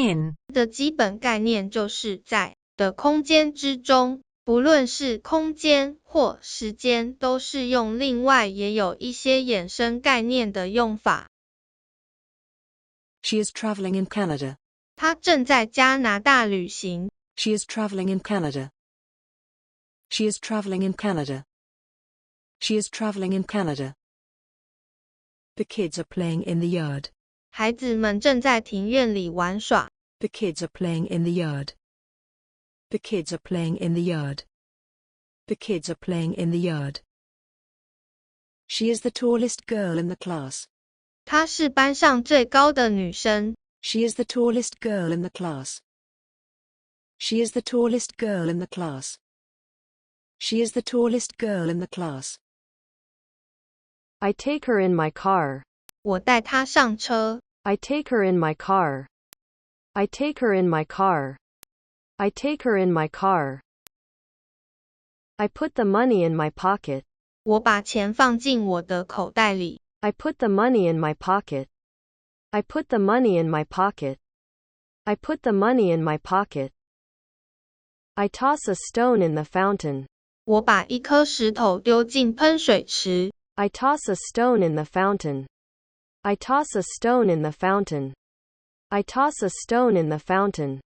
in 的基本概念就是在的空间之中，不论是空间或时间都适用，另外也有一些衍生概念的用法。She is traveling in Canada. 她正在加拿大旅行。She is traveling in Canada. She is traveling in Canada. She is traveling in Canada. The kids are playing in the yard. 孩子们正在庭院里玩耍。The kids are playing in the yard. The kids are playing in the yard. The kids are playing in the yard. She is the tallest girl in the class. 她是班上最高的女生。She is the tallest girl in the class. She is the tallest girl in the class. She is the tallest girl in the class. I take her in my car. 我带她上车。I take her in my car. I take her in my car. I take her in my car. I put the money in my pocket. 我把钱放进我的口袋里。I put the money in my pocket. I put the money in my pocket. I put the money in my pocket. I toss a stone in the fountain. 我把一颗石头丢进喷水池。I toss a stone in the fountain. I toss a stone in the fountain. I toss a stone in the fountain.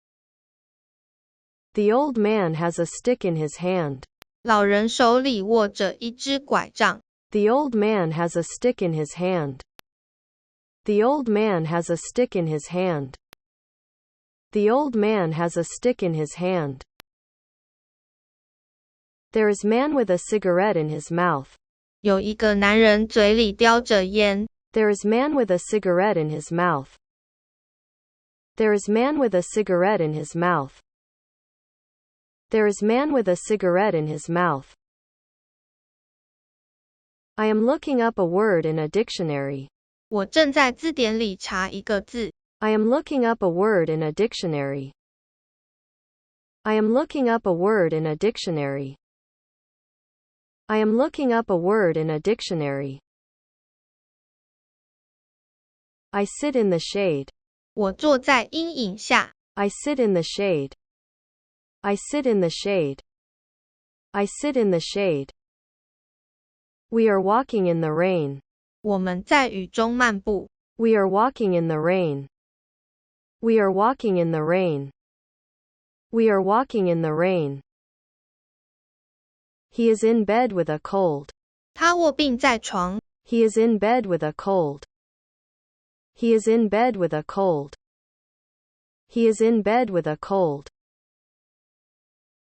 The old man has a stick in his hand. 老人手里握着一只拐杖。The old man has a stick in his hand. The old man has a stick in his hand. The old man has a stick in his hand. There is man with a cigarette in his mouth. 有一个男人嘴里叼着烟。There is man with a cigarette in his mouth. There is man with a cigarette in his mouth. There is man with a cigarette in his mouth. I am looking up a word in a dictionary. 我正在字典里查一个字。I am looking up a word in a dictionary. I am looking up a word in a dictionary. I am looking up a word in a dictionary. I sit in the shade. 我坐在阴影下。I sit in the shade. I sit in the shade. I sit in the shade. We are walking in the rain. 我们在雨中漫步。We are walking in the rain. We are walking in the rain. We are walking in the rain. He is in bed with a cold. 他卧病在床。He is in bed with a cold. He is in bed with a cold. He is in bed with a cold.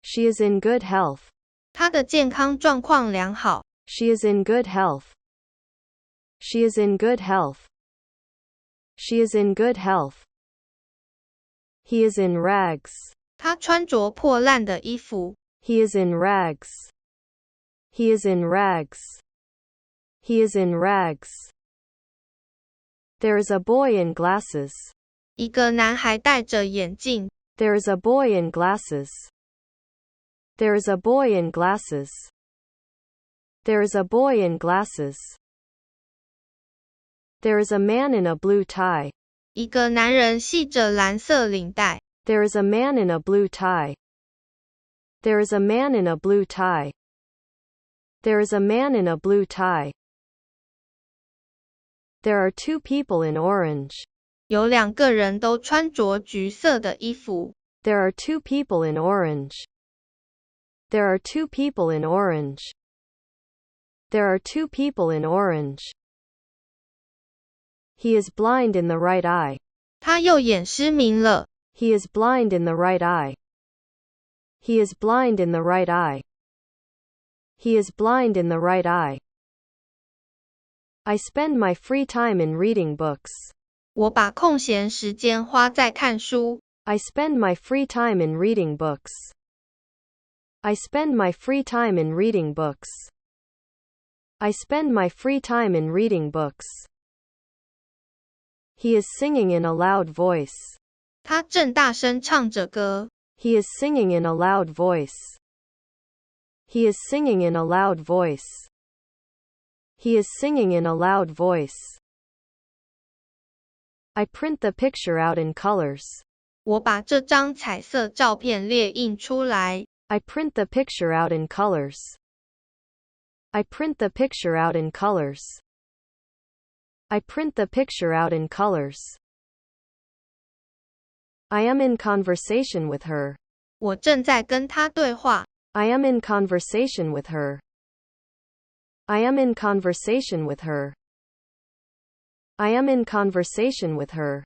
She is in good health. 他的健康状况良好。She is in good health. She is in good health. She is in good health. He is in rags. 他穿着破烂的衣服。He is in rags. He is in rags. He is in rags. There is a boy in glasses. 一个男孩戴着眼镜。There is a boy in glasses. There is a boy in glasses. There is a boy in glasses. There is a man in a blue tie. 一个男人系着蓝色领带。There is a man in a blue tie. There is a man in a blue tie. There is a man in a blue tie. There are two people in orange. 有两个人都穿着橘色的衣服。There are two people in orange. There are two people in orange. There are two people in orange. He is blind in the right eye. 他右眼失明了。He is blind in the right eye. He is blind in the right eye. He is blind in the right eye. I spend my free time in reading books. 我把空闲时间花在看书。I spend my free time in reading books. I spend my free time in reading books. I spend my free time in reading books. He is singing in a loud voice. 他正大声唱着歌。He is singing in a loud voice. He is singing in a loud voice. He is singing in a loud voice. I print the picture out in colors. 我把这张彩色照片列印出来。I print the picture out in colors. I print the picture out in colors. I print the picture out in colors. I am in conversation with her. 我正在跟她对话。I am in conversation with her. I am in conversation with her. I am in conversation with her.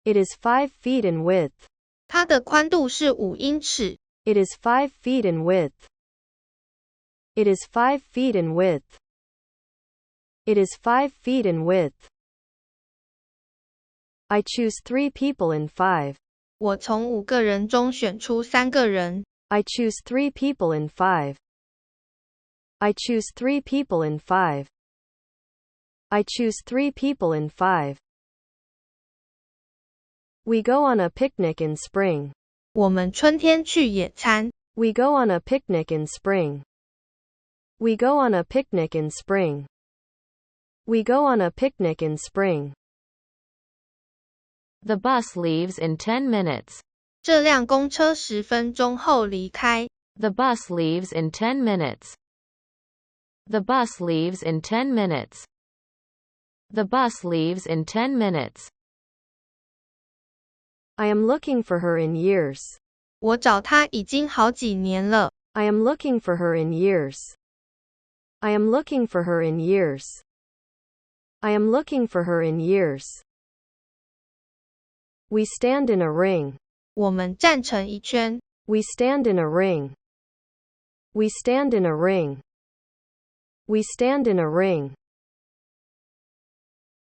It is 5 feet in width. 它的宽度是5英尺。It is 5 feet in width. It is 5 feet in width. It is 5 feet in width. I choose 3 people in 5. 我从5个人中选出3个人。I choose 3 people in 5. I choose 3 people in 5. I choose 3 people in 5. We go on a picnic in spring. 我们春天去野餐。We go on a picnic in spring. We go on a picnic in spring. We go on a picnic in spring. The bus leaves in 10 minutes. 这辆公车10分钟后离开。The bus leaves in 10 minutes. The bus leaves in 10 minutes. The bus leaves in 10 minutes. I am looking for her in years. 我找她已经好几年了。I am looking for her in years. I am looking for her in years. I am looking for her in years. We stand in a ring. 我们站成一圈。We stand in a ring. We stand in a ring. We stand in a ring.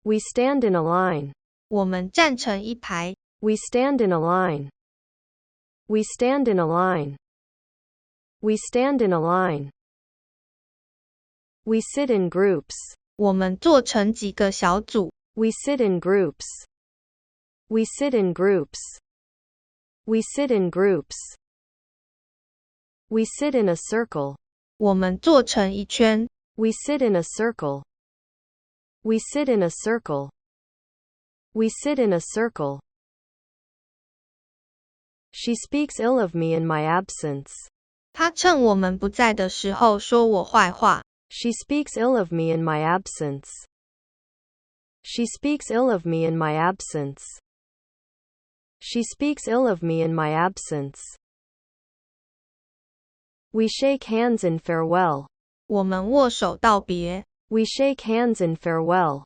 We stand in a line. 我们站成一排。We stand in a line. We stand in a line. We stand in a line. We sit in groups. 我们做成几个小组。We sit in groups. We sit in groups. We sit in groups. We sit in a circle. 我们做成一圈。We sit in a circle. We sit in a circle. We sit in a circle. She speaks ill of me in my absence. 她趁我们不在的时候说我坏话。She speaks ill of me in my absence. She speaks ill of me in my absence. She speaks ill of me in my absence. We shake hands in farewell. 我们握手道别。We shake hands in farewell.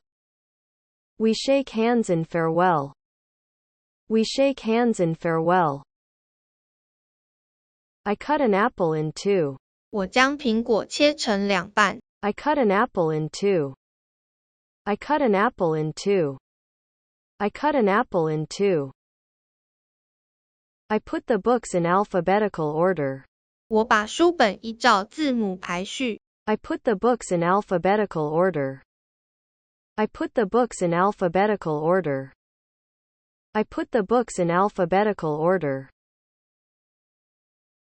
We shake hands in farewell. We shake hands in farewell. I cut an apple in 2. 我将苹果切成2半。I cut an apple in 2. I cut an apple in 2. I cut an apple in 2. I put the books in alphabetical order. 我把书本依照字母排序。I put the books in alphabetical order. I put the books in alphabetical order. I put the books in alphabetical order.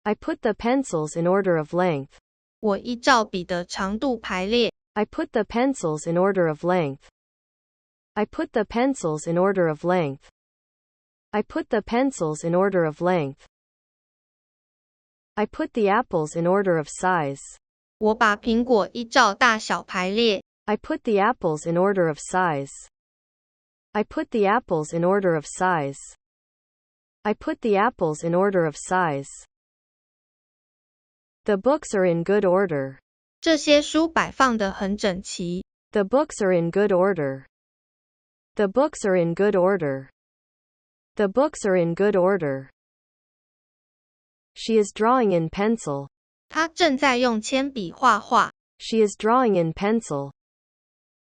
I put the pencils in order of length. 我依照笔的长度排列。I put the pencils in order of length. I put the pencils in order of length. I put the pencils in order of length. I put the apples in order of size. 我把苹果依照大小排列。I put the apples in order of size. I put the apples in order of size. I put the apples in order of size. The books are in good order. 这些书摆放得很整齐。The books are in good order. The books are in good order. The books are in good order. She is drawing in pencil. 她正在用铅笔画画。She is drawing in pencil.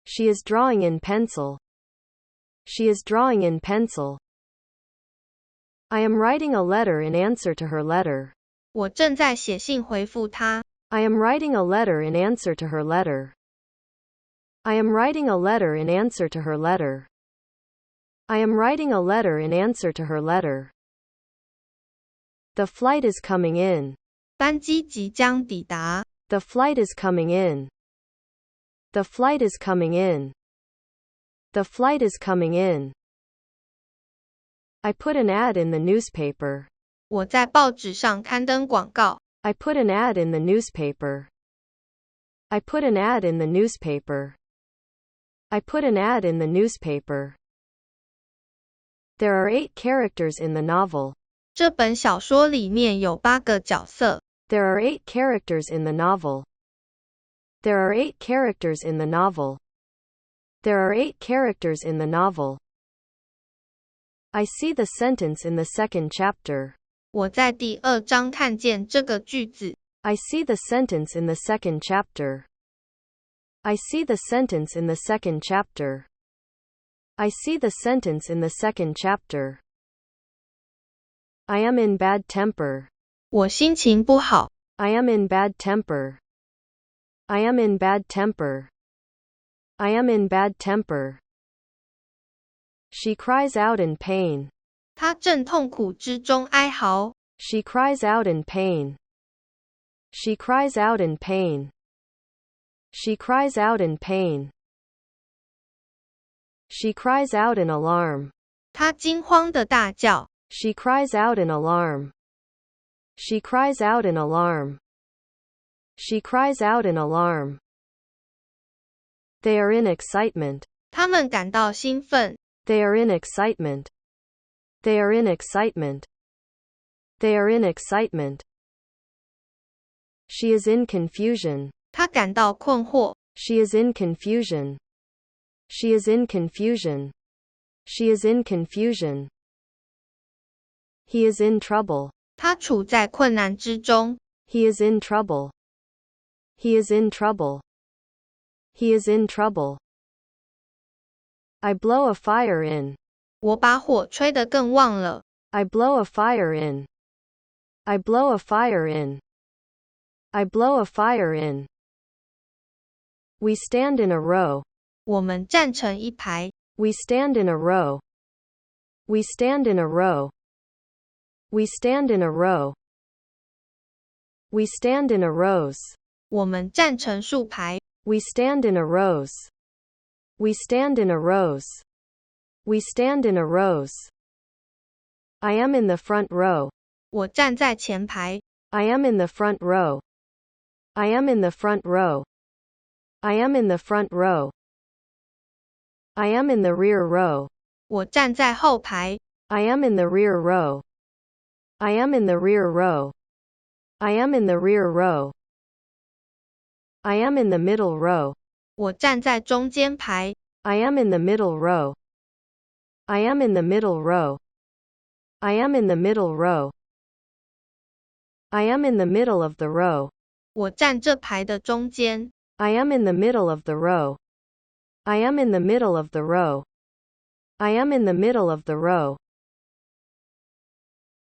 She is drawing in pencil. She is drawing in pencil. I am writing a letter in answer to her letter. 我正在写信回复她。I am writing a letter in answer to her letter. I am writing a letter in answer to her letter. I am writing a letter in answer to her letter. The flight is coming in. 班机即将抵达。The flight is coming in. The flight is coming in. The flight is coming in. I put an ad in the newspaper. 我在报纸上刊登广告。I put an ad in the newspaper. I put an ad in the newspaper. I put an ad in the newspaper. There are 8 characters in the novel. 这本小说里面有8个角色。There are 8 characters in the novel. There are 8 characters in the novel. There are 8 characters in the novel. I see the sentence in the second chapter. 我在第2章看见这个句子。I see the sentence in the second chapter. I see the sentence in the second chapter. I see the sentence in the second chapter. I am in bad temper. 我心情不好。I am in bad temper. I am in bad temper. I am in bad temper. She cries out in pain. 她正痛苦之中哀嚎。She cries out in pain. She cries out in pain. She cries out in pain. She cries out in alarm. 她惊慌地大叫。She cries out in alarm. She cries out in alarm. She cries out in alarm. They are in excitement. 他们感到兴奋。They are in excitement. They are in excitement. They are in excitement. She is in confusion. 她感到困惑。She is in confusion. She is in confusion. She is in confusion. He is in trouble. 他处在困难之中。He is in trouble. He is in trouble. He is in trouble. I blow a fire in. 我把火吹得更旺了。I blow a fire in. I blow a fire in. I blow a fire in. We stand in a row. 我们站成一排。We stand in a row. We stand in a row. We stand in a row. We stand in a rows. 我们站成数排。We stand in a rows. We stand in a rows. We stand in a rows. I am in the front row. 我站在前排。I am in the front row. I am in the front row. I am in the front row. I am in the rear row. 我站在后排。I am in the rear row. I am in the rear row. I am in the rear row. I am in the middle row. 我站在中间排。I am in the middle row. I am in the middle row. I am in the middle row. I am in the middle of the row. 我站这排的中间。I am in the middle of the row. I am in the middle of the row. I am in the middle of the row.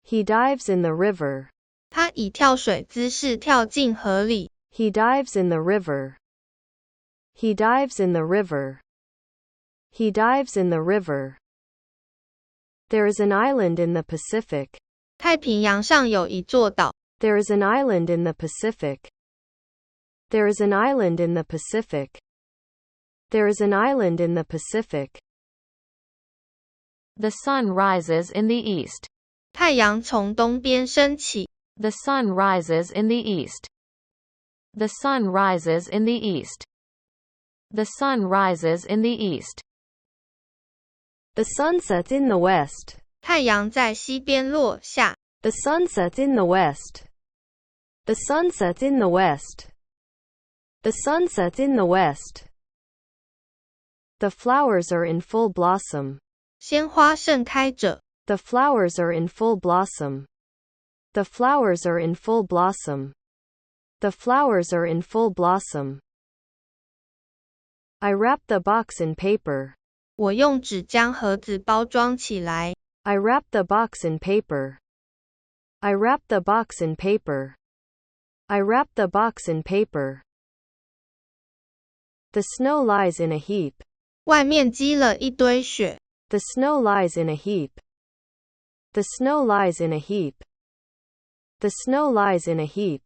He dives in the river. 他以跳水姿势跳进河里。He dives in the river. He dives in the river. He dives in the river. There is an island in the Pacific. 太平洋上有一座岛。There is an island in the Pacific. There is an island in the Pacific. There is an island in the Pacific. The sun rises in the east. 太阳从东边升起。The sun rises in the east. The sun rises in the east. The sun rises in the east. The sun sets in the west. 太阳在西边落下。The sun sets in the west. The sun sets in the west. The sun sets in the west. The flowers are in full blossom. 鲜花盛开着。The flowers are in full blossom. The flowers are in full blossom. The flowers are in full blossom. I wrap the box in paper. 我用纸将盒子包装起来。I wrap the box in paper. I wrap the box in paper. I wrap the box in paper. The snow lies in a heap. 外面积了一堆雪。The snow lies in a heap. The snow lies in a heap. The snow lies in a heap.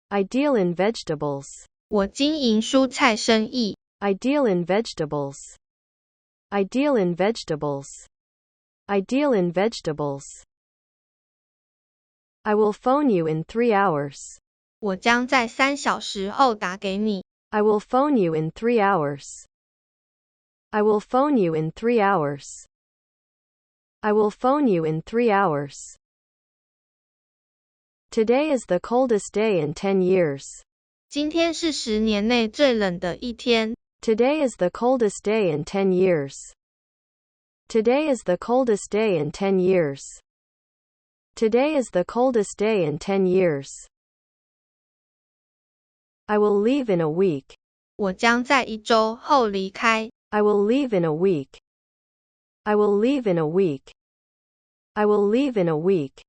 I deal in vegetables. 我经营蔬菜生意。I deal in vegetables. I deal in vegetables. I deal in vegetables. I will phone you in 3 hours. 我将在3小时后打给你。I will phone you in 3 hours. I will phone you in 3 hours. I will phone you in 3 hours. Today is the coldest day in 10 years. 今天是10年内最冷的一天。Today is the coldest day in 10 years. Today is the coldest day in 10 years. Today is the coldest day in 10 years. I will leave in a week. 我将在1周后离开。I will leave in a week. I will leave in a week. I will leave in a week.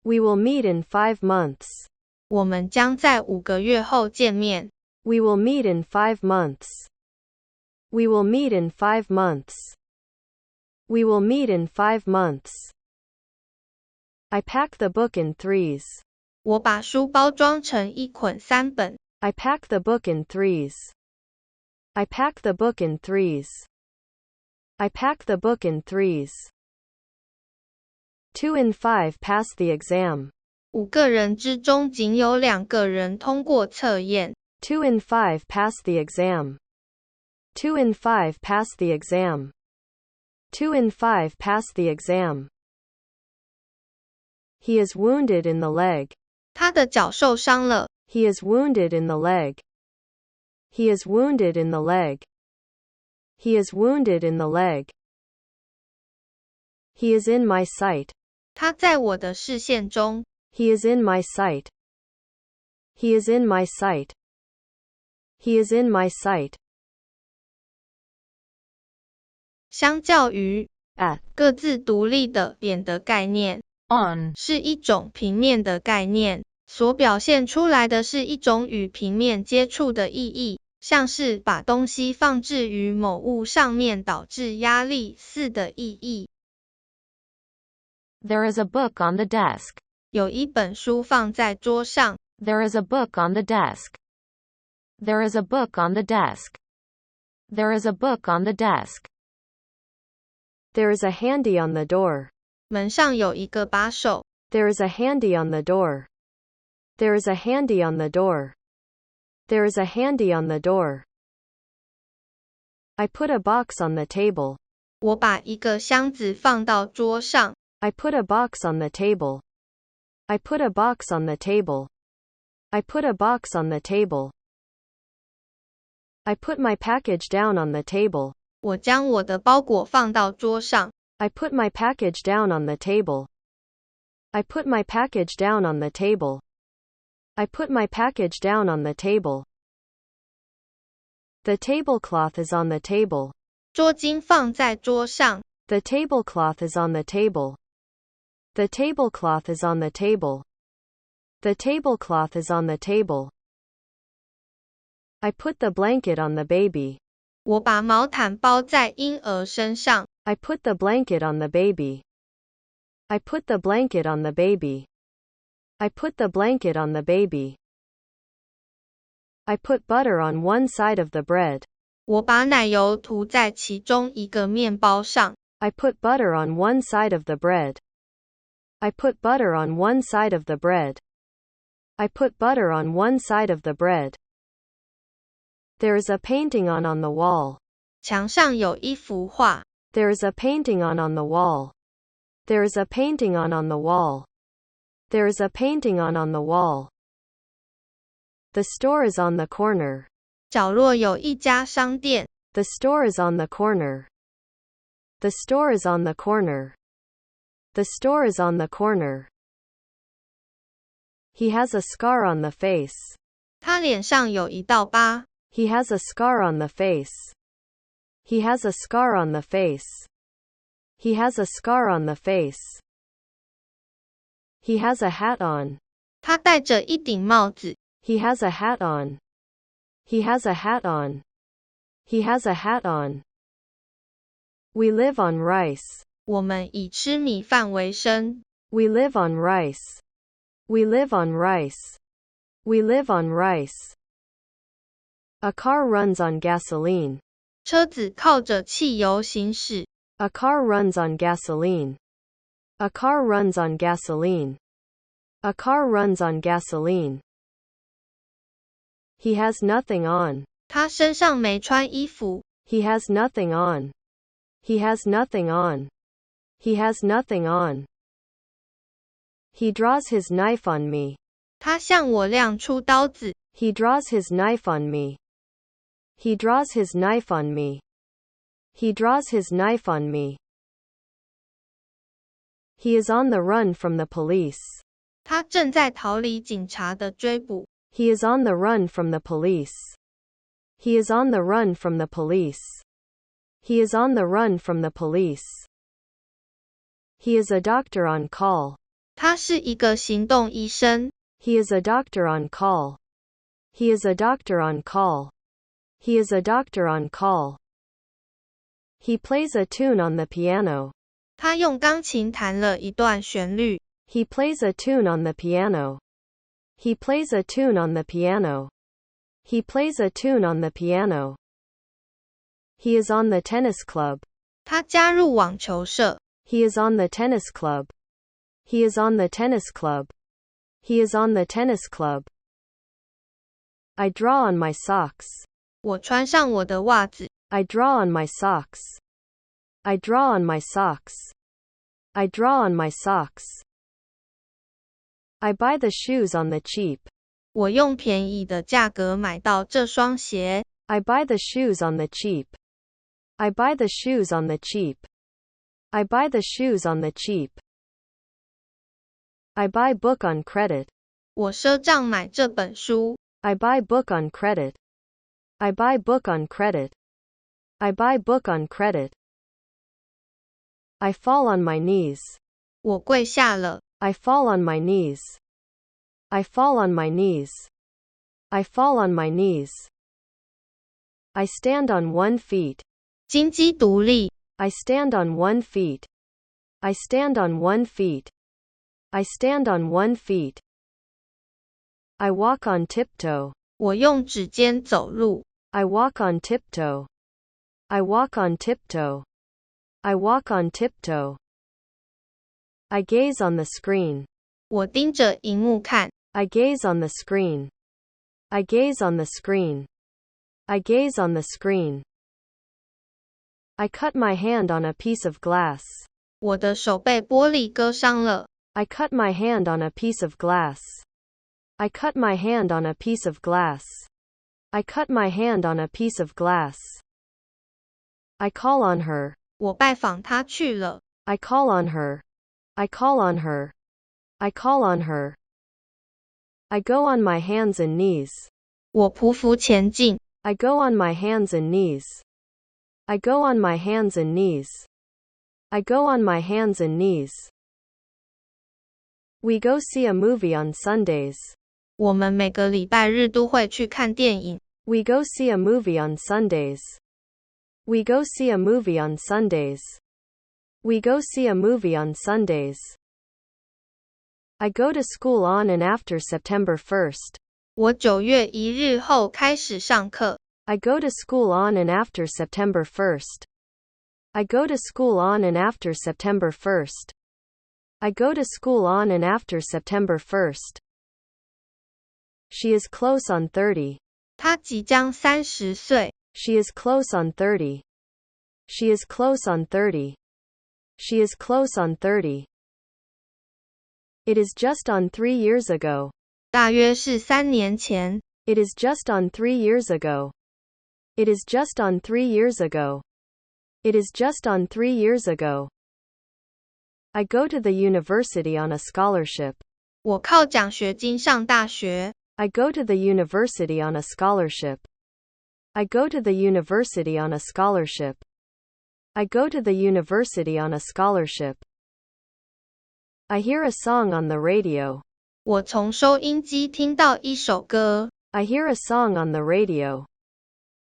We will meet in 5 months. 我们将在5个月后见面。We will meet in 5 months. We will meet in 5 months. We will meet in 5 months. I pack the book in 3s. 我把书包装成一捆3本。I pack the book in 3s. I pack the book in 3s. I pack the book in 3s. 2 in 5 pass the exam. 5个人之中仅有2个人通过测验。2 in 5 pass the exam. 2 in 5 pass the exam. 2 in 5 pass the exam. He is wounded in the leg. 他的脚受伤了。He is wounded in the leg. He is wounded in the leg. He is wounded in the leg. He is in my sight. 他在我的视线中。He is in my sight. He is in my sight. He is in my sight. 相较于 at 各自独立的点的概念 on 是一种平面的概念，所表现出来的是一种与平面接触的意义，像是把东西放置于某物上面导致压力似的意义。There is a book on the desk. 有一本书放在桌上。There is a book on the desk. There is a book on the desk. There is a book on the desk. There is a handy on the door. 门上有一个把手。There is a handy on the door. There is a handy on the door. There is a handy on the door. I put a box on the table. 我把一个箱子放到桌上。I put a box on the table. I put a box on the table. I put a box on the table. I put my package down on the table. 我将我的包裹放到桌上。I put my package down on the table. I put my package down on the table. I put my package down on the table. The tablecloth is on the table. 桌巾放在桌上。The tablecloth is on the table. The tablecloth is on the table. The tablecloth is on the table. I put the blanket on the baby. 我把毛毯包在婴儿身上。I put the blanket on the baby. I put the blanket on the baby. I put the blanket on the baby. I put butter on one side of the bread. 我把奶油涂在其中一个面包上。I put butter on one side of the bread. I put butter on one side of the bread. I put butter on one side of the bread. There is a painting on the wall. 墙上有一幅画。There is a painting on the wall. There is a painting on the wall. There is a painting on the wall. The store is on the corner. 角落有一家商店。The store is on the corner. The store is on the corner. The store is on the corner. He has a scar on the face. 他脸上有一道疤。He has a scar on the face. He has a scar on the face. He has a scar on the face. He has a hat on. 他戴着一顶帽子。He has a hat on. He has a hat on. He has a hat on. We live on rice. 我们以吃米饭为生。We live on rice. We live on rice. We live on rice. A car runs on gasoline. 车子靠着汽油行驶。A car runs on gasoline. A car runs on gasoline. A car runs on gasoline. He has nothing on. 他身上没穿衣服。He has nothing on. He has nothing on. He has nothing on. He draws his knife on me. 他向我亮出刀子。He draws his knife on me. He draws his knife on me. He draws his knife on me. He is on the run from the police. 他正在逃离警察的追捕。He is on the run from the police. He is on the run from the police. He is on the run from the police. He is a doctor on call. 他是一个行动医生。He is a doctor on call. He is a doctor on call. He is a doctor on call. He plays a tune on the piano. 他用钢琴弹了一段旋律。He plays a tune on the piano. He plays a tune on the piano. He plays a tune on the piano. He is on the tennis club. 他加入网球社。He is on the tennis club. He is on the tennis club. He is on the tennis club. I draw on my socks. 我穿上我的袜子。I draw on my socks. I draw on my socks. I draw on my socks. I buy the shoes on the cheap. 我用便宜的价格买到这双鞋。I buy the shoes on the cheap. I buy the shoes on the cheap. I buy the shoes on the cheap. I buy book on credit. 我赊账买这本书。I buy book on credit. I buy book on credit. I buy book on credit. I fall on my knees. 我跪下了。I fall on my knees. I fall on my knees. I fall on my knees. I stand on 1 feet. 金鸡独立。I stand on 1 feet. I stand on 1 feet. I stand on 1 feet. I walk on tiptoe. 我用指尖走路。I walk on tiptoe. I walk on tiptoe. I walk on tiptoe. I gaze on the screen. 我盯着萤幕看。I gaze on the screen. I gaze on the screen. I gaze on the screen. I cut my hand on a piece of glass. 我的手被玻璃割伤了。I cut my hand on a piece of glass. I cut my hand on a piece of glass. I cut my hand on a piece of glass. I call on her. 我拜访她去了。I call on her. I call on her. I call on her. I go on my hands and knees. 我匍匐前进。I go on my hands and knees. I go on my hands and knees. I go on my hands and knees. We go see a movie on Sundays. 我们每个礼拜日都会去看电影。We go see a movie on Sundays. We go see a movie on Sundays. We go see a movie on Sundays. I go to school on and after September 1st. 我9月1日后开始上课。I go to school on and after September 1st. I go to school on and after September 1st. I go to school on and after September 1st. She is close on 30. 她即将30岁。She is close on 30. She is close on 30. She is close on 30. It is just on 3 years ago. 大约是3年前。It is just on 3 years ago. It is just on 3 years ago. It is just on 3 years ago. I go to the university on a scholarship. 我靠奖学金上大学。I go to the university on a scholarship. I go to the university on a scholarship. I go to the university on a scholarship. I hear a song on the radio. 我从收音机听到一首歌。I hear a song on the radio.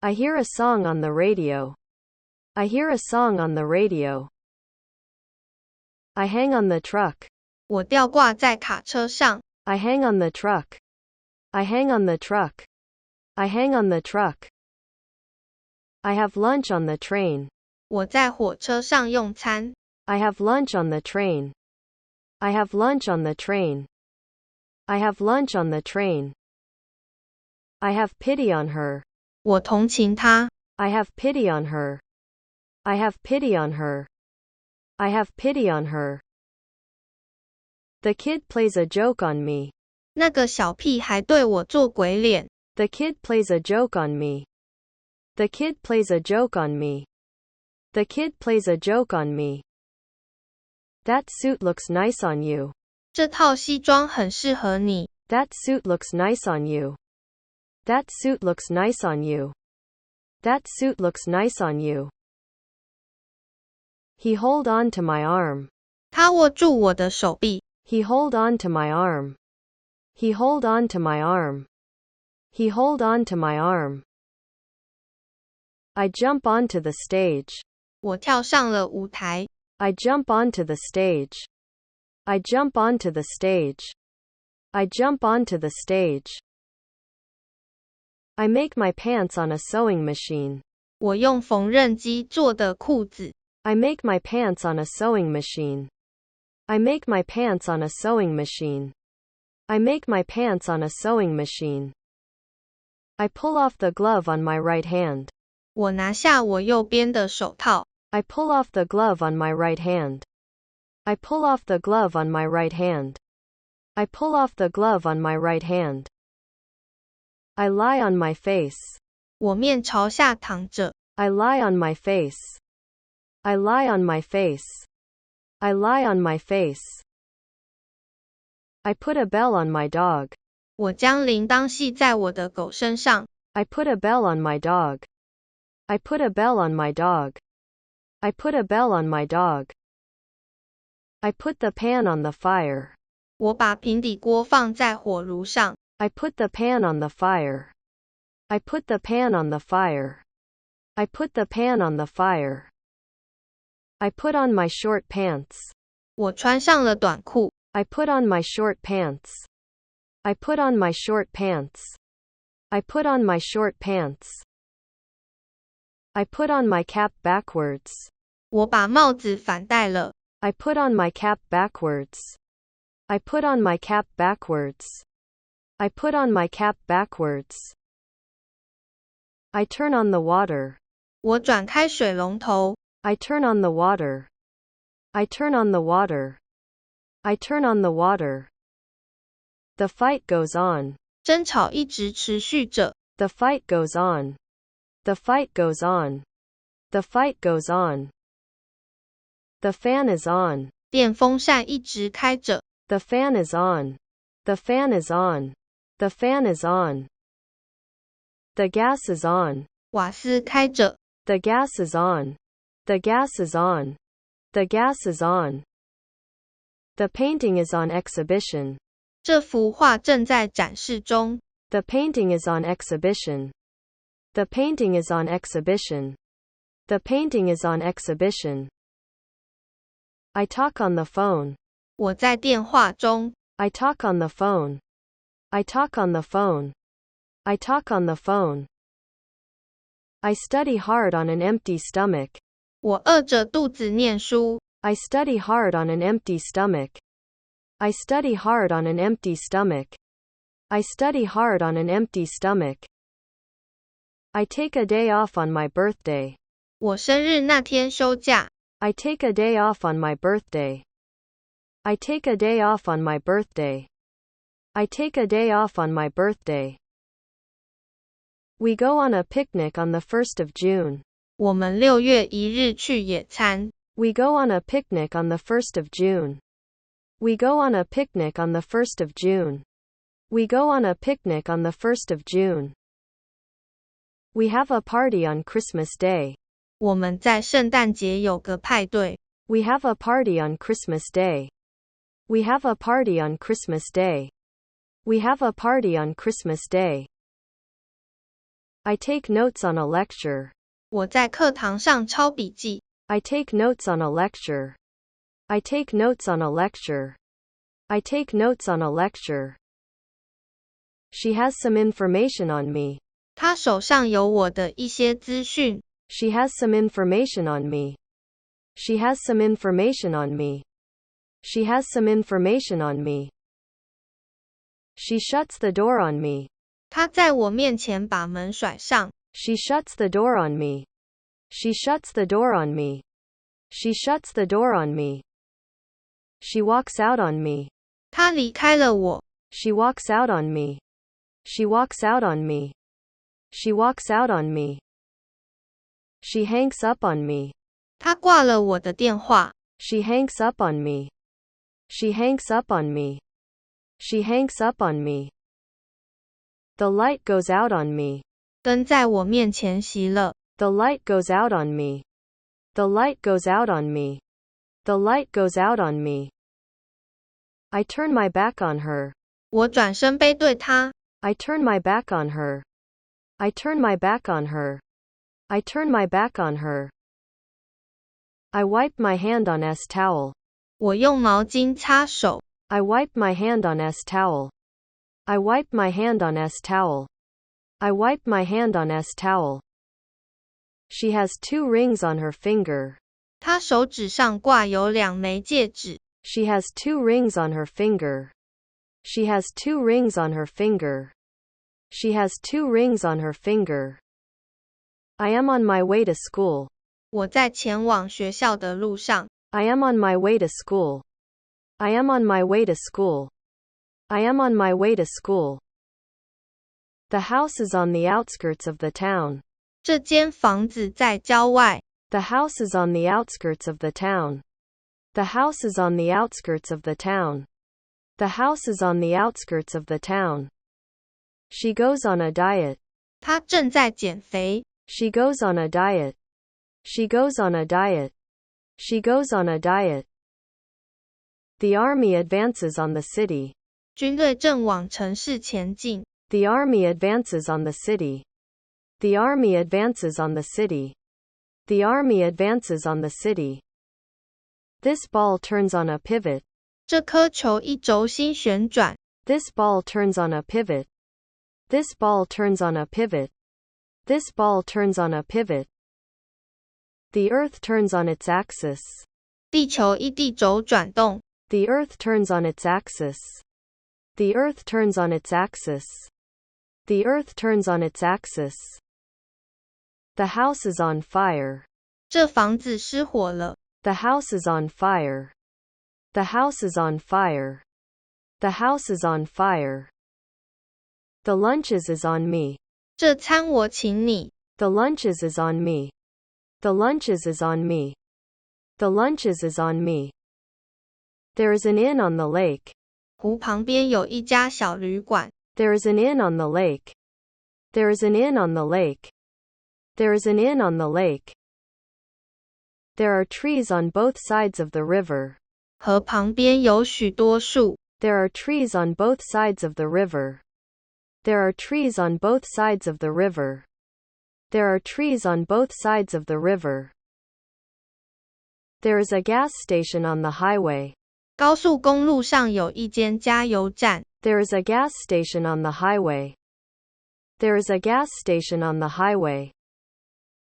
I hear a song on the radio. I hear a song on the radio. I hang on the truck. 我吊挂在卡车上。I hang on the truck. I hang on the truck. I hang on the truck. I have lunch on the train. 我在火车上用餐。I have lunch on the train. I have lunch on the train. I have lunch on the train. I have pity on her. 我同情她。I have pity on her. I have pity on her. I have pity on her. The kid plays a joke on me. 那个小屁孩对我做鬼脸。The kid plays a joke on me. The kid plays a joke on me. The kid plays a joke on me. That suit looks nice on you. 这套西装很适合你。That suit looks nice on you. That suit looks nice on you. That suit looks nice on you. He hold on to my arm. 他握住我的手臂。He hold on to my arm. He hold on to my arm. He hold on to my arm. I jump onto the stage. 我跳上了舞台。I jump onto the stage. I jump onto the stage. I jump onto the stage. I make my pants on a sewing machine. 我用缝纫机做的裤子。I make my pants on a sewing machine. I make my pants on a sewing machine. I make my pants on a sewing machine. I pull off the glove on my right hand. 我拿下我右边的手套。I pull off the glove on my right hand. I pull off the glove on my right hand. I pull off the glove on my right hand. I lie on my face. 我面朝下躺着。I lie on my face. I lie on my face. I lie on my face. I put a bell on my dog. 我将铃铛系在我的狗身上。I put a bell on my dog. I put a bell on my dog. I put a bell on my dog. I put the pan on the fire. 我把平底锅放在火炉上。I put the pan on the fire. I put the pan on the fire. I put the pan on the fire. I put on my short pants. 我穿上了短裤。I put on my short pants. I put on my short pants. I put on my short pants. I put on my cap backwards. 我把帽子反戴了。I put on my cap backwards. I put on my cap backwards. I put on my cap backwards. I turn on the water. 我转开水龙头。I turn on the water. I turn on the water. I turn on the water. The fight goes on. 争吵一直持续着。The fight goes on. The fight goes on. The fight goes on. The fan is on. 电风扇一直开着。The fan is on. The fan is on. The fan is on. The gas is on. 瓦斯开着。The gas is on. The gas is on. The gas is on. The painting is on exhibition. 这幅画正在展示中。The painting is on exhibition. The painting is on exhibition. The painting is on exhibition. I talk on the phone. 我在电话中。I talk on the phone. I talk on the phone. I talk on the phone. I study hard on an empty stomach. 我饿着肚子念书。I study hard on an empty stomach. I study hard on an empty stomach. I study hard on an empty stomach. I take a day off on my birthday. 我生日那天休假。I take a day off on my birthday. I take a day off on my birthday. I take a day off on my birthday. We go on a picnic on the 1st of June. 我们6月1日去野餐。We go on a picnic on the 1st of June. We go on a picnic on the 1st of June. We go on a picnic on the 1st of June. We have a party on Christmas Day. 我们在圣诞节有个派对。We have a party on Christmas Day. We have a party on Christmas Day. We have a party on Christmas Day. I take notes on a lecture. 我在课堂上抄笔记。I take notes on a lecture. I take notes on a lecture. I take notes on a lecture. She has some information on me. 她手上有我的一些资讯。She has some information on me. She has some information on me. She has some information on me. She shuts the door on me. 她在我面前把门甩上。She shuts the door on me. She shuts the door on me. She shuts the door on me. She walks out on me. 她离开了我。She walks out on me. She walks out on me. She walks out on me. She hangs up on me. 她挂了我的电话。She hangs up on me. She hangs up on me. She hangs up on me. The light goes out on me. 灯在我面前熄了。The light goes out on me. The light goes out on me. The light goes out on me. I turn my back on her. 我转身背对她。I turn my back on her. I turn my back on her. I turn my back on her. I wipe my hand on S towel. 我用毛巾擦手。I wipe my hand on S towel. I wipe my hand on S towel. I wipe my hand on S towel. She has 2 rings on her finger. 她手指上挂有2枚戒指。She has 2 rings on her finger. She has 2 rings on her finger. She has 2 rings on her finger. I am on my way to school. 我在前往学校的路上。I am on my way to school. I am on my way to school. I am on my way to school. The house is on the outskirts of the town. 这间房子在郊外。The house is on the outskirts of the town. The house is on the outskirts of the town. The house is on the outskirts of the town. She goes on a diet. 她正在减肥。She goes on a diet. She goes on a diet. She goes on a diet. The army advances on the city. 军队正往城市前进。The army advances on the city. The army advances on the city. The army advances on the city. This ball turns on a pivot. 这颗球一轴心旋转。This ball turns on a pivot. This ball turns on a pivot. This ball turns on a pivot. The earth turns on its axis. 地球一地轴转动。The earth turns on its axis. The earth turns on its axis. The earth turns on its axis. The house is on fire. 这房子失火了。The house is on fire. The house is on fire. The house is on fire. The lunches is on me. 这餐我请你。The lunches is on me. The lunches is on me. The lunches is on me. There is an inn on the lake. 湖旁边有一家小旅馆。There is an inn on the lake. There is an inn on the lake. There is an inn on the lake. There are trees on both sides of the river. 河旁边有许多树。There are trees on both sides of the river. There are trees on both sides of the river. There are trees on both sides of the river. There is a gas station on the highway. 高速公路上有一间加油站。There is a gas station on the highway. There is a gas station on the highway.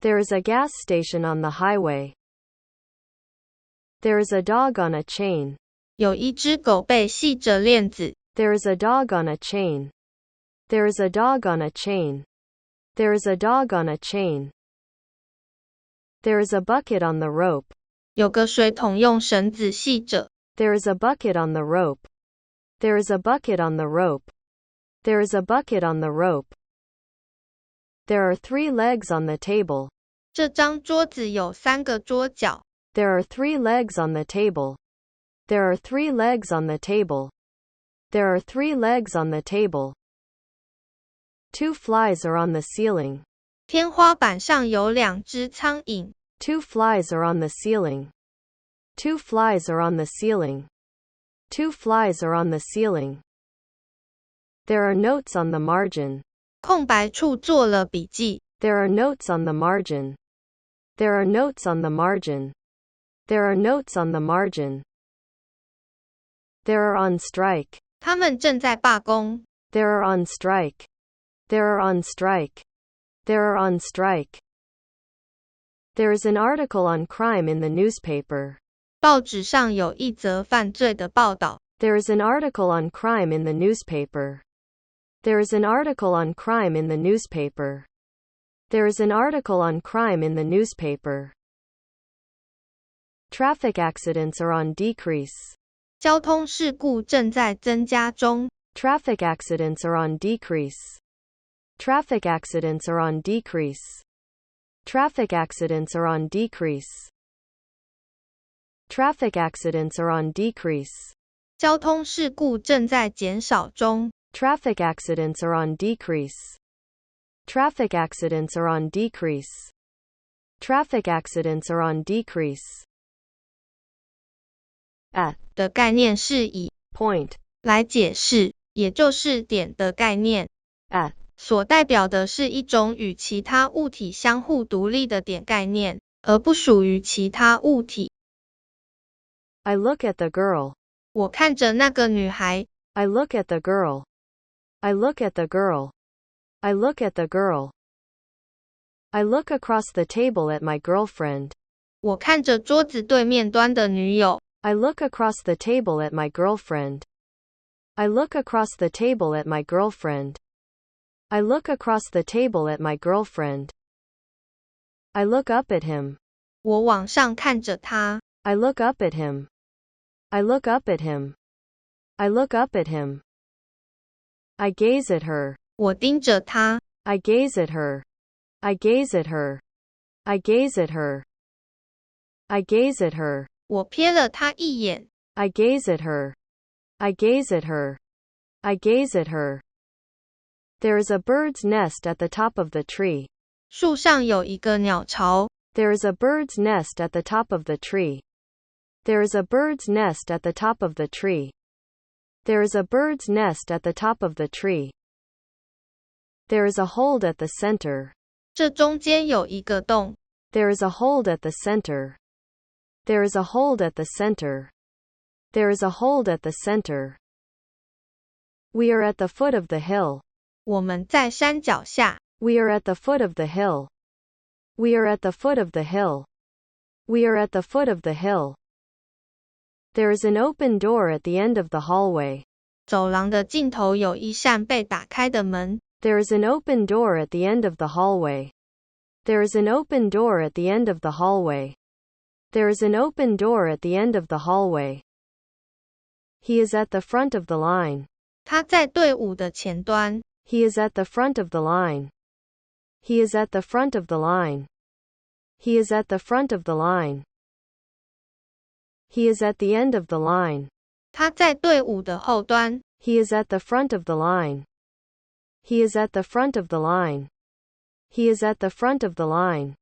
There is a gas station on the highway. There is a dog on a chain. 有一只狗被系着链子。There is a dog on a chain. There is a dog on a chain. There is a dog on a chain. There is a bucket on the rope. 有个水桶用绳子系着。There is a bucket on the rope. There is a bucket on the rope. There is a bucket on the rope. There are 3 legs on the table. 这张桌子有3个桌角。There are 3 legs on the table. There are 3 legs on the table. There are 3 legs on the table. 2 flies are on the ceiling. 天花板上有2只苍蝇。2 flies are on the ceiling. 2 flies are on the ceiling. 2 flies are on the ceiling. There are notes on the margin. 空白处做了笔记。There are notes on the margin. There are notes on the margin. There are notes on the margin. There are on strike. 他们正在罢工。There are on strike. There are on strike. There are on strike. There is an article on crime in the newspaper. 报纸上有一则犯罪的报道。There is an article on crime in the newspaper. There is an article on crime in the newspaper. There is an article on crime in the newspaper. Traffic accidents are on decrease. 交通事故正在增加中。Traffic accidents are on decrease. Traffic accidents are on decrease. Traffic accidents are on decrease. Traffic accidents are on decrease. 交通事故正在减少中。Traffic accidents are on decrease. Traffic accidents are on decrease. Traffic accidents are on decrease. At 的概念是以 point 来解释，也就是点的概念。at 所代表的是一种与其他物体相互独立的点概念，而不属于其他物体。I look at the girl. 我看着那个女孩。I look at the girl. I look at the girl. I look at the girl. I look across the table at my girlfriend. 我看着桌子对面端的女友。I look across the table at my girlfriend. I look across the table at my girlfriend. I look across the table at my girlfriend. I look up at him. 我往上看着他。I look up at him. I look up at him. I look up at him. I gaze at her. 我盯着他。I gaze at her. I gaze at her. I gaze at her. I gaze at her. 我瞥了他一眼。I gaze at her. I gaze at her. I gaze at her. There is a bird's nest at the top of the tree. 树上有一个鸟巢。There is a bird's nest at the top of the tree. There is a bird's nest at the top of the tree. There is a bird's nest at the top of the tree. There is a hole at the center. 这中间有一个洞。There is a hole at the center. There is a hole at the center. There is a hole at the center. We are at the foot of the hill. 我们在山脚下。We are at the foot of the hill. We are at the foot of the hill. We are at the foot of the hill. There is an open door at the end of the hallway. 走廊的尽头有一扇被打开的门。There is an open door at the end of the hallway. There is an open door at the end of the hallway. There is an open door at the end of the hallway. He is at the front of the line. 他在队伍的前端。He is at the front of the line. He is at the front of the line. He is at the front of the line. He is at the end of the line. 他在队伍的后端。He is at the front of the line. He is at the front of the line. He is at the front of the line.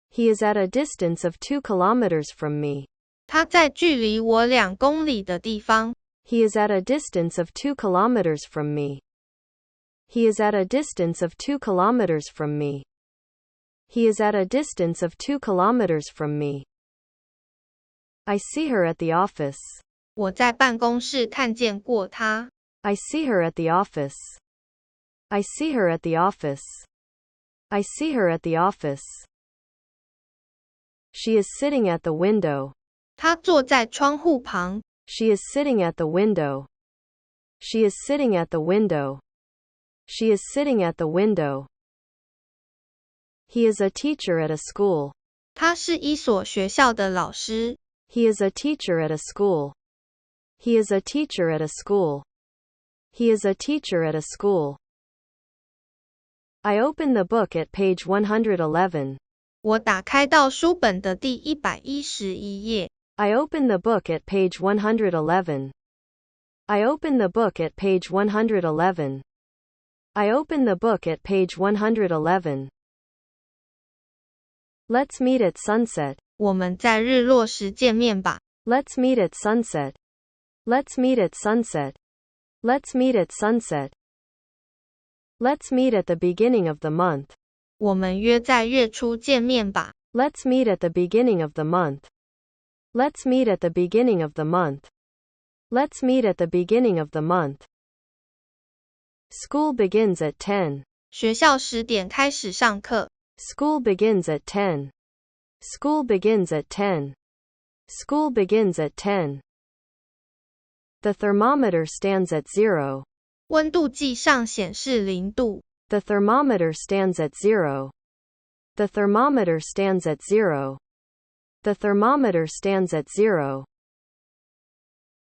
He is at a distance of 2 kilometers from me. 他在距离我2公里的地方。He is at a distance of 2 kilometers from me. He is at a distance of 2 kilometers from me. He is at a distance of 2 kilometers from me. I see her at the office. 我在办公室看见过她。I see her at the office. I see her at the office. I see her at the office. She is sitting at the window. 她坐在窗户旁。She is sitting at the window. She is sitting at the window. She is sitting at the window. He is a teacher at a school. 他是一所学校的老师。He is a teacher at a school. He is a teacher at a school. He is a teacher at a school. I open the book at page 111. 我打开到书本的第111页。I open the book at page 111. I open the book at page 111. I open the book at page 111. Let's meet at sunset. 我们在日落时见面吧。Let's meet at sunset. Let's meet at sunset. Let's meet at sunset. Let's meet at the beginning of the month. 我们约在月初见面吧。Let's meet at the beginning of the month. Let's meet at the beginning of the month. Let's meet at the beginning of the month. School begins at 10. 学校10点开始上课。School begins at 10. School begins at 10. School begins at 10. The thermometer stands at 0. 温度计上显示0度。The thermometer stands at 0. The thermometer stands at 0. The thermometer stands at 0.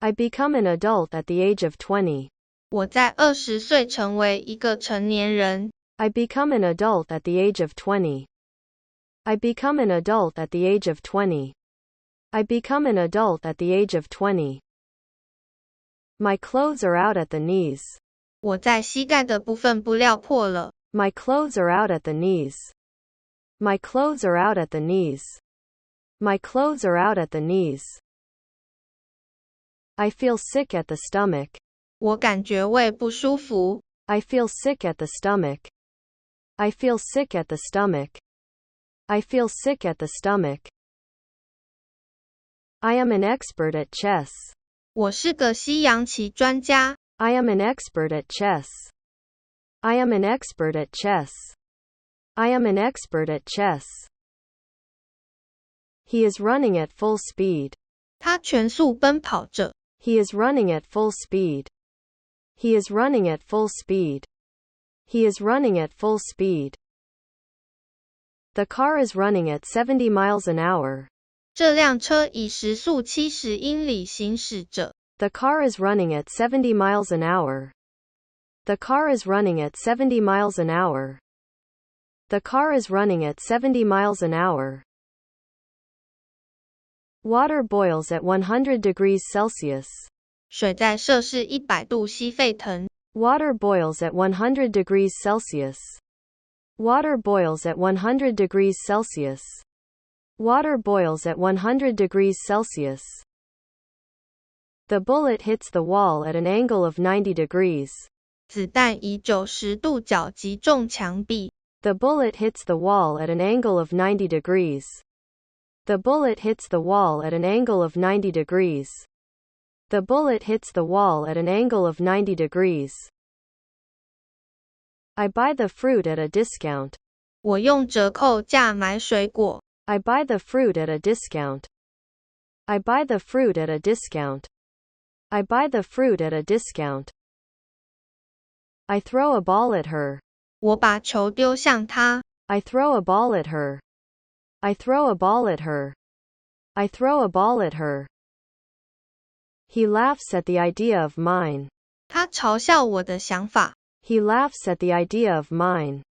I become an adult at the age of 20. 我在20岁成为一个成年人。I become an adult at the age of 20. I become an adult at the age of 20. I become an adult at the age of 20. My clothes are out at the knees. 我在膝盖的部分布料破了。My clothes are out at the knees. My clothes are out at the knees. My clothes are out at the knees. I feel sick at the stomach. 我感觉胃不舒服。I feel sick at the stomach. I feel sick at the stomach. I feel sick at the stomach. I am an expert at chess. 我是个西洋棋专家。I am an expert at chess. I am an expert at chess. I am an expert at chess. He is running at full speed. 他全速奔跑着。He is running at full speed. He is running at full speed. He is running at full speed. The car is running at 70 miles an hour. 这辆车以时速70英里行驶着。The car is running at 70 miles an hour. The car is running at 70 miles an hour. The car is running at 70 miles an hour. Water boils at 100 degrees Celsius. 水在摄氏100度西沸腾。Water boils at 100 degrees Celsius. Water boils at 100 degrees Celsius. Water boils at 100 degrees Celsius. The bullet hits the wall at an angle of 90 degrees. 子弹以90度角击中墙壁。The bullet hits the wall at an angle of 90 degrees. The bullet hits the wall at an angle of 90 degrees. The bullet hits the wall at an angle of 90 degrees. I buy the fruit at a discount. 我用折扣价买水果。I buy the fruit at a discount. I buy the fruit at a discount. I buy the fruit at a discount. I throw a ball at her. 我把球丢向她。I throw a ball at her. I throw a ball at her. I throw a ball at her. He laughs at the idea of mine. 他嘲笑我的想法。He laughs at the idea of mine.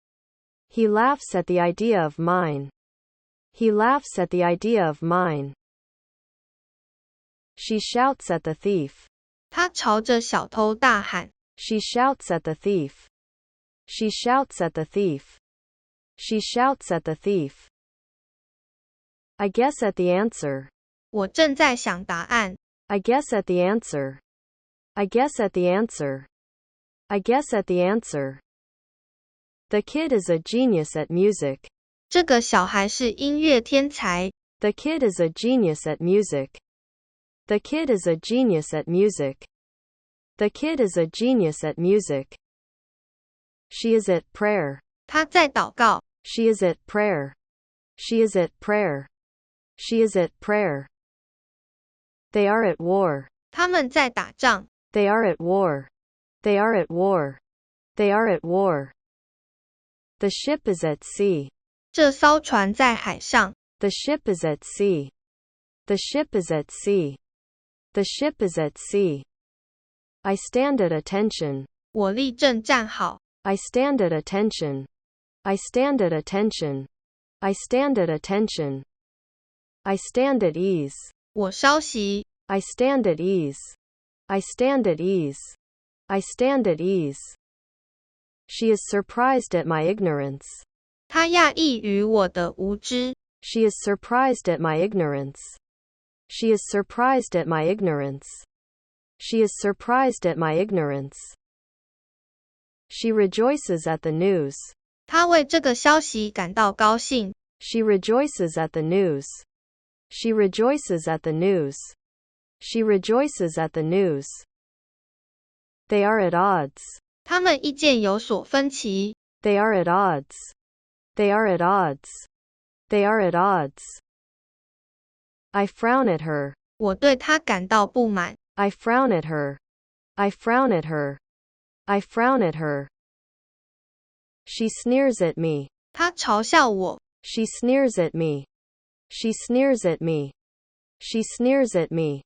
He laughs at the idea of mine. He laughs at the idea of mine. She shouts at the thief. 他朝着小偷大喊。She shouts at the thief. She shouts at the thief. She shouts at the thief. I guess at the answer. 我正在想答案。I guess at the answer. I guess at the answer. I guess at the answer. The kid is a genius at music. 这个小孩是音乐天才。The kid is a genius at music. The kid is a genius at music. The kid is a genius at music. She is at prayer. 他在祷告。She is at prayer. She is at prayer. She is at prayer. They are at war. 他们在打仗。They are at war. They are at war. They are at war. The ship is at sea. 这艘船在海上。The ship is at sea. The ship is at sea. The ship is at sea. I stand at attention. 我立正站好。I stand at attention. I stand at attention. I stand at attention. I stand at ease. 我稍息。I stand at ease. I stand at ease. I stand at ease. She is surprised at my ignorance. 她讶异于我的无知。She is surprised at my ignorance. She is surprised at my ignorance. She is surprised at my ignorance. She rejoices at the news. 她为这个消息感到高兴。She rejoices at the news. She rejoices at the news. She rejoices at the news. They are at odds. 他们意见有所分歧。They are at odds. They are at odds. They are at odds. I frown at her. 我对她感到不满。I frown at her. I frown at her. I frown at her. She sneers at me. 她嘲笑我。She sneers at me. She sneers at me. She sneers at me.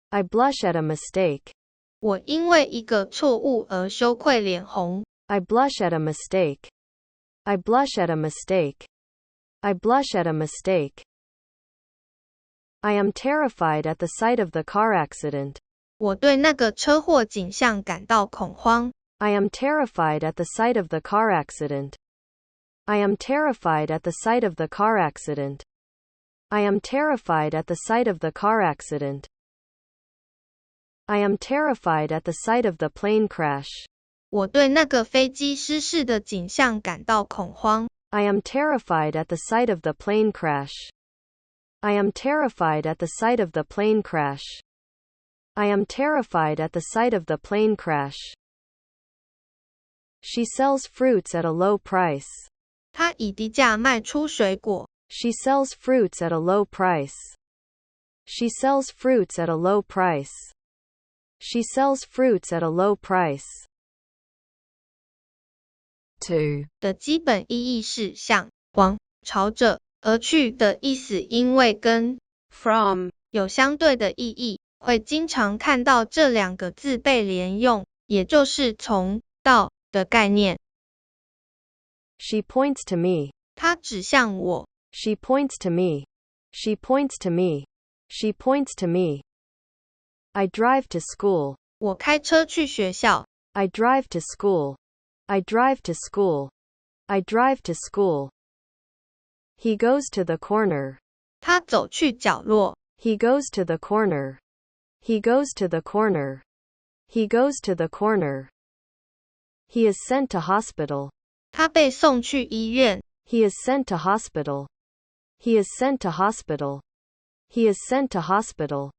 I blush at a mistake. 我因为一个错误而羞愧脸红。I blush at a mistake. I blush at a mistake. I blush at a mistake. I am terrified at the sight of the car accident. 我对那个车祸景象感到恐慌。I am terrified at the sight of the car accident. I am terrified at the sight of the car accident. I am terrified at the sight of the car accident. I am terrified at the sight of the plane crash. 我对那个飞机失事的景象感到恐慌。I am terrified at the sight of the plane crash. I am terrified at the sight of the plane crash. I am terrified at the sight of the plane crash. She sells fruits at a low price. 她以低价卖出水果。She sells fruits at a low price. She sells fruits at a low price. She sells fruits at a low price. 2. 的基本意义是向、往、朝着而去的意思，因为跟 from 有相对的意义，会经常看到这两个字被连用，也就是从、到的概念。She points to me. 她指向我。She points to me. She points to me. She points to me. I drive to school. 我开车去学校。I drive to school. I drive to school. I drive to school. He goes to the corner. 他走去角落。He goes to the corner. He goes to the corner. He goes to the corner. He is sent to hospital. 他被送去医院。He is sent to hospital. He is sent to hospital. He is sent to hospital.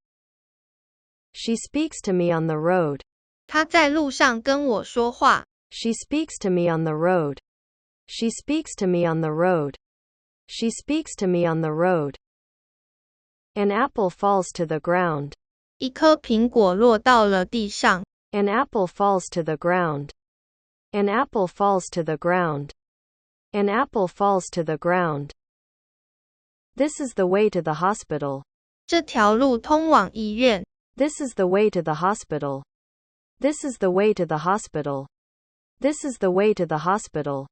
She speaks to me on the road. 她在路上跟我说话。She speaks to me on the road. She speaks to me on the road. She speaks to me on the road. An apple falls to the ground. 一颗苹果落到了地上。An apple falls to the ground. An apple falls to the ground. An apple falls to the ground. This is the way to the hospital. 这条路通往医院。This is the way to the hospital. This is the way to the hospital. This is the way to the hospital.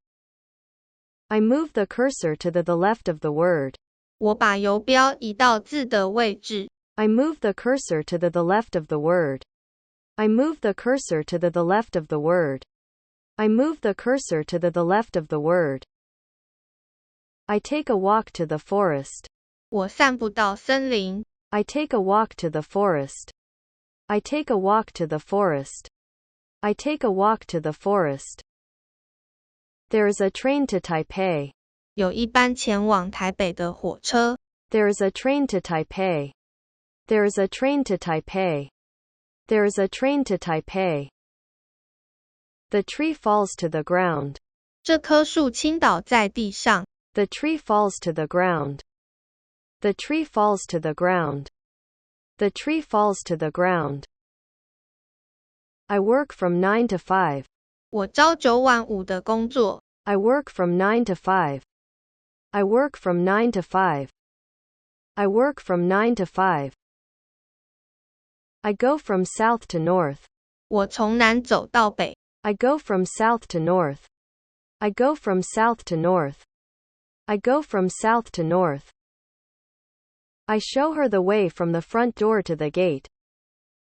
I move the cursor to the left of the word. 我把游标移到字的位置。I move the cursor to the left of the word. I move the cursor to the left of the word. I move the cursor to the left of the word. I take a walk to the forest. 我散步到森林。I take a walk to the forest. I take a walk to the forest. I take a walk to the forest. There is a train to Taipei. 有一班前往台北的火车。There is a train to Taipei. There is a train to Taipei. There is a train to Taipei. The tree falls to the ground. 这棵树倾倒在地上。The tree falls to the ground. The tree falls to the ground. The tree falls to the ground. I work from 9 to 5. 我朝9晚5的工作。I work from 9 to 5. I work from 9 to 5. I work from 9 to 5. I go from south to north. 我从南走到北。I go from south to north. I go from south to north. I go from south to north. I show her the way from the front door to the gate.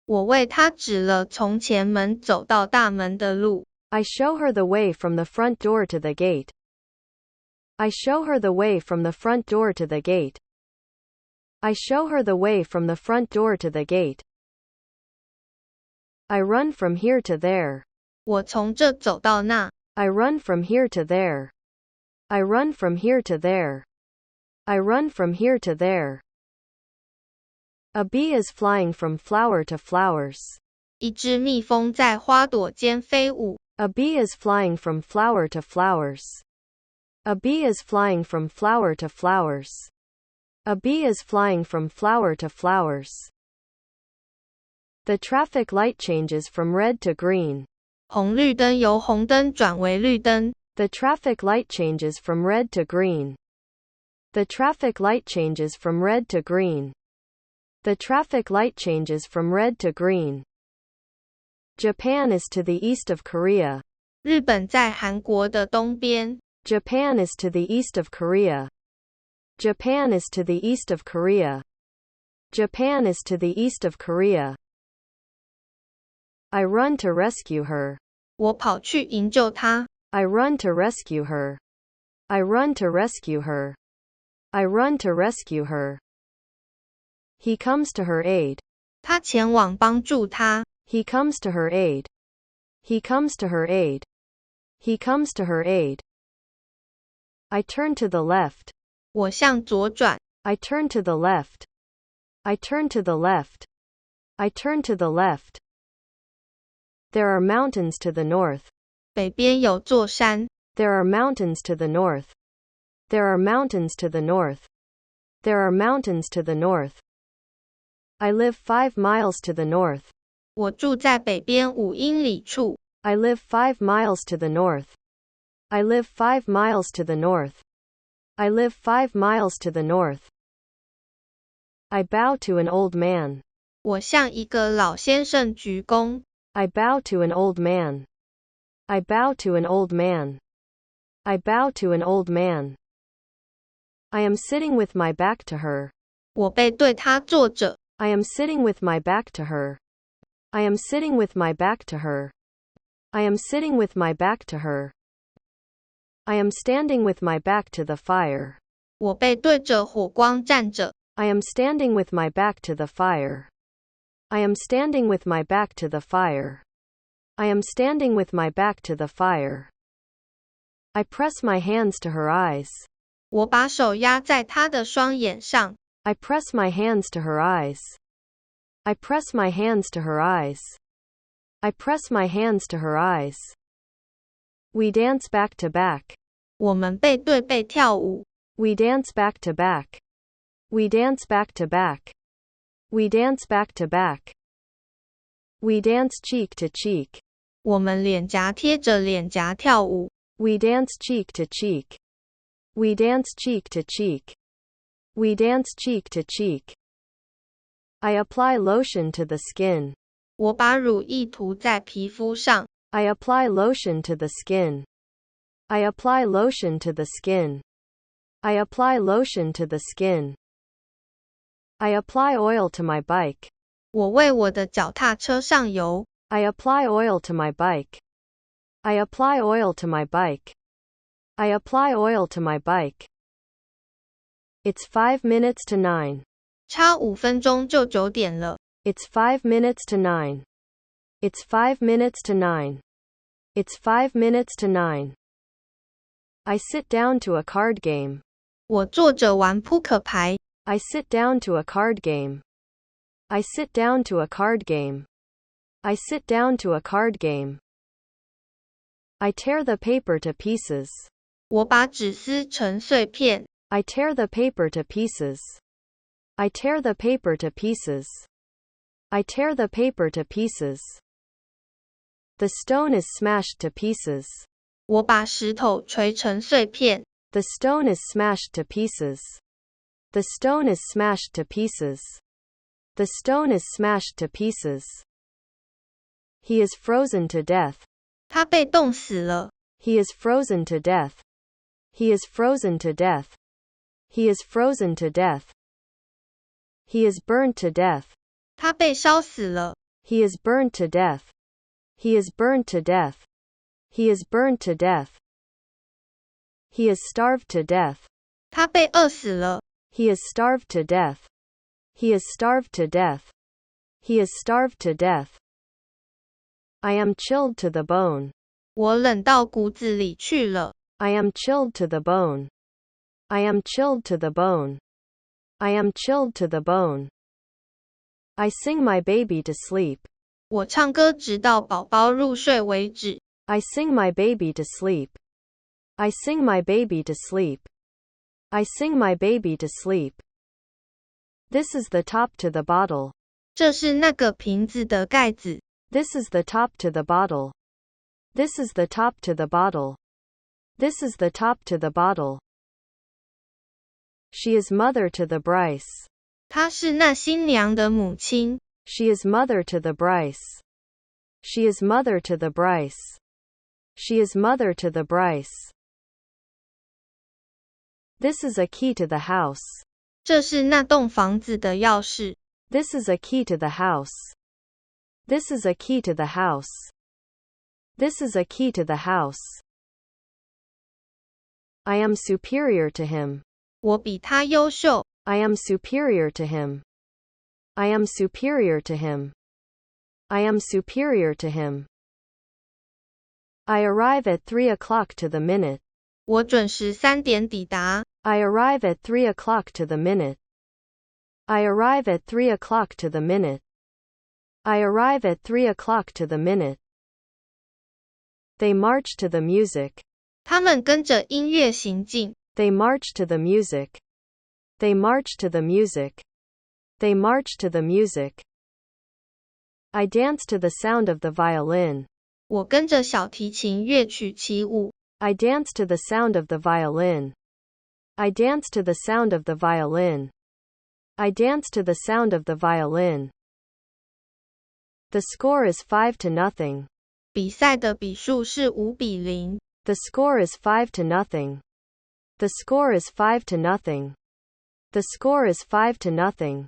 我为她指了从前门走到大门的路。I show her the way from the front door to the gate. I show her the way from the front door to the gate. I show her the way from the front door to the gate. I run from here to there. 我从这走到那。I run from here to there. I run from here to there. I run from here to there. A bee is flying from flower to flowers. 一只蜜蜂在花朵间飞舞。A bee is flying from flower to flowers. A bee is flying from flower to flowers. A bee is flying from flower to flowers. The traffic light changes from red to green. 红绿灯由红灯转为绿灯。The traffic light changes from red to green. The traffic light changes from red to green. The traffic light changes from red to green. Japan is to the east of Korea. 日本在韩国的东边。Japan is to the east of Korea. Japan is to the east of Korea. Japan is to the east of Korea. I run to rescue her. 我跑去营救她。I run to rescue her. I run to rescue her. I run to rescue her. He comes to her aid. 他前往帮助她。He comes to her aid. He comes to her aid. He comes to her aid. I turn to the left. 我向左转。I turn to the left. I turn to the left. I turn to the left. There are mountains to the north. 北边有座山。There are mountains to the north. There are mountains to the north. There are mountains to the north. I live 5 miles to the north. 我住在北边5英里处。I live 5 miles to the north. I live 5 miles to the north. I live 5 miles to the north. I bow to an old man. 我向一个老先生鞠躬。I bow to an old man. I bow to an old man. I bow to an old man. I am sitting with my back to her. 我背对她坐着。I am sitting with my back to her. I am sitting with my back to her. I am sitting with my back to her. I am standing with my back to the fire. 我背对着火光站着。I am standing with my back to the fire. I am standing with my back to the fire. I am standing with my back to the fire. I press my hands to her eyes. 我把手压在她的双眼上。I press my hands to her eyes. I press my hands to her eyes. I press my hands to her eyes. We dance back to back. 我们背对背跳舞。We dance back to back. We dance back to back. We dance back to back. We dance cheek to cheek. 我们脸颊贴着脸颊跳舞。We dance cheek to cheek. We dance cheek to cheek. We dance cheek to cheek. I apply lotion to the skin. 我把乳液涂在皮肤上。I apply lotion to the skin. I apply lotion to the skin. I apply lotion to the skin. I apply oil to my bike. 我为我的脚踏车上油。I apply oil to my bike. I apply oil to my bike. I apply oil to my bike. It's 5 minutes to 9. 差5分钟就9点了。It's 5 minutes to 9. It's 5 minutes to 9. It's 5 minutes to 9. I sit down to a card game. 我坐着玩扑克牌。I sit down to a card game. I sit down to a card game. I sit down to a card game. I tear the paper to pieces. 我把纸撕成碎片。I tear the paper to pieces. I tear the paper to pieces. I tear the paper to pieces. The stone is smashed to pieces. 我把石头锤成碎片。The stone is smashed to pieces. The stone is smashed to pieces. The stone is smashed to pieces. He is frozen to death. 他被冻死了。He is frozen to death. He is frozen to death. He is frozen to death. He is burned to death. 他被烧死了。He is burned to death. He is burned to death. He is burned to death. He is starved to death. 他被饿死了。He is starved to death. He is starved to death. He is starved to death. I am chilled to the bone. 我冷到骨子里去了。I am chilled to the bone. I am chilled to the bone. I am chilled to the bone. I sing my baby to sleep. 我唱歌直到宝宝入睡为止。I sing my baby to sleep. I sing my baby to sleep. I sing my baby to sleep. This is the top to the bottle. 这是那个瓶子的盖子。This is the top to the bottle. This is the top to the bottle. This is the top to the bottle. She is mother to the Bryce. 她是那新娘的母亲。She is mother to the Bryce. She is mother to the Bryce. She is mother to the Bryce. This is a key to the house. 这是那栋房子的钥匙。This is a key to the house. This is a key to the house. This is a key to the house. I am superior to him. 我比他优秀。I am superior to him. I am superior to him. I am superior to him. I arrive at 3 o'clock to the minute. 我准时3点抵达。I arrive at 3 o'clock to the minute. I arrive at 3 o'clock to the minute. I arrive at 3 o'clock to the minute. They march to the music. 他们跟着音乐行进。They march to the music. They march to the music. They march to the music. I dance to the sound of the violin. 我跟着小提琴乐曲起舞。I dance to the sound of the violin. I dance to the sound of the violin. I dance to the sound of the violin. The score is 5-0. 比赛的比数是5-0。The score is 5-0. The score is 5-0. The score is 5-0.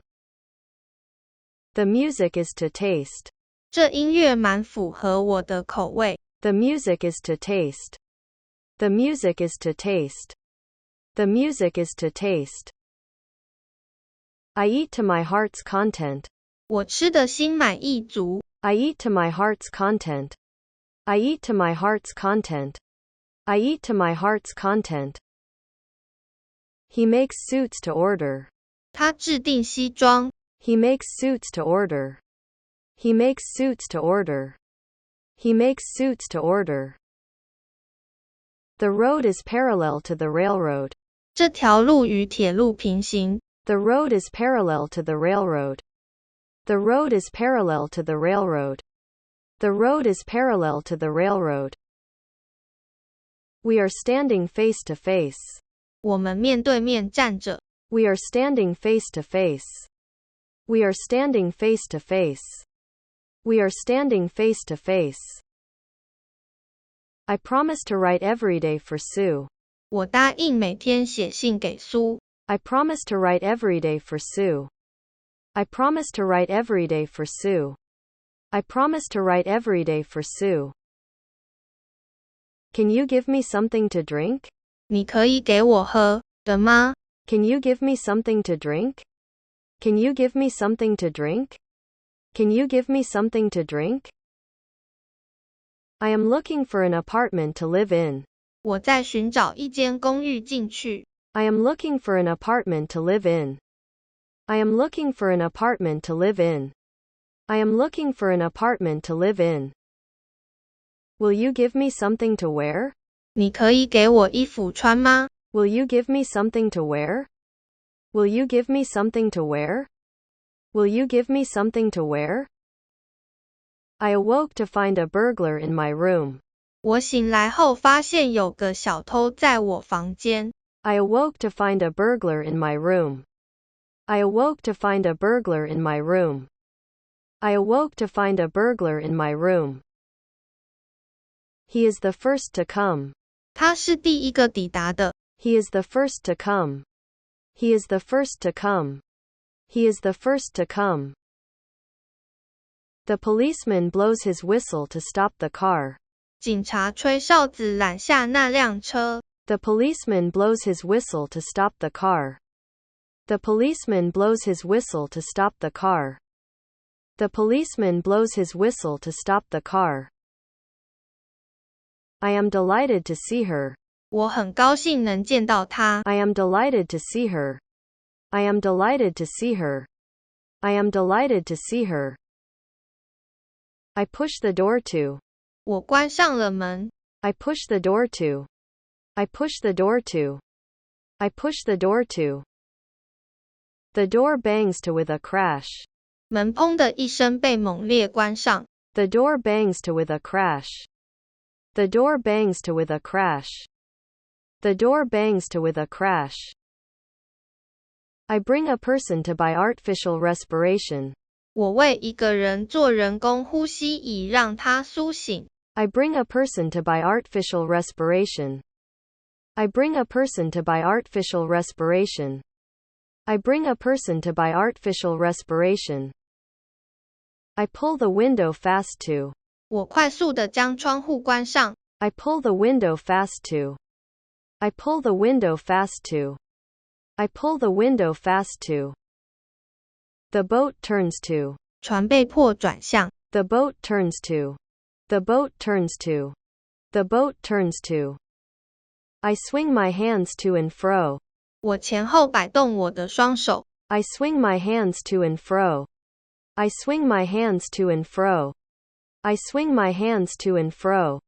The music is to taste. 这音乐蛮符合我的口味。The music is to taste. The music is to taste. The music is to taste. I eat to my heart's content. 我吃得心满意足。I eat to my heart's content. I eat to my heart's content. I eat to my heart's content. He makes suits to order. 他制定西装。He makes suits to order. He makes suits to order. He makes suits to order. The road is parallel to the railroad. 这条路与铁路平行。The road is parallel to the railroad. The road is parallel to the railroad. The road is parallel to the railroad. We are standing face to face. 我们面对面站着。We are standing face to face. We are standing face to face. We are standing face to face. I promise to write every day for Sue. 我答应每天写信给苏。I promise to write every day for Sue. I promise to write every day for Sue. I promise to write every day for Sue. Can you give me something to drink? 你可以给我喝的吗？ Can you give me something to drink? Can you give me something to drink? Can you give me something to drink? I am looking for an apartment to live in. 我在寻找一间公寓进去。I am looking for an apartment to live in. I am looking for an apartment to live in. I am looking for an apartment to live in. Will you give me something to wear? 你可以给我衣服穿吗？ Will you give me something to wear? Will you give me something to wear? Will you give me something to wear? I awoke to find a burglar in my room. 我醒来后发现有个小偷在我房间。I awoke to find a burglar in my room. I awoke to find a burglar in my room. I awoke to find a burglar in my room. He is the first to come. 他是第一个抵达的。He is the first to come. He is the first to come. He is the first to come. The policeman blows his whistle to stop the car. 警察吹哨子拦下那辆车。The policeman blows his whistle to stop the car. The policeman blows his whistle to stop the car. The policeman blows his whistle to stop the car. I am delighted to see her. 我很高兴能见到她。I am delighted to see her. I am delighted to see her. I am delighted to see her. I push the door to. 我关上了门。I push the door to. I push the door to. I push the door to. The door bangs to with a crash. 门砰的一声被猛烈关上。The door bangs to with a crash. The door bangs to with a crash. The door bangs to with a crash. I bring a person to by artificial respiration. 我为一个人做人工呼吸以让他苏醒。I bring a person to by artificial respiration. I bring a person to by artificial respiration. I bring a person to by artificial respiration. I pull the window fast to. 我快速地将窗户关上。I pull the window fast to. I pull the window fast to. I pull the window fast to. The boat turns to. 船被迫转向。The boat turns to. The boat turns to. The boat turns to. I swing my hands to and fro. 我前后摆动我的双手。I swing my hands to and fro. I swing my hands to and fro. I swing my hands to and fro.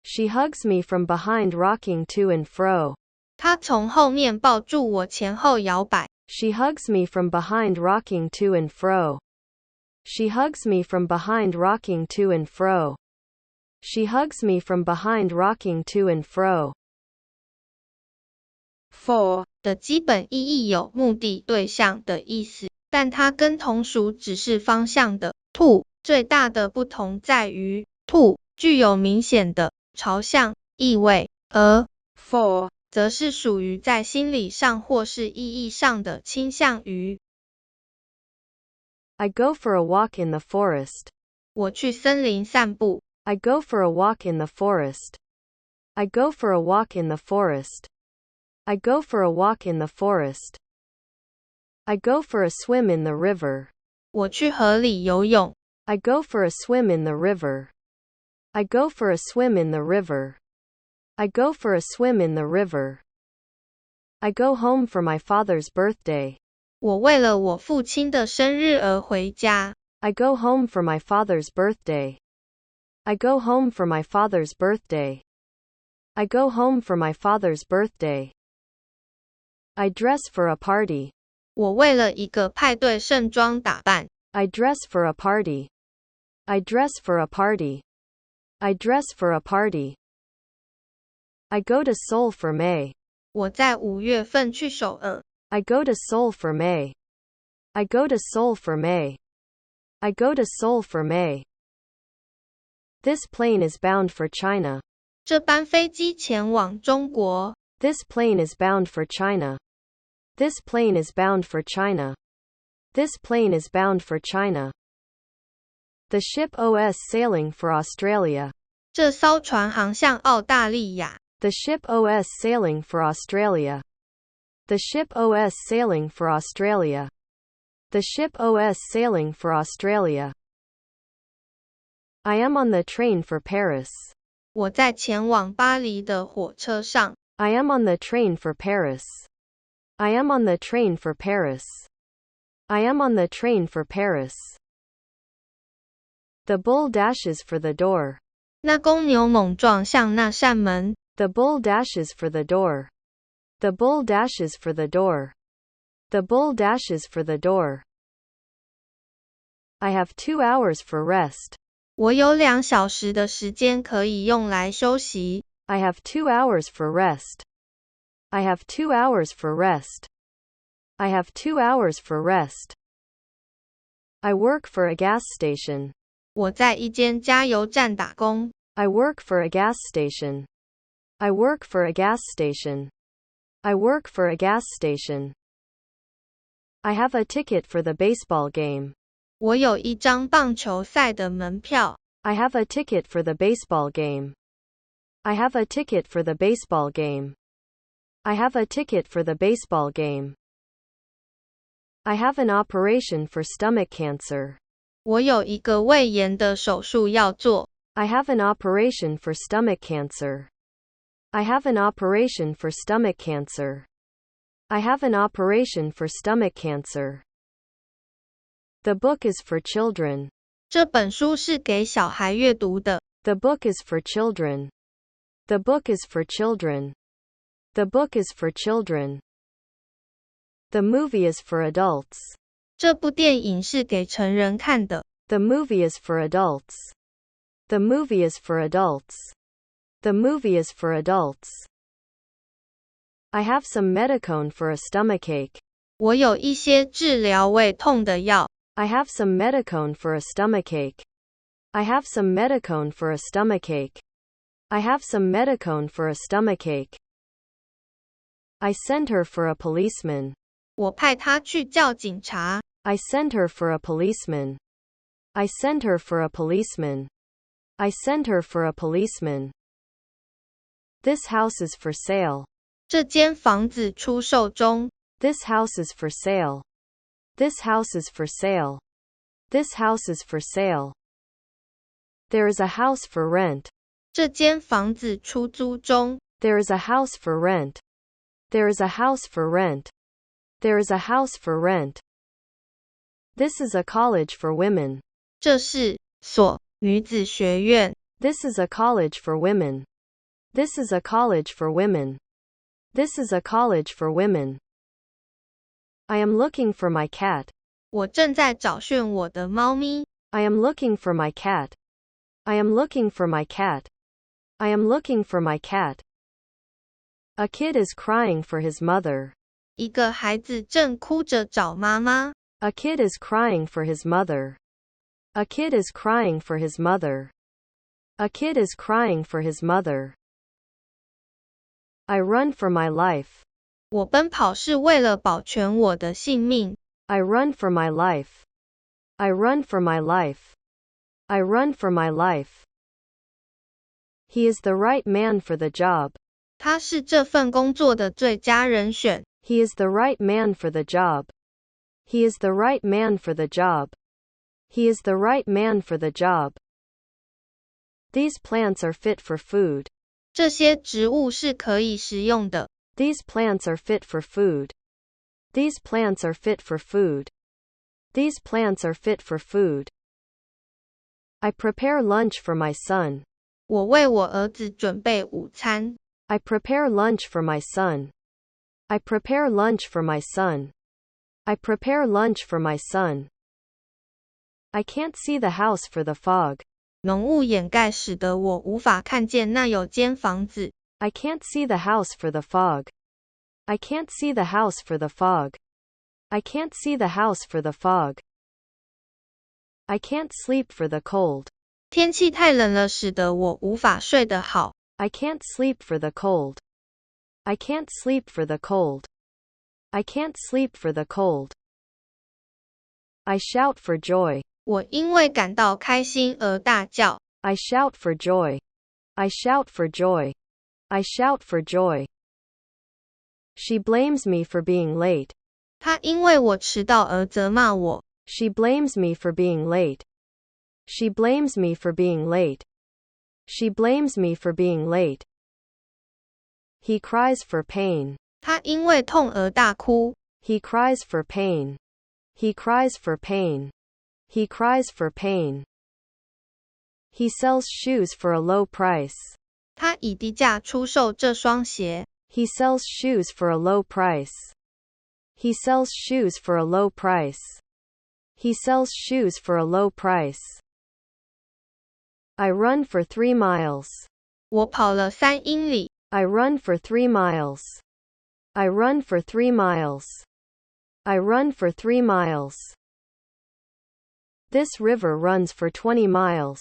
She hugs me from behind, rocking to and fro. 她从后面抱住我前后摇摆。She hugs me from behind, rocking to and fro. She hugs me from behind, rocking to and fro. She hugs me from behind, rocking to and fro. For 的基本意义有目的、对象的意思，但它跟同属只是方向的。To 最大的不同在于 to 具有明显的朝向意味，而 for 则是属于在心理上或是意义上的倾向于。I go for a walk in the forest. 我去森林散步。I go for a walk in the forest. I go for a walk in the forest. I go for a walk in the forest. I go for a swim in the river. 我去河里游泳。I go for a swim in the river. I go for a swim in the river. I go for a swim in the river. I go home for my father's birthday. 我为了我父亲的生日而回家。I go home for my father's birthday. I go home for my father's birthday. I go home for my father's birthday. I dress for a party. 我为了一个派对盛装打扮。I dress for a party. I dress for a party. I dress for a party. I go to Seoul for May. 我在5月份去首尔。I go to Seoul for May. I go to Seoul for May. I go to Seoul for May. This plane is bound for China. 这班飞机前往中国。This plane is bound for China. This plane is bound for China. This plane is bound for China. The ship OS sailing for Australia. 这艘船航向澳大利亚。The ship OS sailing for Australia. The ship OS sailing for Australia. The ship OS sailing for Australia. I am on the train for Paris. 我在前往巴黎的火车上。I am on the train for Paris. I am on the train for Paris. I am on the train for Paris. The bull dashes for the door. 那公牛猛撞向那扇门。The bull dashes for the door. The bull dashes for the door. The bull dashes for the door. I have 2 hours for rest. 我有2小时的时间可以用来休息。I have 2 hours for rest. I have 2 hours for rest. I have 2 hours for rest. I work for a gas station. 我在一间加油站打工。I work for a gas station. I work for a gas station. I work for a gas station. I have a ticket for the baseball game. 我有一张棒球赛的门票。I have a ticket for the baseball game. I have a ticket for the baseball game. I have a ticket for the baseball game. I have an operation for stomach cancer. 我有一个胃炎的手术要做。I have an operation for stomach cancer. I have an operation for stomach cancer. I have an operation for stomach cancer. The book is for children. 这本书是给小孩阅读的。The book is for children. The book is for children. The book is for children. The movie is for adults. 这部电影是给成人看的。The movie is for adults. The movie is for adults. The movie is for adults. I have some Metacone for a stomachache. 我有一些治疗胃痛的药。I have some Metacone for a stomachache. I have some Metacone for a stomachache. I have some Metacone for a stomachache. I sent her for a policeman. 我派他去叫警察。I sent her for a policeman. I sent her for a policeman. I sent her for a policeman. This house is for sale. 这间房子出售中。This house is for sale. This house is for sale. This house is for sale. There is a house for rent. 这间房子出租中。There is a house for rent. There is a house for rent. There is a house for rent. This is a college for women. 这是所女子学院。This is a college for women. This is a college for women. This is a college for women. I am looking for my cat. 我正在找寻我的猫咪。I am looking for my cat. I am looking for my cat. I am looking for my cat. A kid is crying for his mother. 一个孩子正哭着找妈妈。A kid is crying for his mother. A kid is crying for his mother. A kid is crying for his mother. I run for my life. 我奔跑是为了保全我的性命。I run for my life. I run for my life. I run for my life. He is the right man for the job. 他是这份工作的最佳人选。He is the right man for the job. He is the right man for the job. He is the right man for the job. These plants are fit for food. 这些植物是可以食用的。These plants are fit for food. These plants are fit for food. These plants are fit for food. I prepare lunch for my son. 我为我儿子准备午餐。I prepare lunch for my son. I prepare lunch for my son. I prepare lunch for my son. I can't see the house for the fog. 浓雾掩盖使得我无法看见那有间房子。I can't see the house for the fog. I can't see the house for the fog. I can't see the house for the fog. I can't sleep for the cold. 天气太冷了，使得我无法睡得好。I can't sleep for the cold. I can't sleep for the cold. I can't sleep for the cold. I shout for joy. 我因为感到开心而大叫。I shout for joy. I shout for joy. I shout for joy. She blames me for being late. 她因为我迟到而责骂我。She blames me for being late. She blames me for being late. She blames me for being late. He cries for pain. 他因为痛而大哭。He cries for pain. He cries for pain. He cries for pain. He sells shoes for a low price. 他以低价出售这双鞋。He sells shoes for a low price. He sells shoes for a low price. He sells shoes for a low price. I run for 3 miles. 我跑了3英里。I run for 3 miles. I run for 3 miles. I run for 3 miles. This river runs for 20 miles.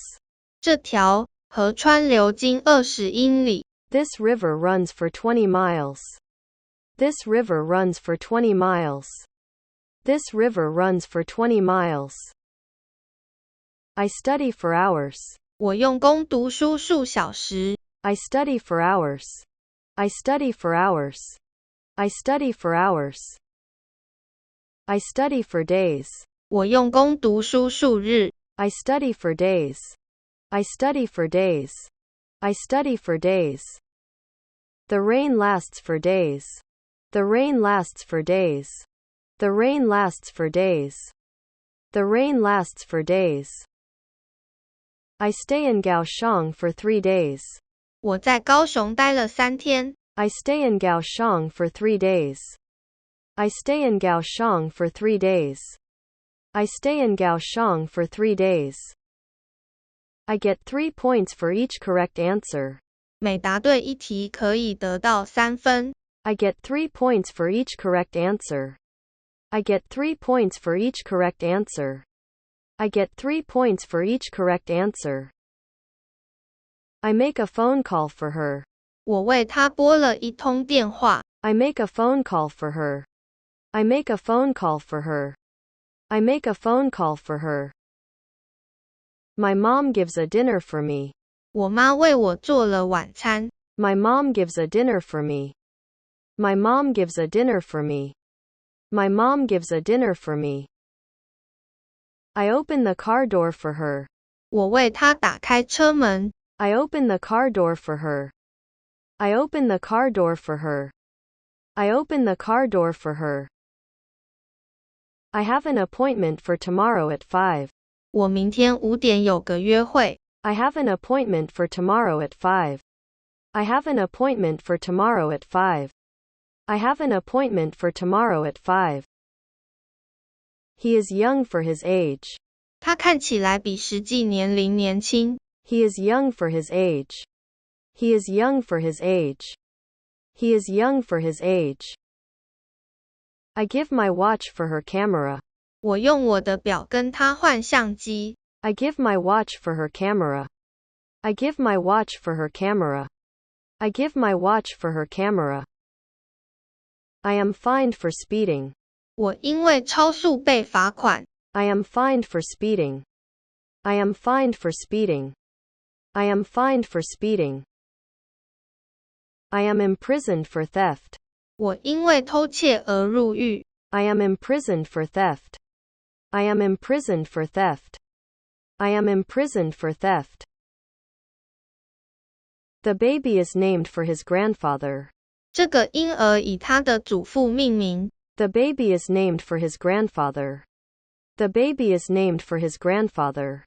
这条河川流经20英里。This river runs for 20 miles. This river runs for 20 miles. This river runs for 20 miles. I study for hours. 我用功读书数小时。I study for hours. I study for hours. I study for hours. I study for days. 我用功读书数日。I study for days. I study for days. I study for days. The rain lasts for days. The rain lasts for days. The rain lasts for days. The rain lasts for days. I stay in Kaohsiung for 3 days. 我在高雄待了3天。I stay in Kaohsiung for 3 days. I stay in Kaohsiung for 3 days. I stay in Kaohsiung for 3 days. I get 3 points for each correct answer. 每答对一题可以得到3分。I get 3 points for each correct answer. I get 3 points for each correct answer. I get 3 points for each correct answer. I make a phone call for her. 我为她拨了一通电话。I make a phone call for her. I make a phone call for her. I make a phone call for her. My mom gives a dinner for me. 我妈为我做了晚餐。My mom gives a dinner for me. My mom gives a dinner for me. My mom gives a dinner for me. I open the car door for her. 我为她打开车门。I open the car door for her. I open the car door for her. I open the car door for her. I have an appointment for tomorrow at 5. 我明天5点有个约会。I have an appointment for tomorrow at 5. I have an appointment for tomorrow at 5. I have an appointment for tomorrow at 5. He is young for his age. 他看起来比实际年龄年轻。He is young for his age. He is young for his age. He is young for his age. I give my watch for her camera. 我用我的表跟她换相机。I give my watch for her camera. I give my watch for her camera. I give my watch for her camera. I am fined for speeding. 我因为超速被罚款。I am fined for speeding. I am fined for speeding. I am fined for speeding. I am imprisoned for theft. 我因为偷窃而入狱。I am imprisoned for theft. I am imprisoned for theft. I am imprisoned for theft. The baby is named for his grandfather. 这个婴儿以他的祖父命名。The baby is named for his grandfather. The baby is named for his grandfather.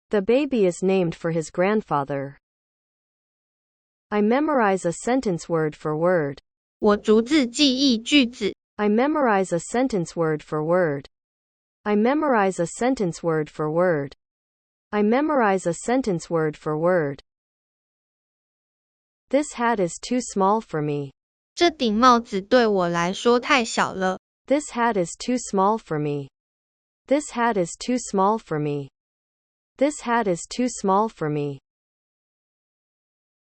The baby is named for his grandfather. I memorize a sentence word for word. 我逐字记忆句子。I memorize a sentence word for word. I memorize a sentence word for word. I memorize a sentence word for word. This hat is too small for me. 这顶帽子对我来说太小了。This hat is too small for me. This hat is too small for me. This hat is too small for me.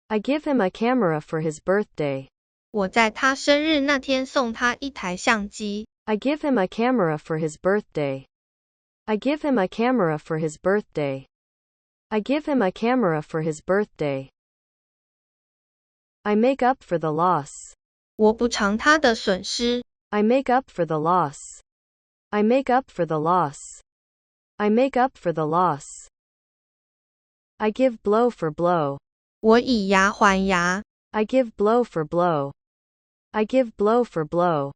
I give him a camera for his birthday. 我在他生日那天送他一台相机。I give him a camera for his birthday. I give him a camera for his birthday. I give him a camera for his birthday. I make up for the loss. 我补偿他的损失。I make up for the loss. I make up for the loss. I make up for the loss. I give blow for blow. 我以牙还牙。I give blow for blow. I give blow for blow.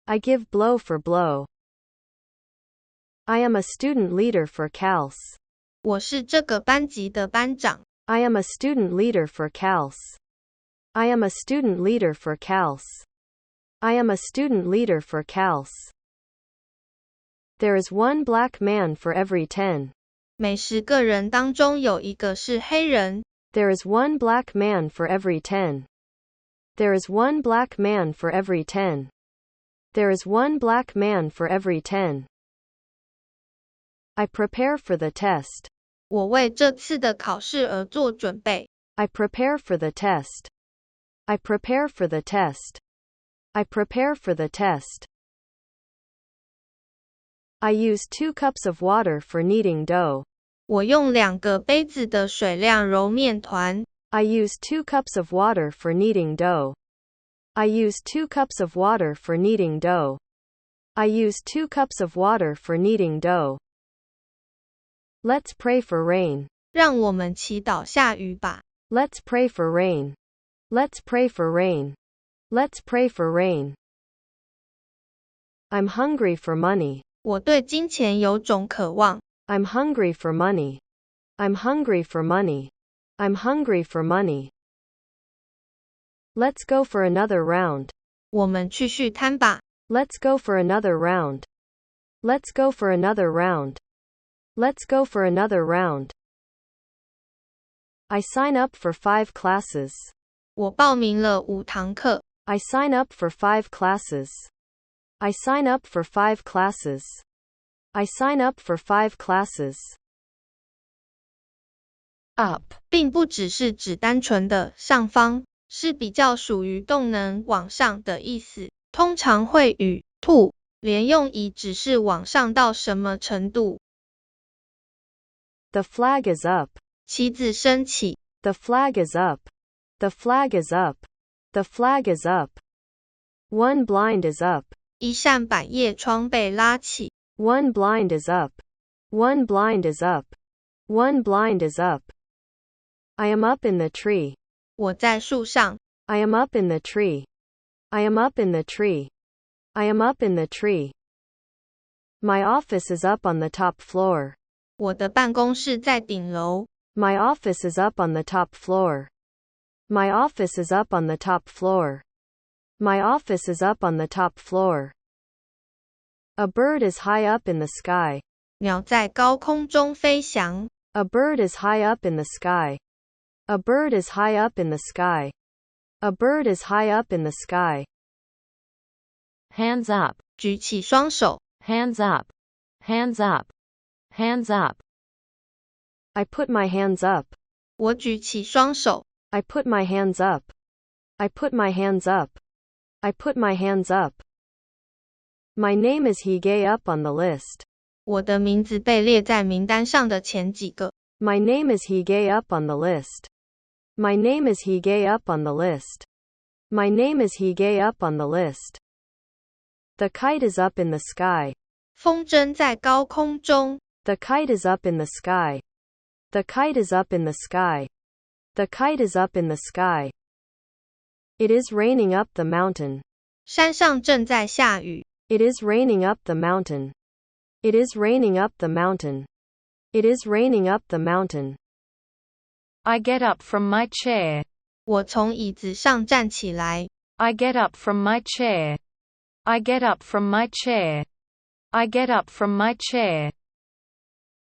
I give blow for blow. I am a student leader for CALS. 我是这个班级的班长。I am a student leader for CALS. I am a student leader for CALS. I am a student leader for CALS. There is one black man for every 10. 每10个人当中有一个是黑人。There is one black man for every 10. There is one black man for every 10. There is one black man for every 10. I prepare for the test. 我为这次的考试而做准备。I prepare for the test. I prepare for the test. I prepare for the test. I use 2 cups of water for kneading dough. 我用2个杯子的水量揉面团。I use 2 cups of water for kneading dough. I use 2 cups of water for kneading dough. I use 2 cups of water for kneading dough. Let's pray for rain. 让我们祈祷下雨吧。Let's pray for rain. Let's pray for rain. Let's pray for rain. I'm hungry for money. 我对金钱有种渴望。I'm hungry for money. I'm hungry for money. I'm hungry for money. Let's go for another round. 我们去续摊吧。Let's go for another round. Let's go for another round. Let's go for another round. I sign up for 5 classes. 我报名了5堂课。I sign up for 5 classes. I sign up for 5 classes. I sign up for 5 classes. Up 并不只是指单纯的上方，是比较属于动能往上的意思，通常会与 to 连用以指示往上到什么程度。The flag is up. 旗子升起。The flag is up. The flag is up. The flag is up. One blind is up. 一扇百叶窗被拉起。One blind is up. One blind is up. One blind is up. I am up in the tree. 我在树上。I am up in the tree. I am up in the tree. I am up in the tree. My office is up on the top floor. 我的办公室在顶楼。My office is up on the top floor. My office is up on the top floor. My office is up on the top floor. A bird is high up in the sky. 鸟在高空中飞翔。A bird is high up in the sky. A bird is high up in the sky. A bird is high up in the sky. Hands up. 举起双手。Hands up. Hands up. Hands up. I put my hands up. 我举起双手。I put my hands up. I put my hands up. I put my hands up. My name is Hige up on the list. 我的名字被列在名单上的前几个。My name is Hige up on the list. My name is Hige up on the list. My name is Hige up on the list. The kite is up in the sky. 风筝在高空中。The kite is up in the sky. The kite is up in the sky. The kite is up in the sky. It is raining up the mountain. 山上正在下雨。It is raining up the mountain. It is raining up the mountain. It is raining up the mountain. I get up from my chair. 我从椅子上站起来。I get up from my chair. I get up from my chair. I get up from my chair.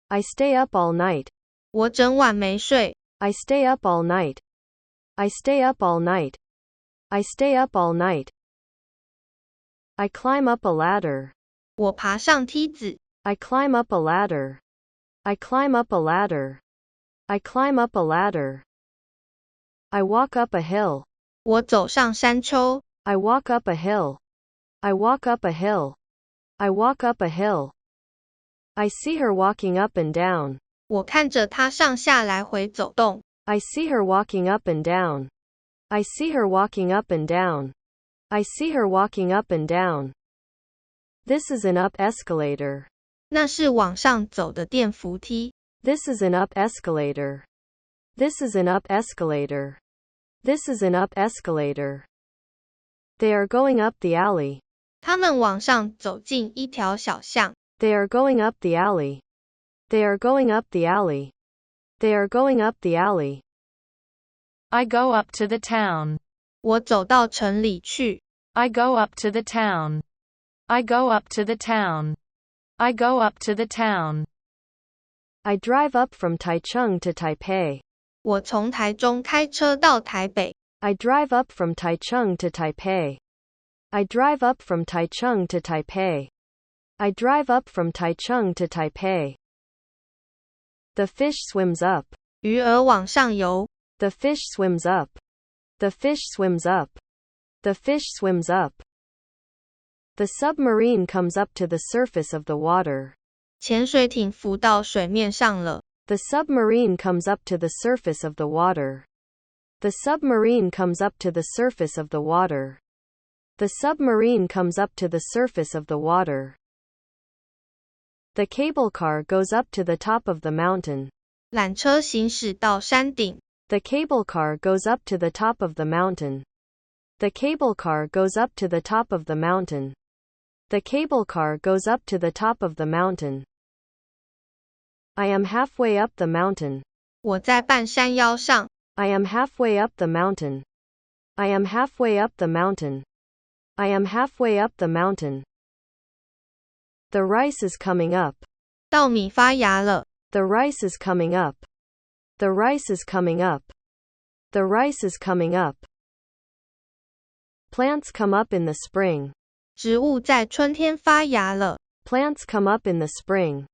I stay up all night. 我整晚没睡。I stay up all night. I stay up all night. I stay up all night. I climb up a ladder. 我爬上梯子。I climb up a ladder. I climb up a ladder. I climb up a ladder. I walk up a hill. 我走上山丘。I walk up a hill. I walk up a hill. I walk up a hill. I see her walking up and down. 我看着她上下来回走动。I see her walking up and down. I see her walking up and down. I see her walking up and down. This is an up escalator. 那是往上走的电扶梯。This is an up escalator. This is an up escalator. This is an up escalator. They are going up the alley. 他们往上走进一条小巷。They are going up the alley. They are going up the alley. They are going up the alley. I go up to the town. 我走到城里去。I go up to the town. I go up to the town. I go up to the town. I drive up from Taichung to Taipei. 我从台中开车到台北。I drive up from Taichung to Taipei. I drive up from Taichung to Taipei. I drive up from Taichung to Taipei. The fish swims up. 鱼儿往上游。The fish swims up. The fish swims up. The fish swims up. The submarine comes up to the surface of the water. 潜水艇浮到水面上了。The submarine comes up to the surface of the water. The submarine comes up to the surface of the water. The submarine comes up to the surface of the water. The cable car goes up to the top of the mountain. 缆车行驶到山顶。The cable car goes up to the top of the mountain. The cable car goes up to the top of the mountain. The cable car goes up to the top of the mountain. I am halfway up the mountain. 我在半山腰上。I am halfway up the mountain. I am halfway up the mountain. I am halfway up the mountain. The rice is coming up. 稻米发芽了。The rice is coming up. The rice is coming up. The rice is coming up. Plants come up in the spring. 植物在春天发芽了。Plants come up in the spring.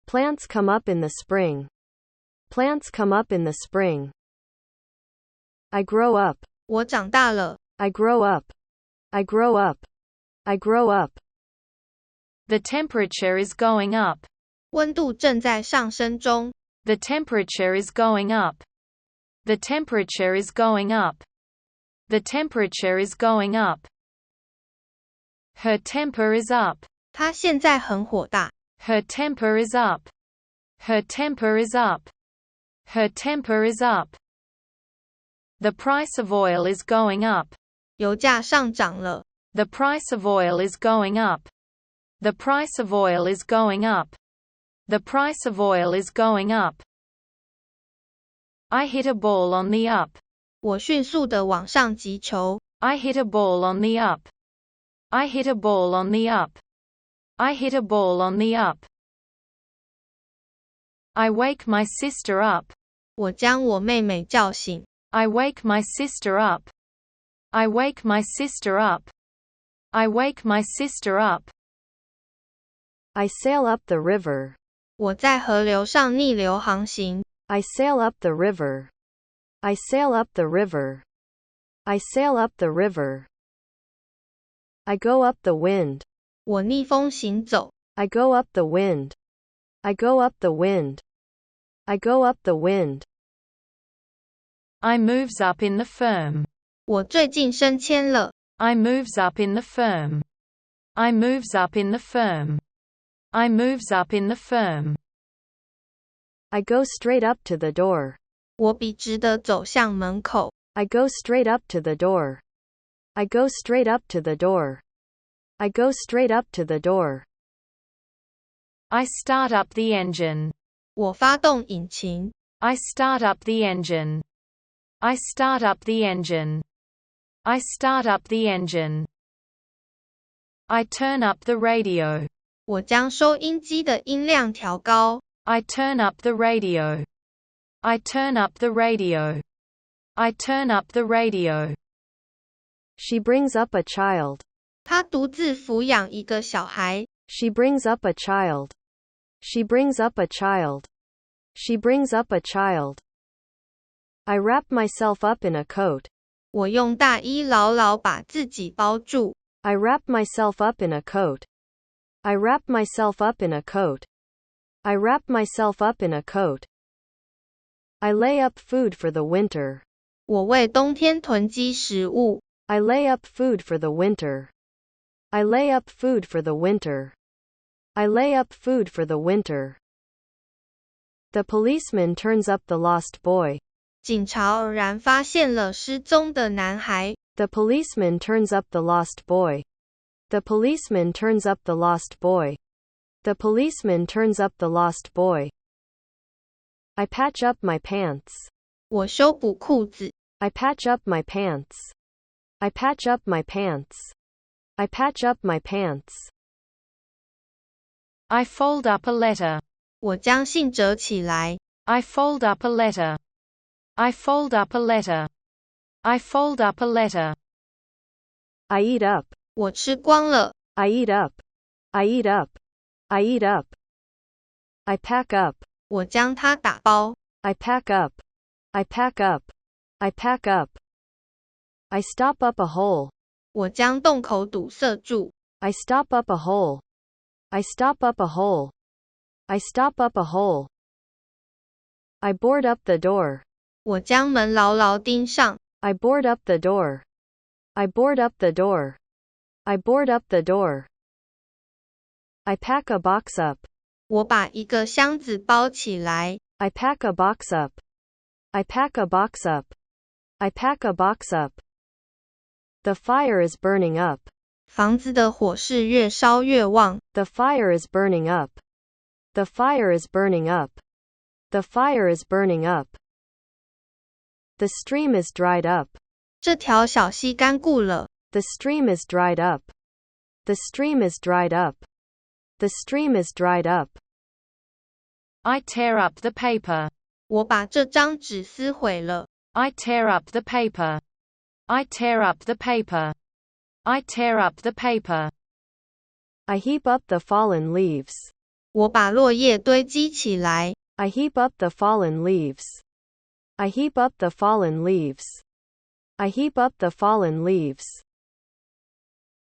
Plants come up in the spring. Plants come up in the spring. I grow up. 我长大了。I grow up. I grow up. I grow up. The temperature is going up. 温度正在上升中。The temperature is going up. The temperature is going up. The temperature is going up. Her temper is up. 她现在很火大。Her temper is up. Her temper is up. Her temper is up. The price of oil is going up. 油价上涨了。The price of oil is going up. The price of oil is going up. The price of oil is going up. I hit a ball on the up. 我迅速地往上击球。I hit a ball on the up. I hit a ball on the up. I hit a ball on the up. I wake my sister up. 我将我妹妹叫醒。I wake my sister up. I wake my sister up. I wake my sister up. I sail up the river. 我在河流上逆流航行。I sail up the river. I sail up the river. I sail up the river. I go up the wind. 我逆风行走。I go up the wind. I go up the wind. I go up the wind. I moves up in the firm. 我最近升迁了。I moves up in the firm. I moves up in the firm. I moves up in the firm. I go straight up to the door. 我笔直地走向门口。I go straight up to the door. I go straight up to the door. I go straight up to the door. I start up the engine. 我发动引擎。I start up the engine. I start up the engine. I start up the engine. I turn up the radio. 我将收音机的音量调高。I turn up the radio. I turn up the radio. I turn up the radio. She brings up a child. 她独自抚养一个小孩。She brings up a child. She brings up a child. She brings up a child. I wrap myself up in a coat. 我用大衣牢牢把自己包住。I wrap myself up in a coat. I wrap myself up in a coat. I wrap myself up in a coat. I lay up food for the winter. 我为冬天囤积食物。I lay up food for the winter. I lay up food for the winter. I lay up food for the winter. The policeman turns up the lost boy. 警察偶然发现了失踪的男孩。The policeman turns up the lost boy. The policeman turns up the lost boy. The policeman turns up the lost boy. I patch up my pants. 我修补裤子。I patch up my pants. I patch up my pants. I patch up my pants. I fold up a letter. 我将信折起来。I fold up a letter. I fold up a letter. I fold up a letter. I eat up. 我吃光了。I eat up. I eat up. I eat up. I pack up. 我将它打包。I pack up. I pack up. I pack up. I stop up a hole. 我将洞口堵塞住。I stop up a hole. I stop up a hole. I stop up a hole. I board up the door. 我将门牢牢钉上。I board up the door. I board up the door. I board up the door. I pack a box up. 我把一个箱子包起来。I pack a box up. I pack a box up. I pack a box up. The fire is burning up. 房子的火势越烧越旺。The fire is burning up. The fire is burning up. The fire is burning up. The stream is dried up. 这条小溪干固了。The stream is dried up. The stream is dried up. The stream is dried up. I tear up the paper. 我把这张纸撕毁了。I tear up the paper. I tear up the paper. I tear up the paper. I heap up the fallen leaves. 我把落叶堆积起来。I heap up the fallen leaves. I heap up the fallen leaves. I heap up the fallen leaves.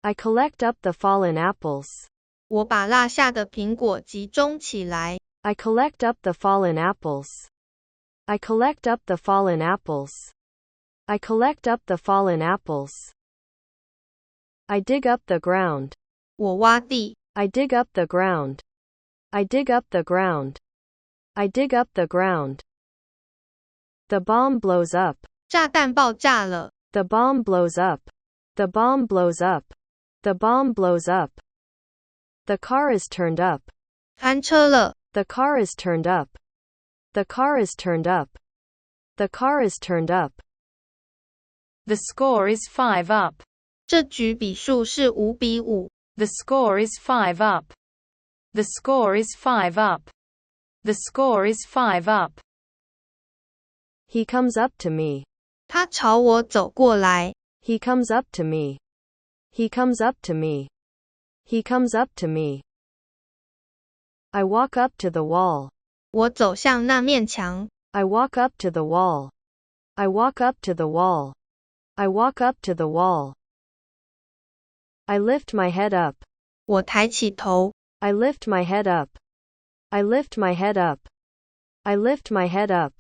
I collect up the fallen apples. 我把落下的苹果集中起来。I collect up the fallen apples. I collect up the fallen apples. I collect up the fallen apples. I dig up the ground. 我挖地。I dig up the ground. I dig up the ground. I dig up the ground. The bomb blows up. 炸弹爆炸了。The bomb blows up. The bomb blows up. The bomb blows up. The car is turned up. 翻车了。The car is turned up. The car is turned up. The car is turned up. The score is 5 up. 这局比数是5比5。The score is 5 up. The score is 5 up. The score is 5 up. He comes up to me. 他朝我走过来。He comes up to me. He comes up to me. He comes up to me. I walk up to the wall. 我走向那面墙。I walk up to the wall. I walk up to the wall. I walk up to the wall. I lift my head up. 我抬起头。I lift my head up. I lift my head up. I lift my head up.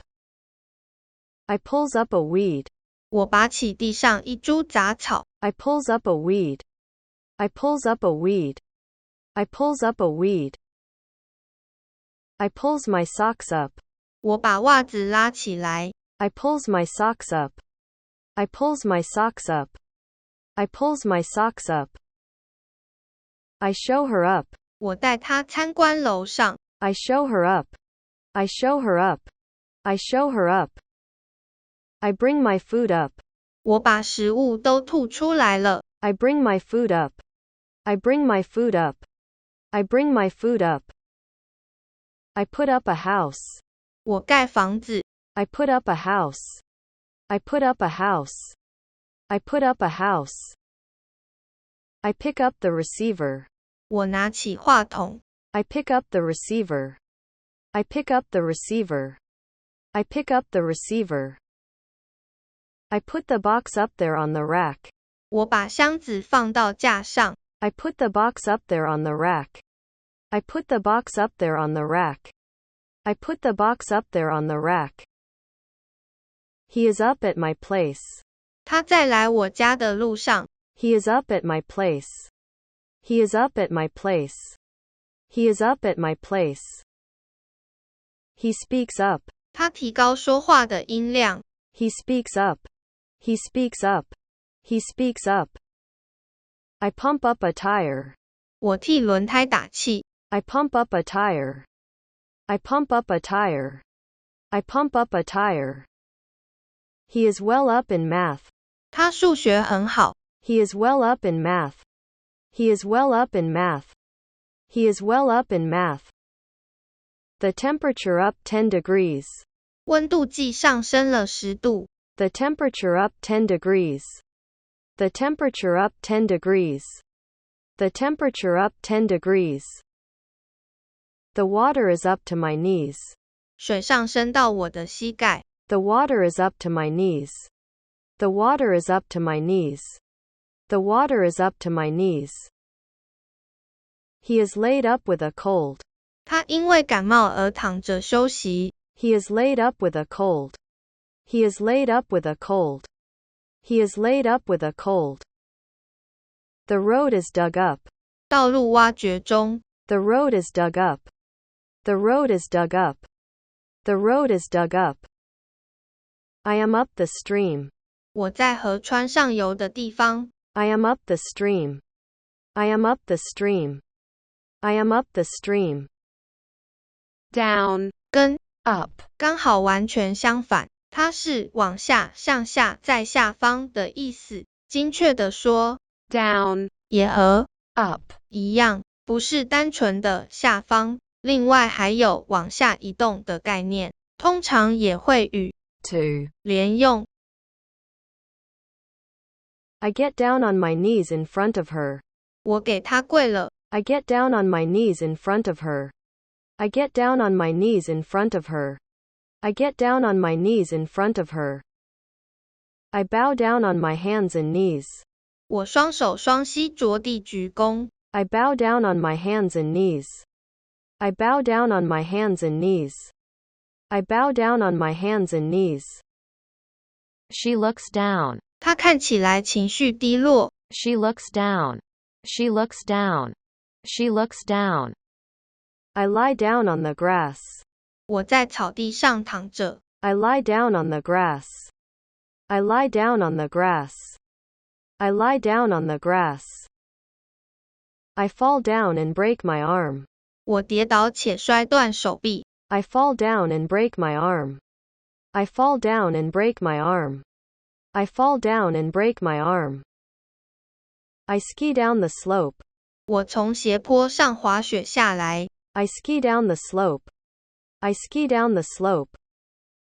I pulls up a weed. 我拔起地上一株杂草。I pulls up a weed. I pulls up a weed. I pulls up a weed. I pulls my socks up. 我把袜子拉起来。I pulls my socks up. I pulls my socks up. I pulls my socks up. I show her up. 我带她参观楼上。I show her up. I show her up. I show her up. I bring my food up. 我把食物都吐出来了。I bring my food up. I bring my food up. I bring my food up. I put up a house. 我盖房子。I put up a house. I put up a house. I put up a house. I pick up the receiver. 我拿起话筒。I pick up the receiver. I pick up the receiver. I pick up the receiver. I put the box up there on the rack. 我把箱子放到架上。I put the box up there on the rack. I put the box up there on the rack. I put the box up there on the rack. He is up at my place. 他在来我家的路上。He is up at my place. He is up at my place. He is up at my place. He speaks up. 他提高说话的音量。He speaks up. He speaks up. He speaks up. I pump up a tire. 我替轮胎打气。I pump up a tire. I pump up a tire. I pump up a tire. He is well up in math. 他数学很好。He is well up in math. He is well up in math. He is well up in math. The temperature up 10 degrees. 温度计上升了10度。The temperature up 10 degrees. The temperature up 10 degrees. The temperature up 10 degrees. The water is up to my knees. 水上升到我的膝盖。The water is up to my knees. The water is up to my knees. The water is up to my knees. He is laid up with a cold. 他因为感冒而躺着休息。He is laid up with a cold. He is laid up with a cold. He is laid up with a cold. The road is dug up. 道路挖掘中。The road is dug up. The road is dug up. The road is dug up. I am up the stream. 我在河川上游的地方。I am up the stream. I am up the stream. I am up the stream. Down. 跟 up. 刚好完全相反，它是往下、向下、在下方的意思。精确地说 down, 也和 up. 一样，不是单纯的下方，另外还有往下移动的概念，通常也会与 to 连用。I get down on my knees in front of her. 我给她跪了。I get down on my knees in front of her. I get down on my knees in front of her. I get down on my knees in front of her. I bow down on my hands and knees. 我双手双膝着地鞠躬。I bow down on my hands and knees. I bow down on my hands and knees. I bow down on my hands and knees. She looks down. 她看起来情绪低落。She looks down. She looks down. She looks down. I lie down on the grass. 我在草地上躺着。I lie down on the grass. I lie down on the grass. I lie down on the grass. I fall down and break my arm. 我跌倒且摔断手臂。I fall down and break my arm. I fall down and break my arm. I fall down and break my arm. I ski down the slope. 我从斜坡上滑雪下来。I ski down the slope. I ski down the slope.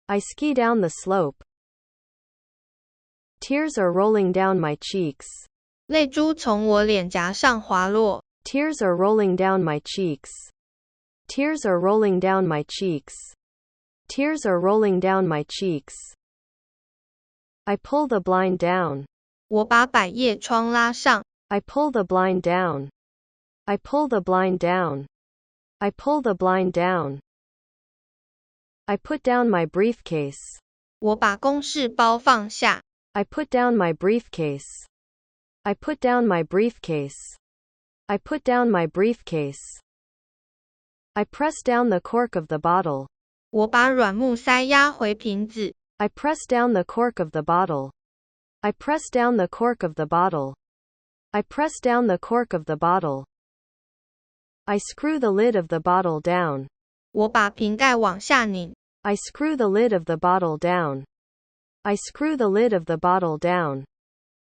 I ski down the slope. Tears are rolling down my cheeks. 泪珠从我脸颊上滑落。Tears are rolling down my cheeks. Tears are rolling down my cheeks. Tears are rolling down my cheeks. I pull the blind down. 我把百叶窗拉上。I pull the blind down. I pull the blind down. I pull the blind down. I put down my briefcase. 我把公事包放下。I put down my briefcase. I put down my briefcase. I put down my briefcase. I press down the cork of the bottle. 我把软木塞压回瓶子。I press down the cork of the bottle. I press down the cork of the bottle. I press down the cork of the bottle. I screw the lid of the bottle down. 我把瓶盖往下拧。I screw the lid of the bottle down. I screw the lid of the bottle down.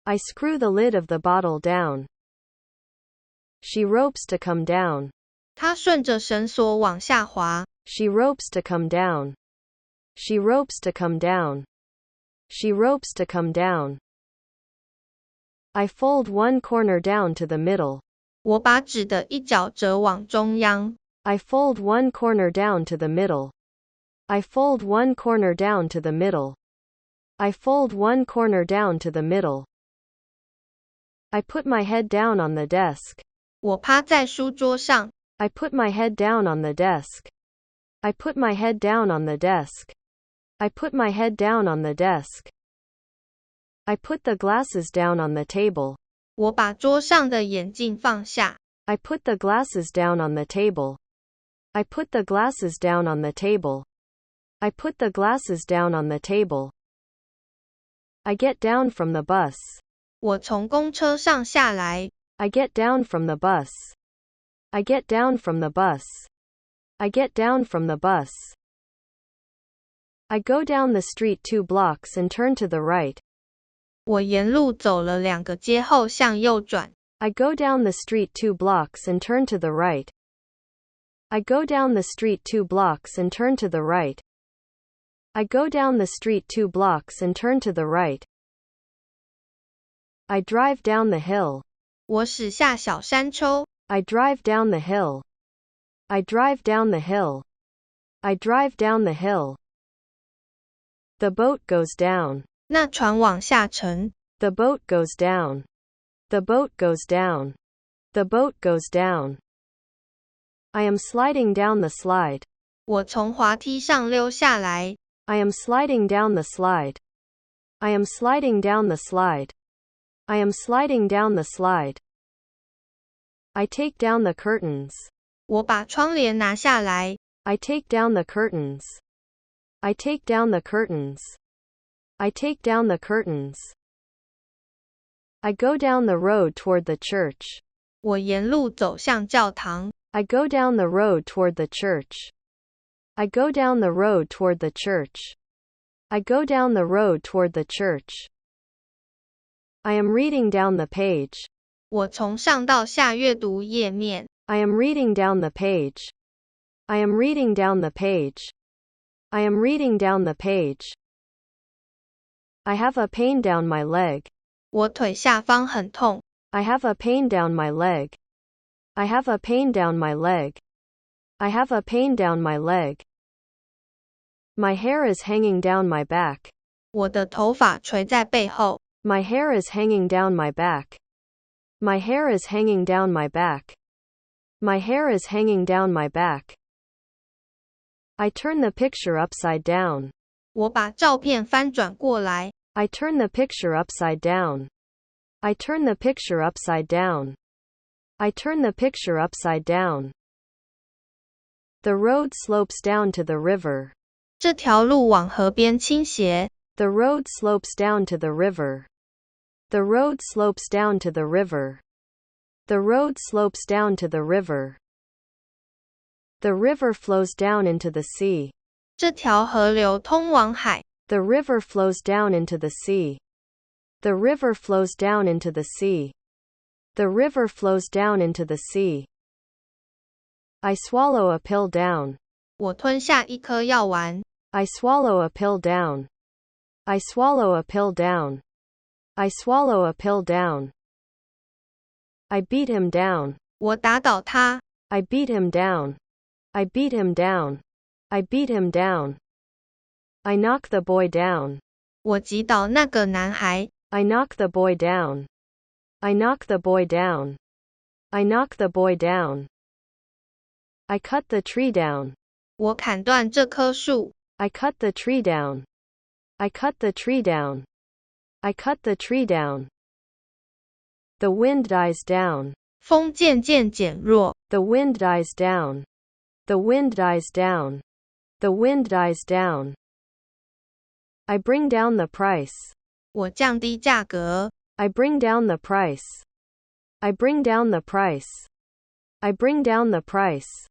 I screw the lid of the bottle down. She ropes to come down. 她顺着绳索往下滑。She ropes to come down. She ropes to come down. She ropes to come down. I fold one corner down to the middle. 我把纸的一角折往中央。I fold one corner down to the middle. I fold one corner down to the middle. I fold one corner down to the middle. I put my head down on the desk. 我趴在书桌上。I put my head down on the desk. I put my head down on the desk. I put my head down on the desk. I put the glasses down on the table. 我把桌上的眼镜放下。I put the glasses down on the table. I put the glasses down on the table. I put the glasses down on the table. I get down from the bus. 我从公车上下来。I get down from the bus. I get down from the bus. I get down from the bus. I go down the street 2 blocks and turn to the right. 我沿路走了2个街后向右转。I go down the street 2 blocks and turn to the right. I go down the street 2 blocks and turn to the right. I go down the street 2 blocks and turn to the right. I drive down the hill. 我驶下小山丘。I drive down the hill. I drive down the hill. I drive down the hill. The boat goes down. 那船往下沉。The boat goes down. The boat goes down. The boat goes down. I am sliding down the slide. 我从滑梯上溜下来。I am sliding down the slide. I am sliding down the slide. I am sliding down the slide. I take down the curtains. 我把窗帘拿下来。I take down the curtains. I take down the curtains. I take down the curtains. I go down the road toward the church. 我沿路走向教堂。I go down the road toward the church. I go down the road toward the church. I go down the road toward the church. I am reading down the page. 我从上到下阅读页面。I am reading down the page. I am reading down the page. I am reading down the page. I have a pain down my leg. 我腿下方很痛。I have a pain down my leg. I have a pain down my leg. I have a pain down my leg. My hair is hanging down my back. 我的头发垂在背后。My hair is hanging down my back. My hair is hanging down my back. My hair is hanging down my back. I turn the picture upside down. 我把照片翻转过来。I turn the picture upside down. I turn the picture upside down. I turn the picture upside down. The road slopes down to the river. 这条路往河边倾斜。The road slopes down to the river. The road slopes down to the river. The road slopes down to the river. The river flows down into the sea. 这条河流通往海。The river flows down into the sea. The river flows down into the sea. The river flows down into the sea. I swallow a pill down. 我吞下一颗药丸。I swallow a pill down. I swallow a pill down. I swallow a pill down. I beat him down. 我打倒他。I beat him down. I beat him down. I beat him down. I knock the boy down. 我击倒那个男孩。I knock the boy down. I knock the boy down. I knock the boy down. I cut the tree down. 我砍断这棵树。I cut the tree down. I cut the tree down. I cut the tree down. The wind dies down. 风渐渐减弱。The wind dies down. The wind dies down. The wind dies down. I bring down the price. 我降低价格。I bring down the price. I bring down the price. I bring down the price.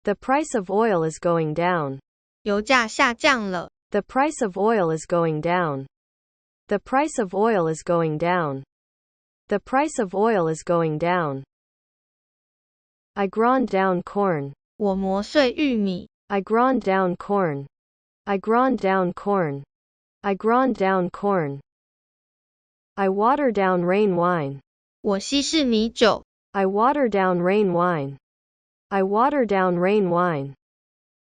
The price of oil is going down. 油价下降了。The price of oil is going down. The price of oil is going down. The price of oil is going down. I ground down corn. 我磨碎玉米。I ground down corn. I ground down corn. I ground down corn. I water down rain wine. 我稀释米酒。I water down rain wine. I water down rain wine.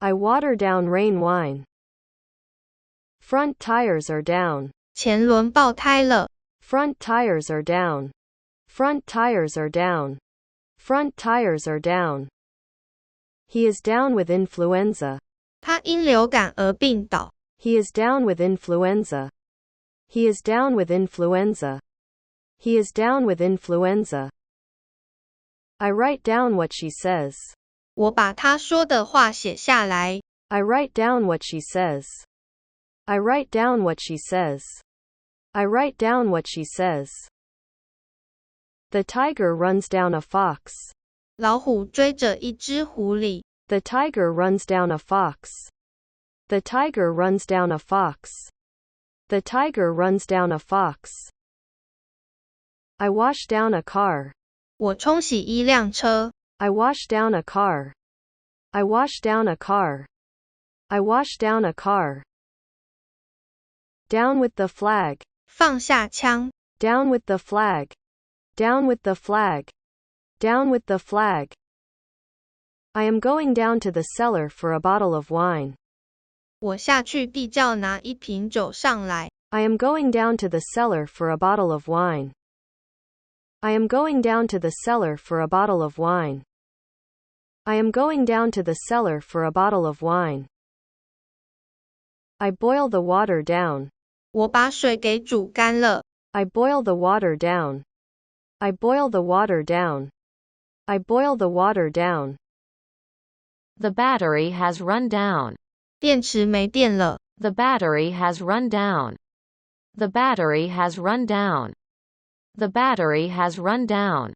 I water down rain wine. Front tires are down. 前轮爆胎了。Front tires are down. Front tires are down. Front tires are down. He is down with influenza. 他因流感而病倒。He is down with influenza. He is down with influenza. He is down with influenza. I write down what she says. 我把他说的话写下来。I write down what she says. I write down what she says. I write down what she says. The tiger runs down a fox. 老虎追着一只狐狸。The tiger runs down a fox. The tiger runs down a fox. The tiger runs down a fox. I wash down a car. 我冲洗一辆车。I wash down a car. I wash down a car. I wash down a car. Down with the flag. 放下枪。Down with the flag. Down with the flag. Down with the flag. I am going down to the cellar for a bottle of wine. 我下去地窖拿一瓶酒上来。I am going down to the cellar for a bottle of wine. I am going down to the cellar for a bottle of wine. I am going down to the cellar for a bottle of wine. I boil the water down. 我把水给煮干了。I boil the water down. I boil the water down. I boil the water down. The battery has run down. 电池没电了。The battery has run down. The battery has run down. The battery has run down.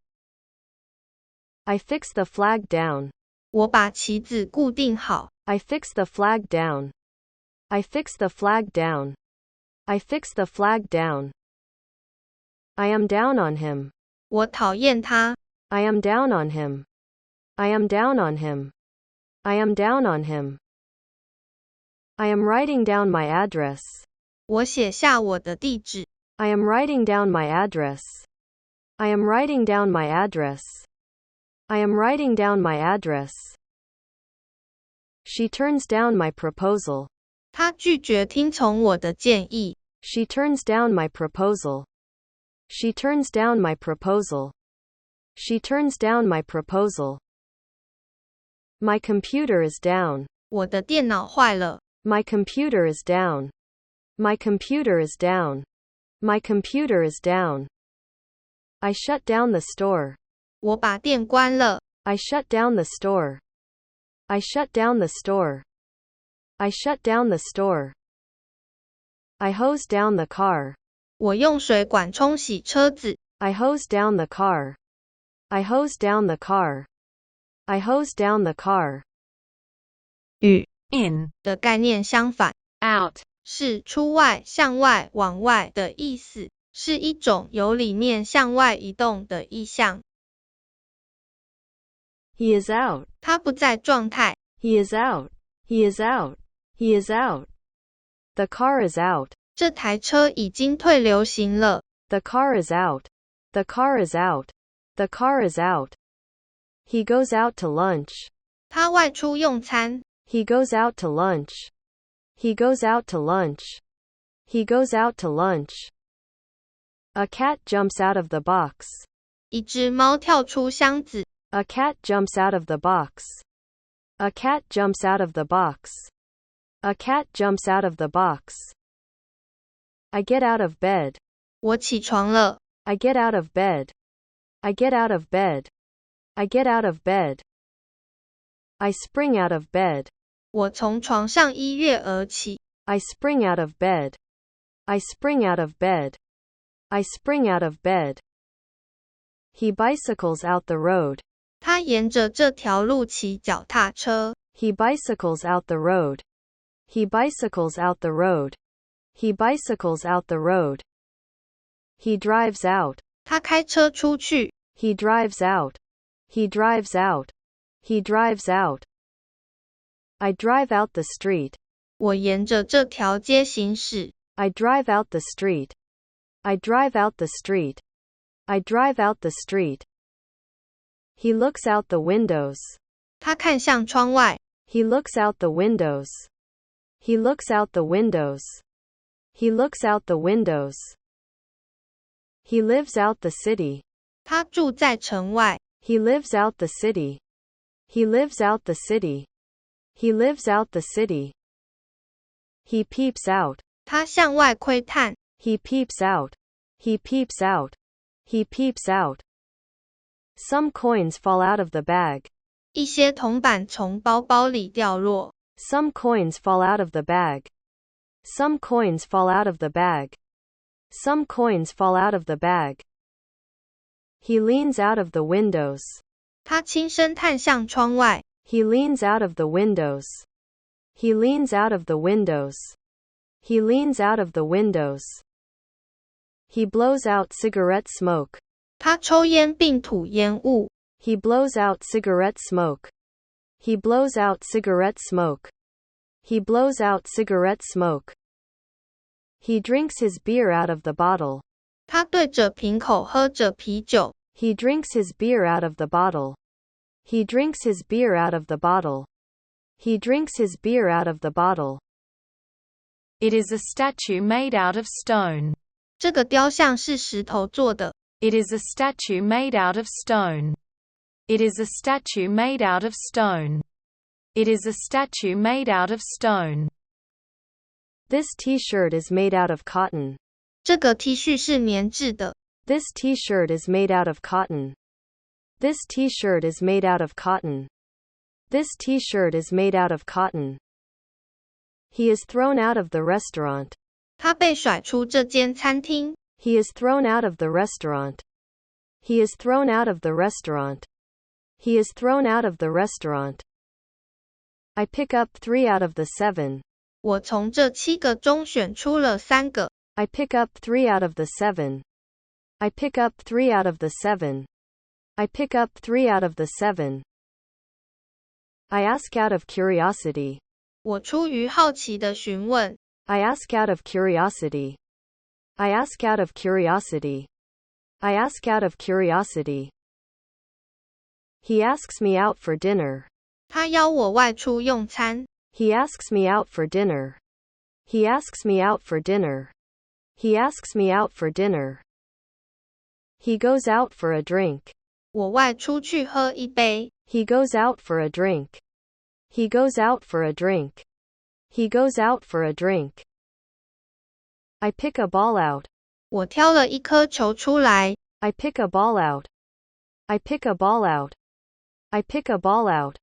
I fix the flag down. 我把旗子固定好。I fix the flag down. I fix the flag down. I fix the flag down. I am down on him. 我讨厌他。I am down on him. I am down on him. I am down on him. I am writing down my address. 我写下我的地址。I am writing down my address. I am writing down my address. I am writing down my address. She turns down my proposal. 她拒绝听从我的建议。She turns down my proposal. She turns down my proposal. She turns down my proposal. My computer is down. 我的电脑坏了。My computer is down. My computer is down. My computer is down. I shut down the store. 我把店关了。I shut down the store. I shut down the store. I shut down the store. I hose down the car. 我用水管冲洗车子。I hose down the car. I hose down the car. I hose down the car. 与 In 的概念相反。 out 是出外、向外、往外的意思，是一种由里面向外移动的意象。He is out. 他不在状态。He is out. He is out. He is out. The car is out. 这台车已经退流行了。The car is out. The car is out. The car is out. He goes out to lunch. 他外出用餐。He goes out to lunch. He goes out to lunch. He goes out to lunch. A cat jumps out of the box. 一只猫跳出箱子。A cat jumps out of the box. A cat jumps out of the box. A cat jumps out of the box. I get out of bed. 我起床了。I get out of bed. I get out of bed. I get out of bed. I spring out of bed. 我从床上一跃而起。I spring out of bed. I spring out of bed. I spring out of bed. He bicycles out the road. 他沿着这条路骑脚踏车。He bicycles out the road. He bicycles out the road. He bicycles out the road. He drives out. 他开车出去。He drives out. He drives out. He drives out. I drive out the street. 我沿着这条街行驶。I drive out the street. I drive out the street. I drive out the street. He looks out the windows. 他看向窗外。He looks out the windows. He looks out the windows. He looks out the windows. He lives out the city. 他住在城外。He lives out the city. He lives out the city. He lives out the city. He peeps out. 他向外窥探。He peeps out. He peeps out. He peeps out. Some coins fall out of the bag. 一些铜板从包包里掉落。Some coins fall out of the bag. Some coins fall out of the bag. Some coins fall out of the bag. He leans out of the windows. 他轻声探向窗外。He leans out of the windows. He leans out of the windows. He leans out of the windows. He blows out cigarette smoke. 他抽烟并吐烟雾。He blows out cigarette smoke. He blows out cigarette smoke. He blows out cigarette smoke. He drinks his beer out of the bottle. 他对着瓶口喝着啤酒。He drinks his beer out of the bottle. He drinks his beer out of the bottle. He drinks his beer out of the bottle. It is a statue made out of stone. 这个雕像是石头做的。It is a statue made out of stone. It is a statue made out of stone. It is a statue made out of stone. This t-shirt is made out of cotton. 这个 T 恤是棉质的。This t-shirt is made out of cotton. This t-shirt is made out of cotton. This t-shirt is made out of cotton. He is thrown out of the restaurant. 他被甩出这间餐厅。He is thrown out of the restaurant. He is thrown out of the restaurant. He is thrown out of the restaurant. I pick up 3 out of the 7. 我从这7个中选出了3个。I pick up 3 out of the 7. I pick up 3 out of the 7. I pick up 3 out of the 7. I ask out of curiosity. 我出于好奇的询问。I ask out of curiosity. I ask out of curiosity. I ask out of curiosity. He asks me out for dinner. 他邀我外出用餐。He asks me out for dinner. He asks me out for dinner. He asks me out for dinner. He goes out for a drink. 我外出去喝一杯。He goes out for a drink. He goes out for a drink. He goes out for a drink. I pick a ball out. 我挑了一颗球出来。I pick a ball out. I pick a ball out. I pick a ball out.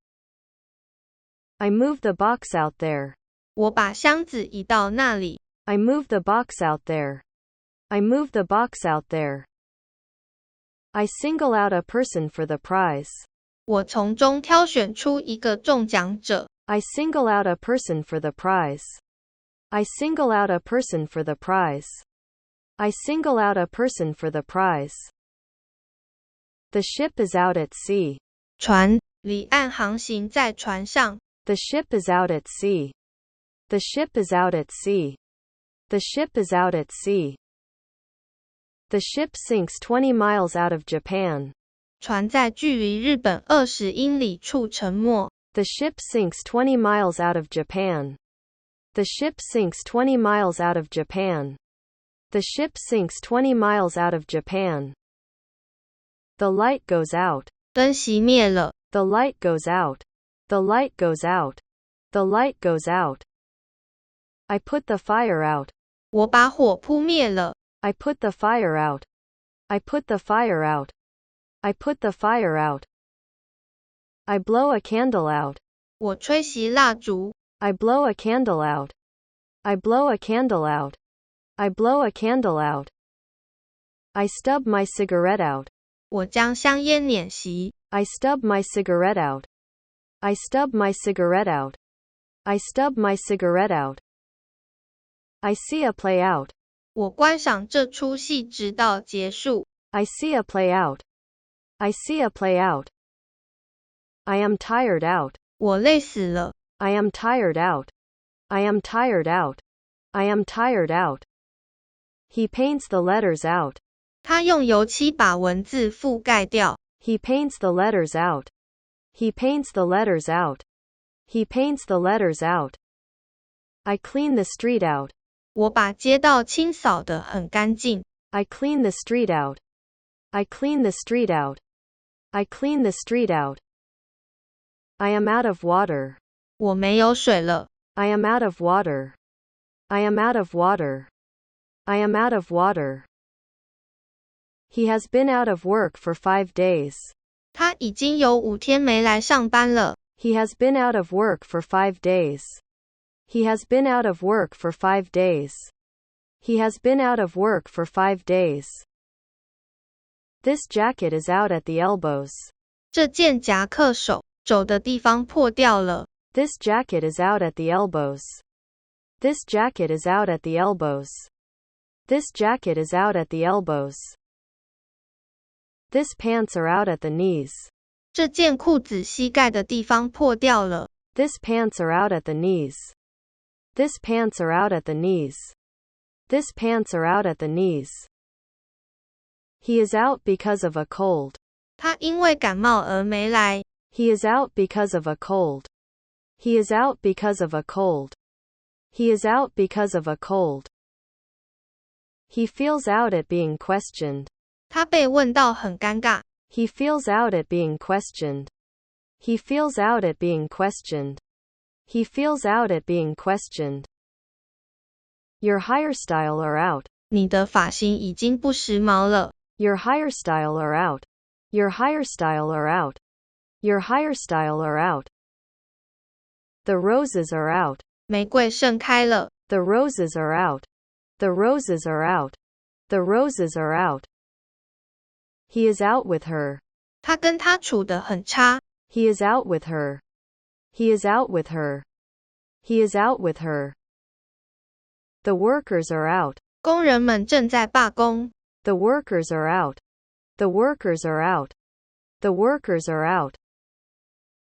I move the box out there. 我把箱子移到那里。I move the box out there. I move the box out there. I single out a person for the prize. 我从中挑选出一个中奖者。I single out a person for the prize. I single out a person for the prize. I single out a person for the prize. The ship is out at sea. 船离岸航行在船上。The ship is out at sea. The ship is out at sea. The ship is out at sea. The ship sinks 20 miles out of Japan. 船在距离日本20英里处沉没。The ship sinks 20 miles out of Japan. The ship sinks 20 miles out of Japan. The ship sinks 20 miles out of Japan. The light goes out. 灯熄灭了。The light goes out. The light goes out. The light goes out. I put the fire out. 我把火扑灭了。I put the fire out. I put the fire out. I put the fire out. I blow a candle out. 我吹熄蜡烛。I blow a candle out. I blow a candle out. I blow a candle out. I stub my cigarette out. 我将香烟捻熄。I stub my cigarette out. I stub my cigarette out. I stub my cigarette out. I see a play out. 我观赏这出戏直到结束。I see a play out. I see a play out. I am tired out. 我累死了。I am tired out. I am tired out. I am tired out. He paints the letters out. 他用油漆把文字覆盖掉。He paints the letters out. He paints the letters out. He paints the letters out. I clean the street out. 我把街道清扫得很干净。I clean the street out. I clean the street out. I clean the street out. I am out of water. 我没有水了。I am out of water. I am out of water. I am out of water. He has been out of work for 5 days. 他已经有5天没来上班了。He has been out of work for 5 days. He has been out of work for 5 days. He has been out of work for 5 days. This jacket is out at the elbows. 这件夹克肘的地方破掉了。This jacket is out at the elbows. This jacket is out at the elbows. This jacket is out at the elbows. This pants are out at the knees. 这件裤子膝盖的地方破掉了。This pants are out at the knees. This pants are out at the knees. This pants are out at the knees. He is out because of a cold. 他因为感冒而没来。He is out because of a cold. He is out because of a cold. He is out because of a cold. He feels out at being questioned. 他被问到很尴尬。He feels out at being questioned. He feels out at being questioned. He feels out at being questioned. Your hairstyle are out. 你的发型已经不时髦了。Your hairstyle are out. Your hairstyle are out. Your hairstyle are out. The roses are out. 玫瑰盛开了。The roses are out. The roses are out. The roses are out. He is out with her. 他跟她处得很差。He is out with her. He is out with her. He is out with her. The workers are out. 工人们正在罢工。The workers are out. The workers are out. The workers are out.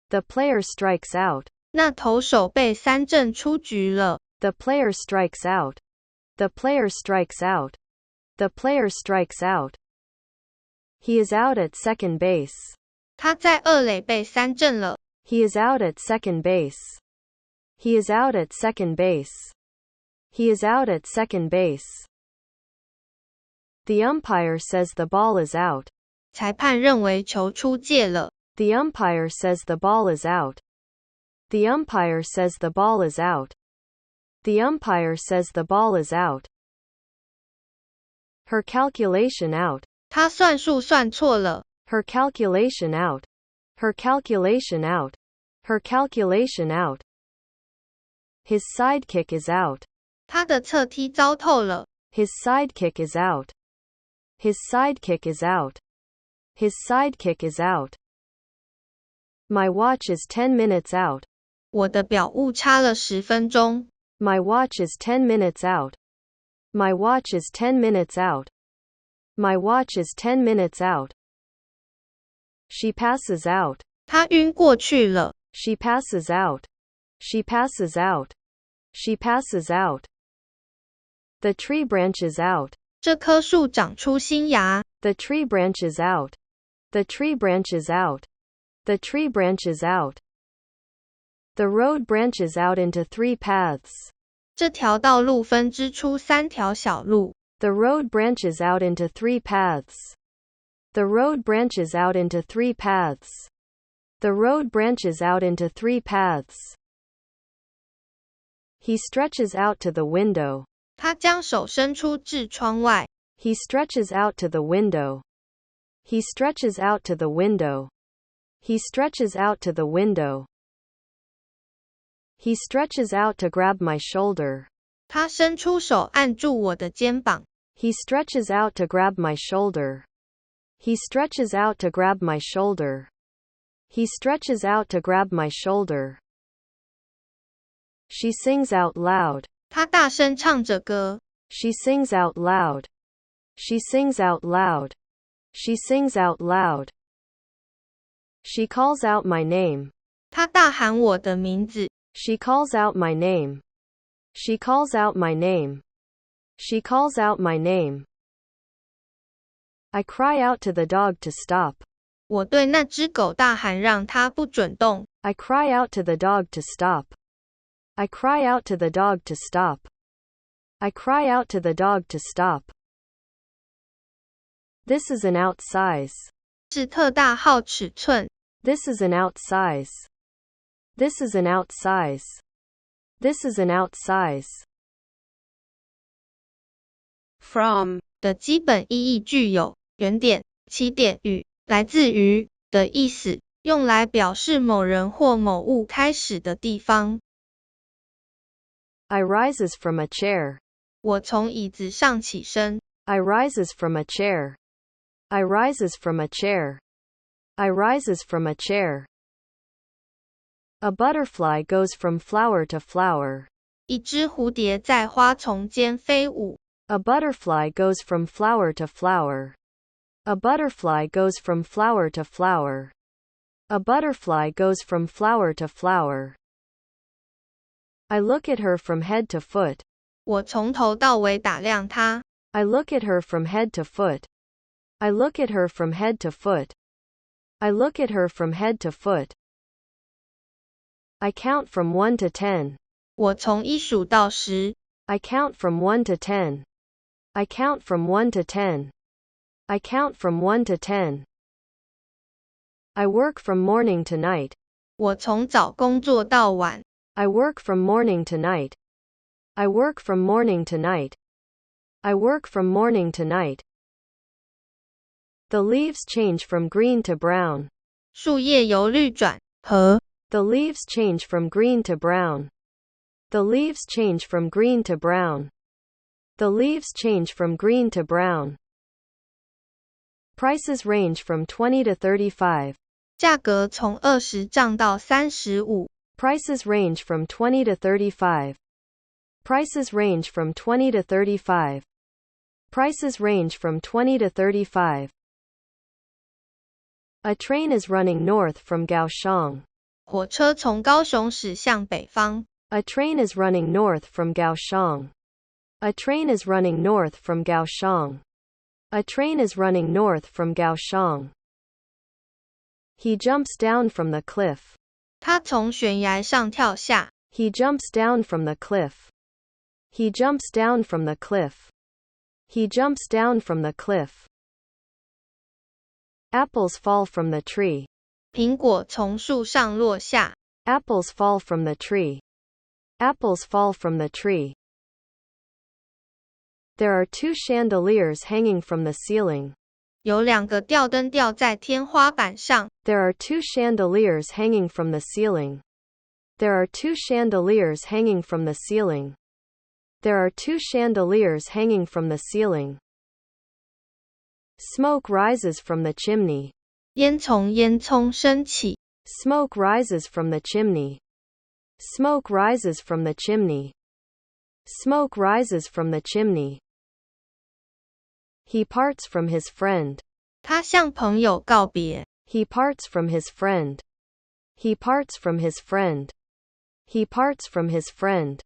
The player strikes out. 那投手被三振出局了。The player strikes out. The player strikes out. The player strikes out. He is out at second base. 他在二垒被三振了。He is out at second base. He is out at second base. He is out at second base. The umpire says the ball is out. 裁判认为球出界了。The umpire says the ball is out. The umpire says the ball is out. The umpire says the ball is out. Her calculation out. 他算数算错了。Her calculation out. Her calculation out. Her calculation out. His sidekick is out. 他的侧踢糟透了。His sidekick is out. His sidekick is out. His sidekick is out. My watch is 10 minutes out. 我的表误差了10分钟。My watch is 10 minutes out. My watch is 10 minutes out. My watch is 10 minutes out. She passes out. 她晕过去了。She passes out. She passes out. She passes out. The tree branches out. 这棵树长出新芽。The tree branches out. The tree branches out. The tree branches out. The road branches out into 3 paths. 这条道路分支出3条小路。The road branches out into 3 paths. The road branches out into 3 paths. The road branches out into 3 paths. He stretches out to the window. 他将手伸出至窗外。He stretches out to the window. He stretches out to the window. He stretches out to the window. He stretches out to grab my shoulder. 他伸出手按住我的肩膀。He stretches out to grab my shoulder. He stretches out to grab my shoulder. He stretches out to grab my shoulder. She sings out loud. 他大声唱着歌。She sings out loud. She sings out loud. She sings out loud. She calls out my name. 他大喊我的名字。She calls out my name. She calls out my name. She calls out my name. I cry out to the dog to stop. 我对那只狗大喊让它不准动。I cry out to the dog to stop. I cry out to the dog to stop. I cry out to the dog to stop. This is an outsize. 是特大号尺寸。This is an outsize. This is an outsize. This is an outsize. From 的基本意义具有原点、起点与来自于的意思，用来表示某人或某物开始的地方。I rises from a chair. 我从椅子上起身。I rises from a chair. I rises from a chair. I rises from a chair. A butterfly goes from flower to flower. 一只蝴蝶在花丛间飞舞。A butterfly goes from flower to flower. A butterfly goes from flower to flower. A butterfly goes from flower to flower. I look at her from head to foot. 我从头到尾打量她。I look at her from head to foot. I look at her from head to foot. I look at her from head to foot. I count from 1 to 10. 我从1数到10。I count from 1 to 10. I count from 1 to 10. I count from 1 to 10. I work from morning to night. 我从早工作到晚。I work from morning to night. I work from morning to night. I work from morning to night. The leaves change from green to brown. 树叶由绿转和。The leaves change from green to brown. The leaves change from green to brown. The leaves change from green to brown. Prices range from 20 to 35. 价格从20涨到35。Prices range from 20 to 35. Prices range from 20 to 35. Prices range from 20 to 35. A train is running north from Kaohsiung. 火车从高雄驶向北方。A train is running north from Kaohsiung. A train is running north from Kaohsiung. A train is running north from Kaohsiung. He jumps down from the cliff. 他从悬崖上跳下。He jumps down from the cliff. He jumps down from the cliff. He jumps down from the cliff. Apples fall from the tree. 苹果从树上落下。Apples fall from the tree. Apples fall from the tree. There are 2 chandeliers hanging from the ceiling. 有2个吊灯吊在天花板上。There are 2 chandeliers hanging from the ceiling. There are 2 chandeliers hanging from the ceiling. There are 2 chandeliers hanging from the ceiling. Smoke rises from the chimney. 烟从烟囱升起。Smoke rises from the chimney. Smoke rises from the chimney. Smoke rises from the chimney. He parts from his friend. 他向朋友告别。He parts from his friend. He parts from his friend. He parts from his friend.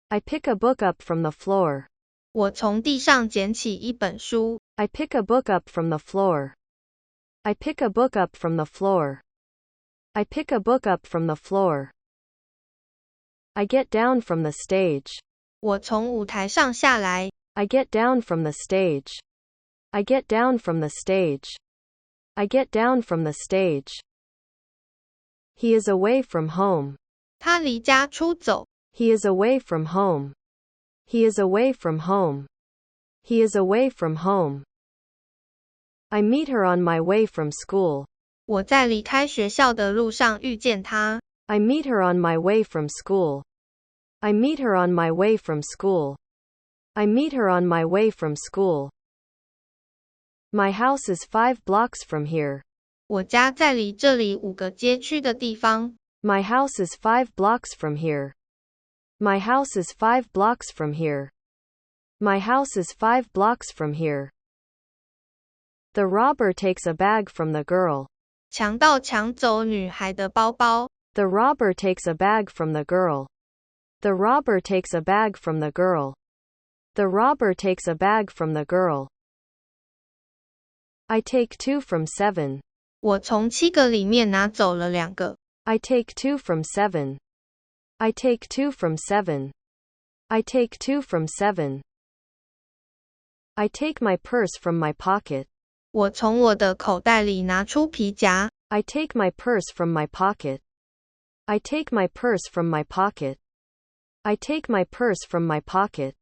I pick a book up from the floor. 我从地上捡起一本书。I pick a book up from the floor. I pick a book up from the floor. I pick a book up from the floor. I get down from the stage. 我从舞台上下来。I get down from the stage. I get down from the stage. I get down from the stage. He is away from home. 他离家出走。He is away from home. He is away from home. He is away from home. I meet her on my way from school. 我在离开学校的路上遇见她。I meet her on my way from school. I meet her on my way from school. I meet her on my way from school. My house is 5 blocks from here. 我家在离这里5个街区的地方。My house is 5 blocks from here. My house is 5 blocks from here. My house is 5 blocks from here. The robber takes a bag from the girl. 强盗抢走女孩的包包。The robber takes a bag from the girl. The robber takes a bag from the girl. The robber takes a bag from the girl. I take 2 from 7. 我从7个里面拿走了2个。I take 2 from 7. I take 2 from 7. I take 2 from 7. I take my purse from my pocket. 我从我的口袋里拿出皮夹。I take my purse from my pocket. I take my purse from my pocket. I take my purse from my pocket.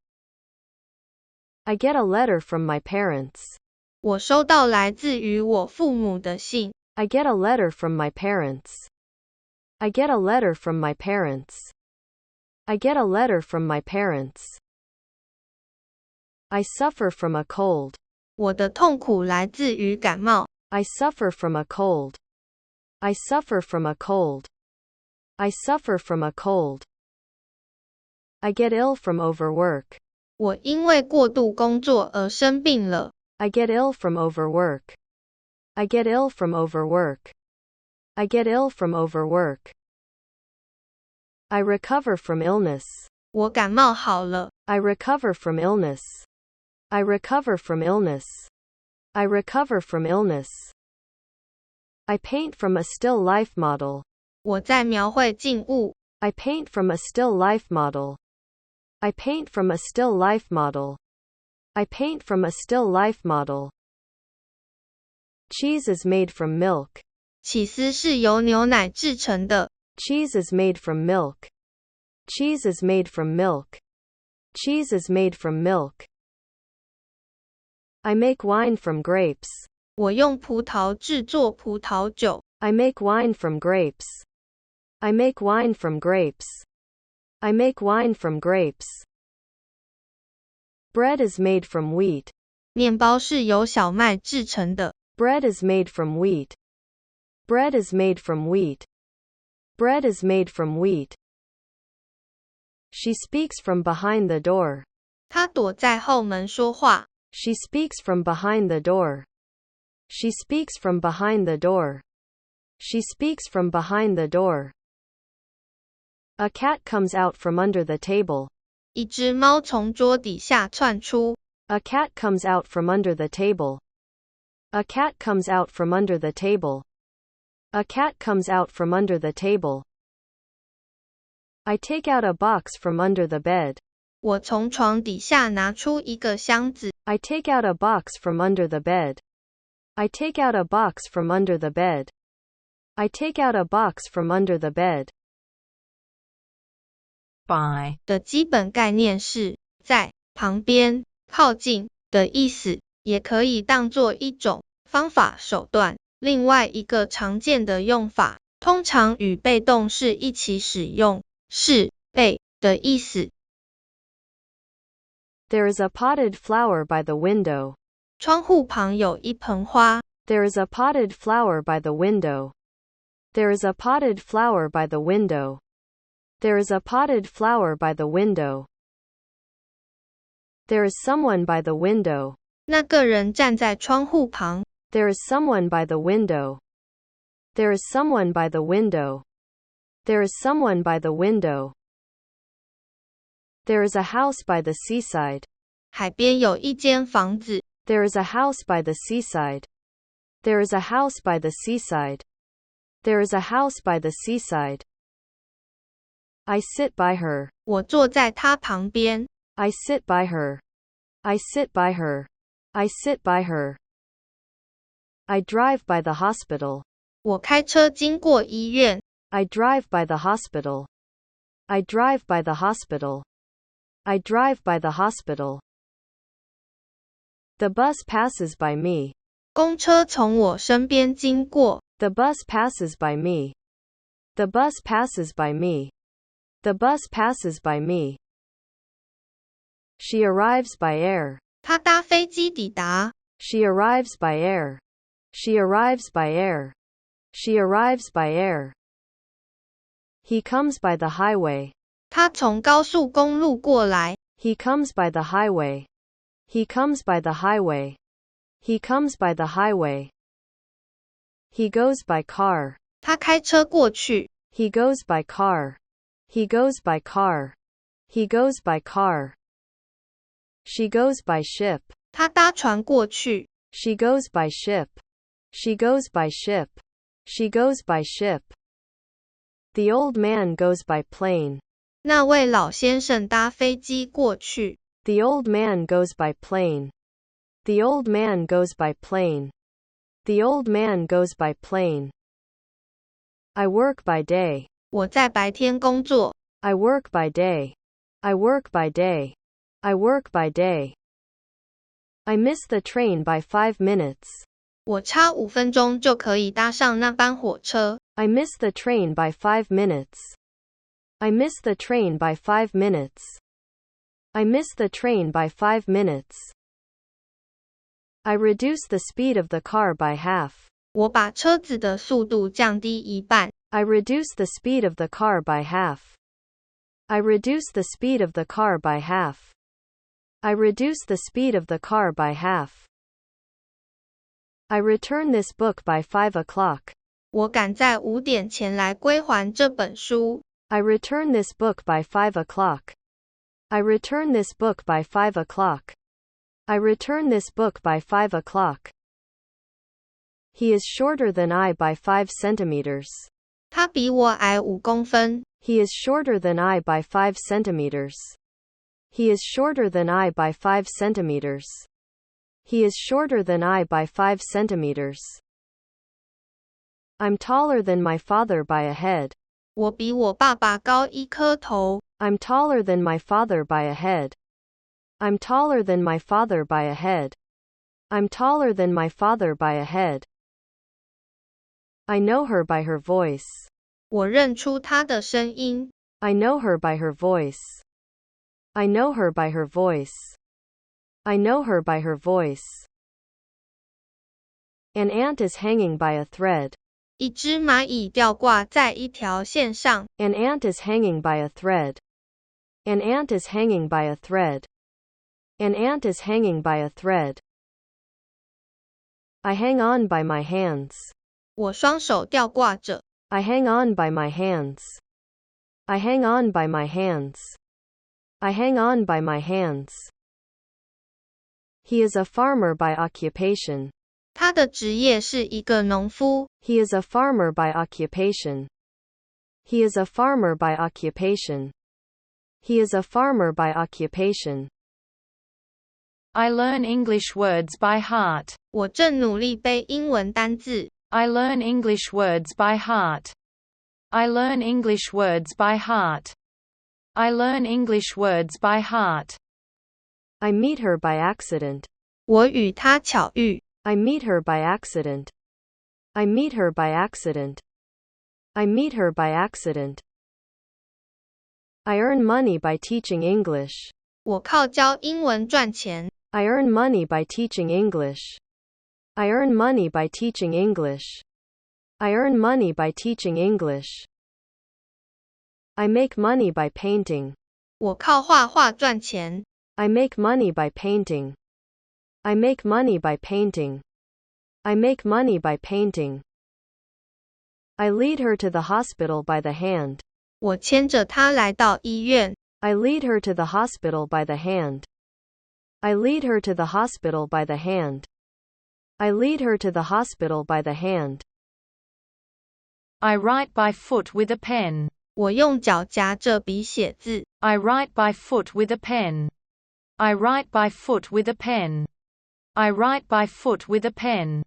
I get a letter from my parents. 我收到来自于我父母的信。I get a letter from my parents. I get a letter from my parents. I get a letter from my parents. I suffer from a cold. 我的痛苦来自于感冒。I suffer from a cold. I suffer from a cold. I suffer from a cold. I get ill from overwork. 我因为过度工作而生病了。I get ill from overwork. I get ill from overwork. I get ill from overwork. I recover from illness. 我感冒好了。I recover from illness. I recover from illness. I recover from illness. I paint from a still life model. 我在描绘静物。I paint from a still life model. I paint from a still life model. I paint from a still life model. Cheese is made from milk. 起司是由牛奶制成的。Cheese is made from milk. Cheese is made from milk. Cheese is made from milk. I make wine from grapes. 我用葡萄制作葡萄酒。I make wine from grapes. I make wine from grapes. I make wine from grapes. Bread is made from wheat. 面包是由小麦制成的。Bread is made from wheat. Bread is made from wheat. Bread is made from wheat. She speaks from behind the door. 她躲在后门说话。She speaks from behind the door. She speaks from behind the door. She speaks from behind the door. A cat comes out from under the table. 一只猫从桌底下窜出。A cat comes out from under the table. A cat comes out from under the table. A cat comes out from under the table. I take out a box from under the bed. 我从床底下拿出一个箱子。I take out a box from under the bed. I take out a box from under the bed. I take out a box from under the bed. By 的基本概念是在、旁边、靠近的意思，也可以当作一种方法手段。另外一个常见的用法，通常与被动式一起使用，是被的意思。There is a potted flower by the window. 窗户旁有一盆花。There is a potted flower by the window. There is a potted flower by the window. There is a potted flower by the window. There is someone by the window. 那个人站在窗户旁。There is someone by the window. There is someone by the window. There is someone by the window. There is a house by the seaside. 海边有一间房子。There is a house by the seaside. There is a house by the seaside. There is a house by the seaside. I sit by her. 我坐在她旁边。I sit by her. I sit by her. I sit by her. I drive by the hospital. 我开车经过医院。I drive by the hospital. I drive by the hospital. I drive by the hospital. The bus passes by me. 公车从我身边经过。The bus passes by me. The bus passes by me. The bus passes by me. She arrives by air. 她搭飞机抵达。She arrives by air. She arrives by air. She arrives by air. He comes by the highway. 他从高速公路过来。He comes by the highway. He comes by the highway. He comes by the highway. He goes by car. 他开车过去。He goes by car. He goes by car. He goes by car. She goes by ship. 他搭船过去。She goes by ship. She goes by ship. She goes by ship. The old man goes by plane. 那位老先生搭飞机过去。The old man goes by plane. The old man goes by plane. The old man goes by plane. I work by day. 我在白天工作。I work by day. I work by day. I work by day. I miss the train by 5 minutes. 我差5分钟就可以搭上那班火车。I miss the train by 5 minutes. I miss the train by 5 minutes. I miss the train by 5 minutes. I reduce the speed of the car by half. 我把车子的速度降低一半。I reduce the speed of the car by half. I reduce the speed of the car by half. I reduce the speed of the car by half. I return this book by 5 o'clock. 我赶在5点前来归还这本书。I return this book by 5 o'clock. I return this book by 5 o'clock. I return this book by 5 o'clock. He is shorter than I by 5 centimeters. 他比我矮5公分。He is shorter than I by 5 centimeters. He is shorter than I by 5 centimeters. He is shorter than I by 5 centimeters. I'm taller than my father by a head. 我比我爸爸高1颗头。I'm taller than my father by a head. I'm taller than my father by a head. I'm taller than my father by a head. I know her by her voice. 我认出她的声音。I know her by her voice. I know her by her voice. I know her by her voice. An ant is hanging by a thread. 一只蚂蚁吊挂在一条线上。An ant is hanging by a thread. An ant is hanging by a thread. An ant is hanging by a thread. I hang on by my hands. 我双手吊挂着。I hang on by my hands. I hang on by my hands. I hang on by my hands. He is a farmer by occupation. 他的职业是一个农夫。He is a farmer by occupation. He is a farmer by occupation. He is a farmer by occupation. I learn English words by heart. 我正努力背英文单字。I learn English words by heart. I learn English words by heart. I learn English words by heart. I meet her by accident. 我与她巧遇。I meet her by accident. I meet her by accident. I meet her by accident. I earn money by teaching English. 我靠教英文赚钱。I earn money by teaching English. I earn money by teaching English. I earn money by teaching English. I make money by painting. 我靠画画赚钱。I make money by painting. I make money by painting. I make money by painting. I lead her to the hospital by the hand. 我牵着她来到医院。I lead her to the hospital by the hand. I lead her to the hospital by the hand. I lead her to the hospital by the hand. I write by foot with a pen. 我用脚夹着笔写字。I write by foot with a pen. I write by foot with a pen. I write by foot with a pen.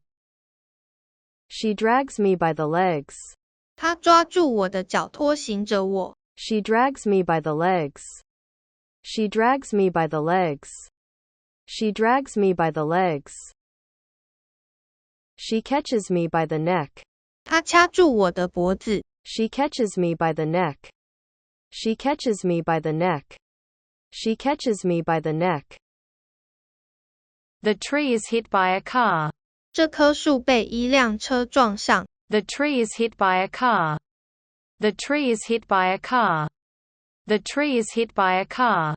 She drags me by the legs. 她抓住我的脚拖行着我。She drags me by the legs. She drags me by the legs. She drags me by the legs. She catches me by the neck. 她掐住我的脖子。She catches me by the neck. She catches me by the neck. She catches me by the neck. The tree is hit by a car. 这棵树被一辆车撞上。The tree is hit by a car. The tree is hit by a car. The tree is hit by a car.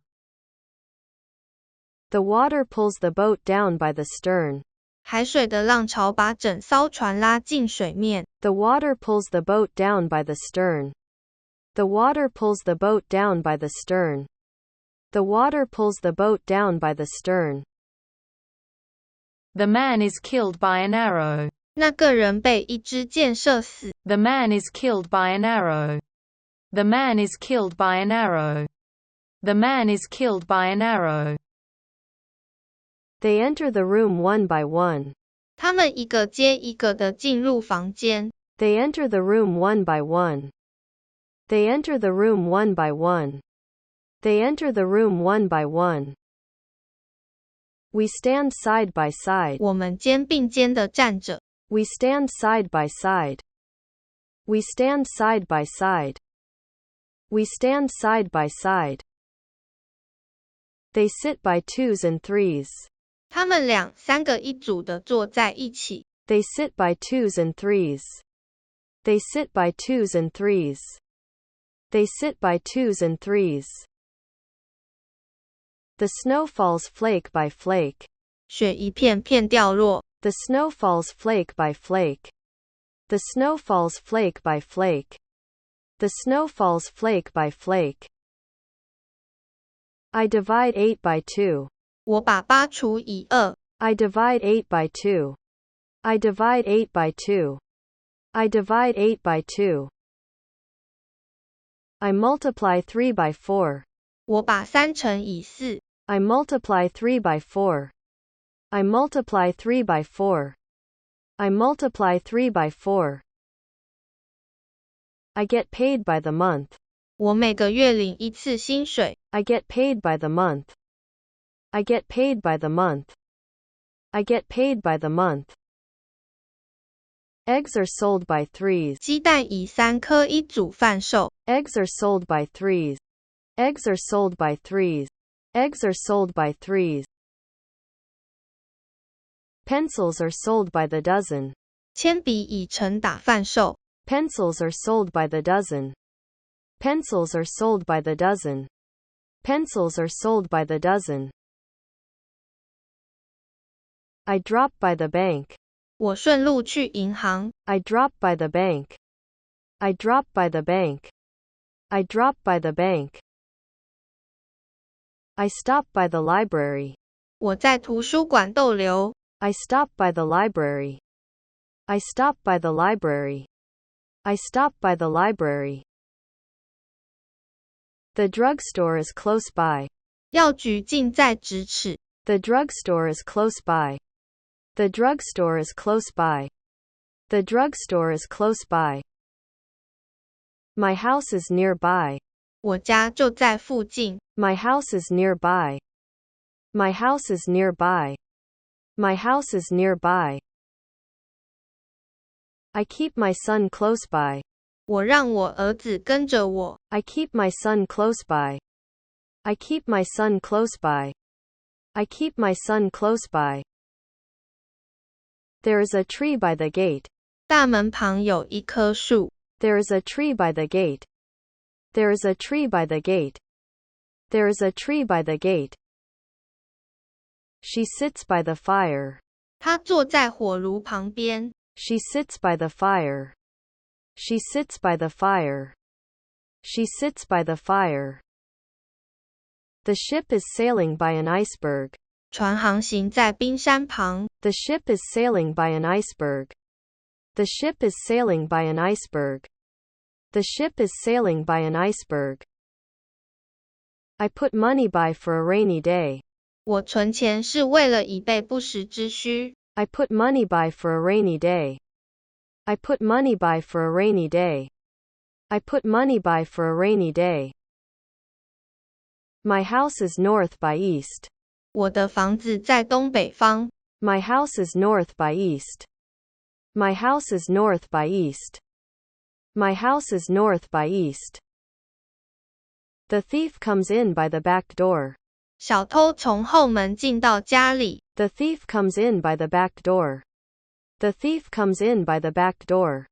The water pulls the boat down by the stern. 海水的浪潮把整艘船拉进水面。The water pulls the boat down by the stern. The water pulls the boat down by the stern. The water pulls the boat down by the stern. The man is killed by an arrow. 那个人被一支箭射死。The man is killed by an arrow. The man is killed by an arrow. The man is killed by an arrow. They enter the room one by one. 他们一个接一个地进入房间。They enter the room one by one. They enter the room one by one. They enter the room one by one. We stand side by side. 我们肩并肩地站着。We stand side by side. We stand side by side. We stand side by side. They sit by twos and threes. 他们两三个一组的坐在一起。They sit by twos and threes. They sit by twos and threes. They sit by twos and threes. The snow falls flake by flake. 雪一片片掉落。The snow falls flake by flake. The snow falls flake by flake. The snow falls flake by flake. I divide 8 by 2. 我把8除以2。I divide 8 by 2. I divide 8 by 2. I divide 8 by 2. I multiply 3 by 4. 我把3乘以4。I multiply 3 by 4. I multiply 3 by 4. I multiply 3 by 4. I get paid by the month. 我每个月领一次薪水。I get paid by the month. I get paid by the month. I get paid by the month. Eggs are sold by threes. 鸡蛋以3颗一组贩售。Eggs are sold by threes. Eggs are sold by threes. Eggs are sold by threes. Pencils are sold by the dozen. 铅笔已成打贩售。Pencils are sold by the dozen. Pencils are sold by the dozen. Pencils are sold by the dozen. I drop by the bank. 我顺路去银行。I drop by the bank. I drop by the bank. I drop by the bank. I stop by the library. 我在图书馆逗留。I stop by the library. I stop by the library. I stop by the library. The drugstore is close by. 药局近在咫尺。The drugstore is close by. The drugstore is close by. The drugstore is close by. My house is nearby. 我家就在附近。My house is nearby. My house is nearby. My house is nearby. I keep my son close by. 我让我儿子跟着我。I keep my son close by. I keep my son close by. I keep my son close by. There is a tree by the gate. 大门旁有一棵树。There is a tree by the gate. There is a tree by the gate. There is a tree by the gate. She sits by the fire. 她坐在火炉旁边。She sits by the fire. She sits by the fire. She sits by the fire. The ship is sailing by an iceberg. 船航行在冰山旁。The ship is sailing by an iceberg. The ship is sailing by an iceberg. The ship is sailing by an iceberg. I put money by for a rainy day. 我存钱是为了以备不时之需。I put money by for a rainy day. I put money by for a rainy day. I put money by for a rainy day. My house is north by east. 我的房子在东北方。My house is north by east. My house is north by east. My house is north by east. The thief comes in by the back door. 小偷从后门进到家里。The thief comes in by the back door. The thief comes in by the back door.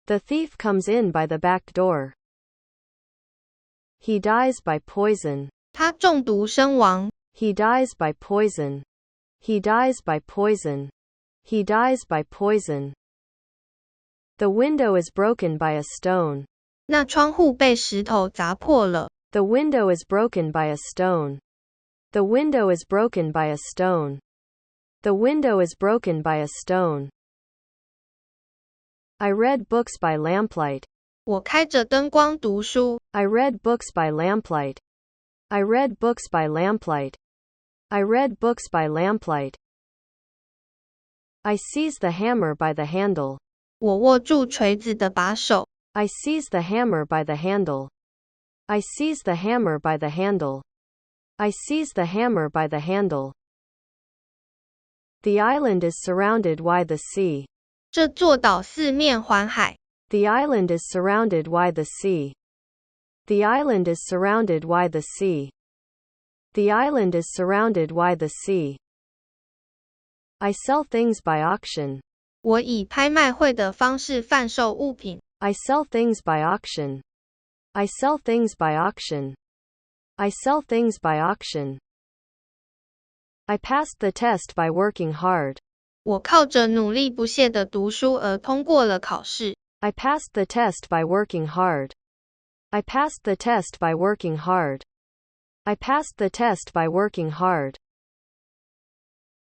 The thief comes in by the back door. He dies by poison. 他中毒身亡。He dies by poison. He dies by poison. He dies by poison. The window is broken by a stone. 那窗户被石头砸破了。The window is broken by a stone. The window is broken by a stone. The window is broken by a stone. I read books by lamplight. 我开着灯光读书。I read books by lamplight. I read books by lamplight. I read books by lamplight. I seize the hammer by the handle. 我握住锤子的把手。I seize the hammer by the handle. I seize the hammer by the handle. I seize the hammer by the handle. The island is surrounded by the sea. 这座岛四面环海。The island is surrounded by the sea. The island is surrounded by the sea. The island is surrounded by the sea. I sell things by auction. 我以拍卖会的方式贩售物品。I sell things by auction. I sell things by auction. I sell things by auction. I passed the test by working hard. 我靠着努力不懈的读书而通过了考试。I passed the test by working hard. I passed the test by working hard. I passed the test by working hard.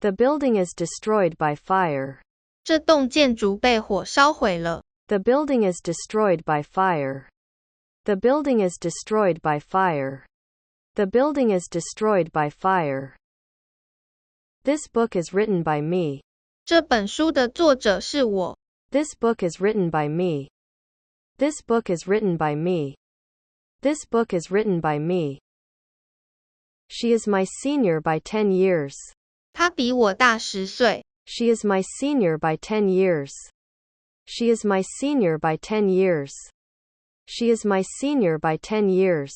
The building is destroyed by fire. 这栋建筑被火烧毁了。The building is destroyed by fire. The building is destroyed by fire. The building is destroyed by fire. This book is written by me. 这本书的作者是我。This book is written by me. This book is written by me. This book is written by me. She is my senior by 10 years. 她比我大10岁。She is my senior by 10 years. She is my senior by 10 years. She is my senior by 10 years.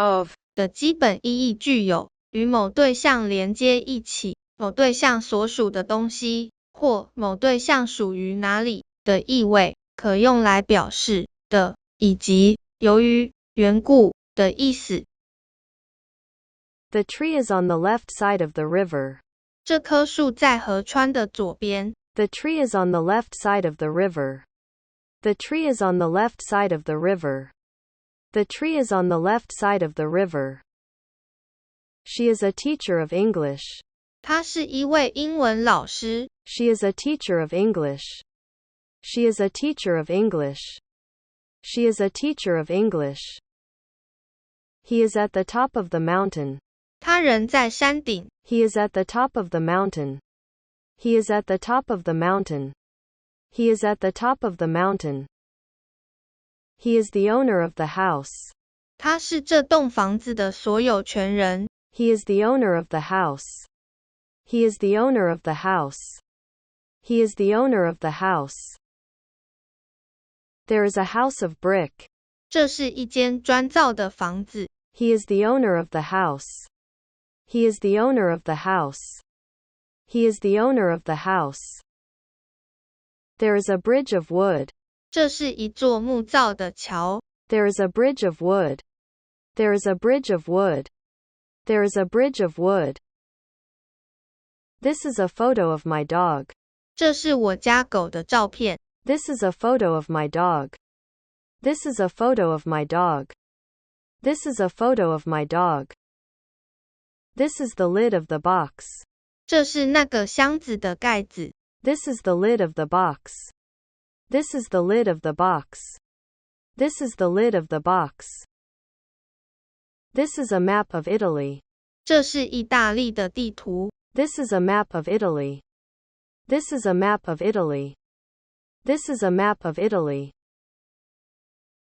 Of 的基本意义具有与某对象连接一起，某对象所属的东西，或某对象属于哪里的意味，可用来表示的，以及由于、缘故的意思。The tree is on the left side of the river. 这棵树在河川的左边。The tree is on the left side of the river. The tree is on the left side of the river. The tree is on the left side of the river. She is a teacher of English. 她是一位英文老师。She is a teacher of English. She is a teacher of English. She is a teacher of English. He is at the top of the mountain. 他人在山顶。He is at the top of the mountain. He is at the top of the mountain. He is at the top of the mountain. He is the owner of the house. 他是这栋房子的所有权人。He is the owner of the house. He is the owner of the house. He is the owner of the house. There is a house of brick. 这是一间砖造的房子。He is the owner of the house. He is the owner of the house. He is the owner of the house. There is a bridge of wood. 这是一座木造的桥。There is a bridge of wood. There is a bridge of wood. There is a bridge of wood. This is a photo of my dog. 这是我家狗的照片。This is a photo of my dog. This is a photo of my dog. This is a photo of my dog. This is the lid of the box. 这是那个箱子的盖子。This is the lid of the box. This is the lid of the box. This is the lid of the box. This is a map of Italy. 这是意大利的地图。This is a map of Italy. This is a map of Italy. This is a map of Italy.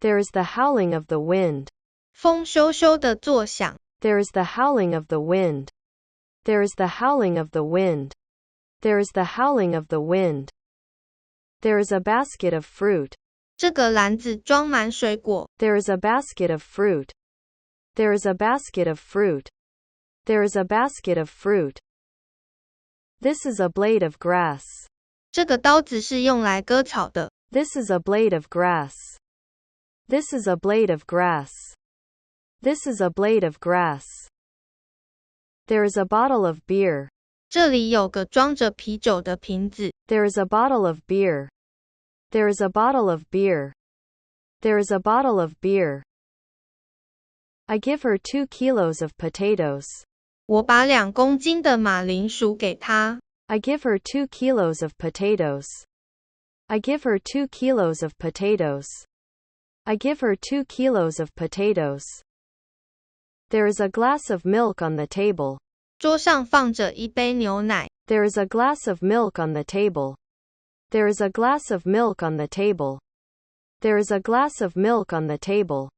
There is the howling of the wind. 风咻咻地作响。There is the howling of the wind. There is the howling of the wind. There is the howling of the wind. There is a basket of fruit. 这个篮子装满水果。There is a basket of fruit. There is a basket of fruit. There is a basket of fruit. This is a blade of grass. 这个刀子是用来割草的。This is a blade of grass. This is a blade of grass. This is a blade of grass. There is a bottle of beer. 这里有个装着啤酒的瓶子。There is a bottle of beer. There is a bottle of beer. There is a bottle of beer. I give her 2 kilos of potatoes. 我把2公斤的马铃薯给她。I give her 2 kilos of potatoes. I give her 2 kilos of potatoes. I give her 2 kilos of potatoes. There is a glass of milk on the table. 桌上放着一杯牛奶。There is a glass of milk on the table. There is a glass of milk on the table. There is a glass of milk on the table.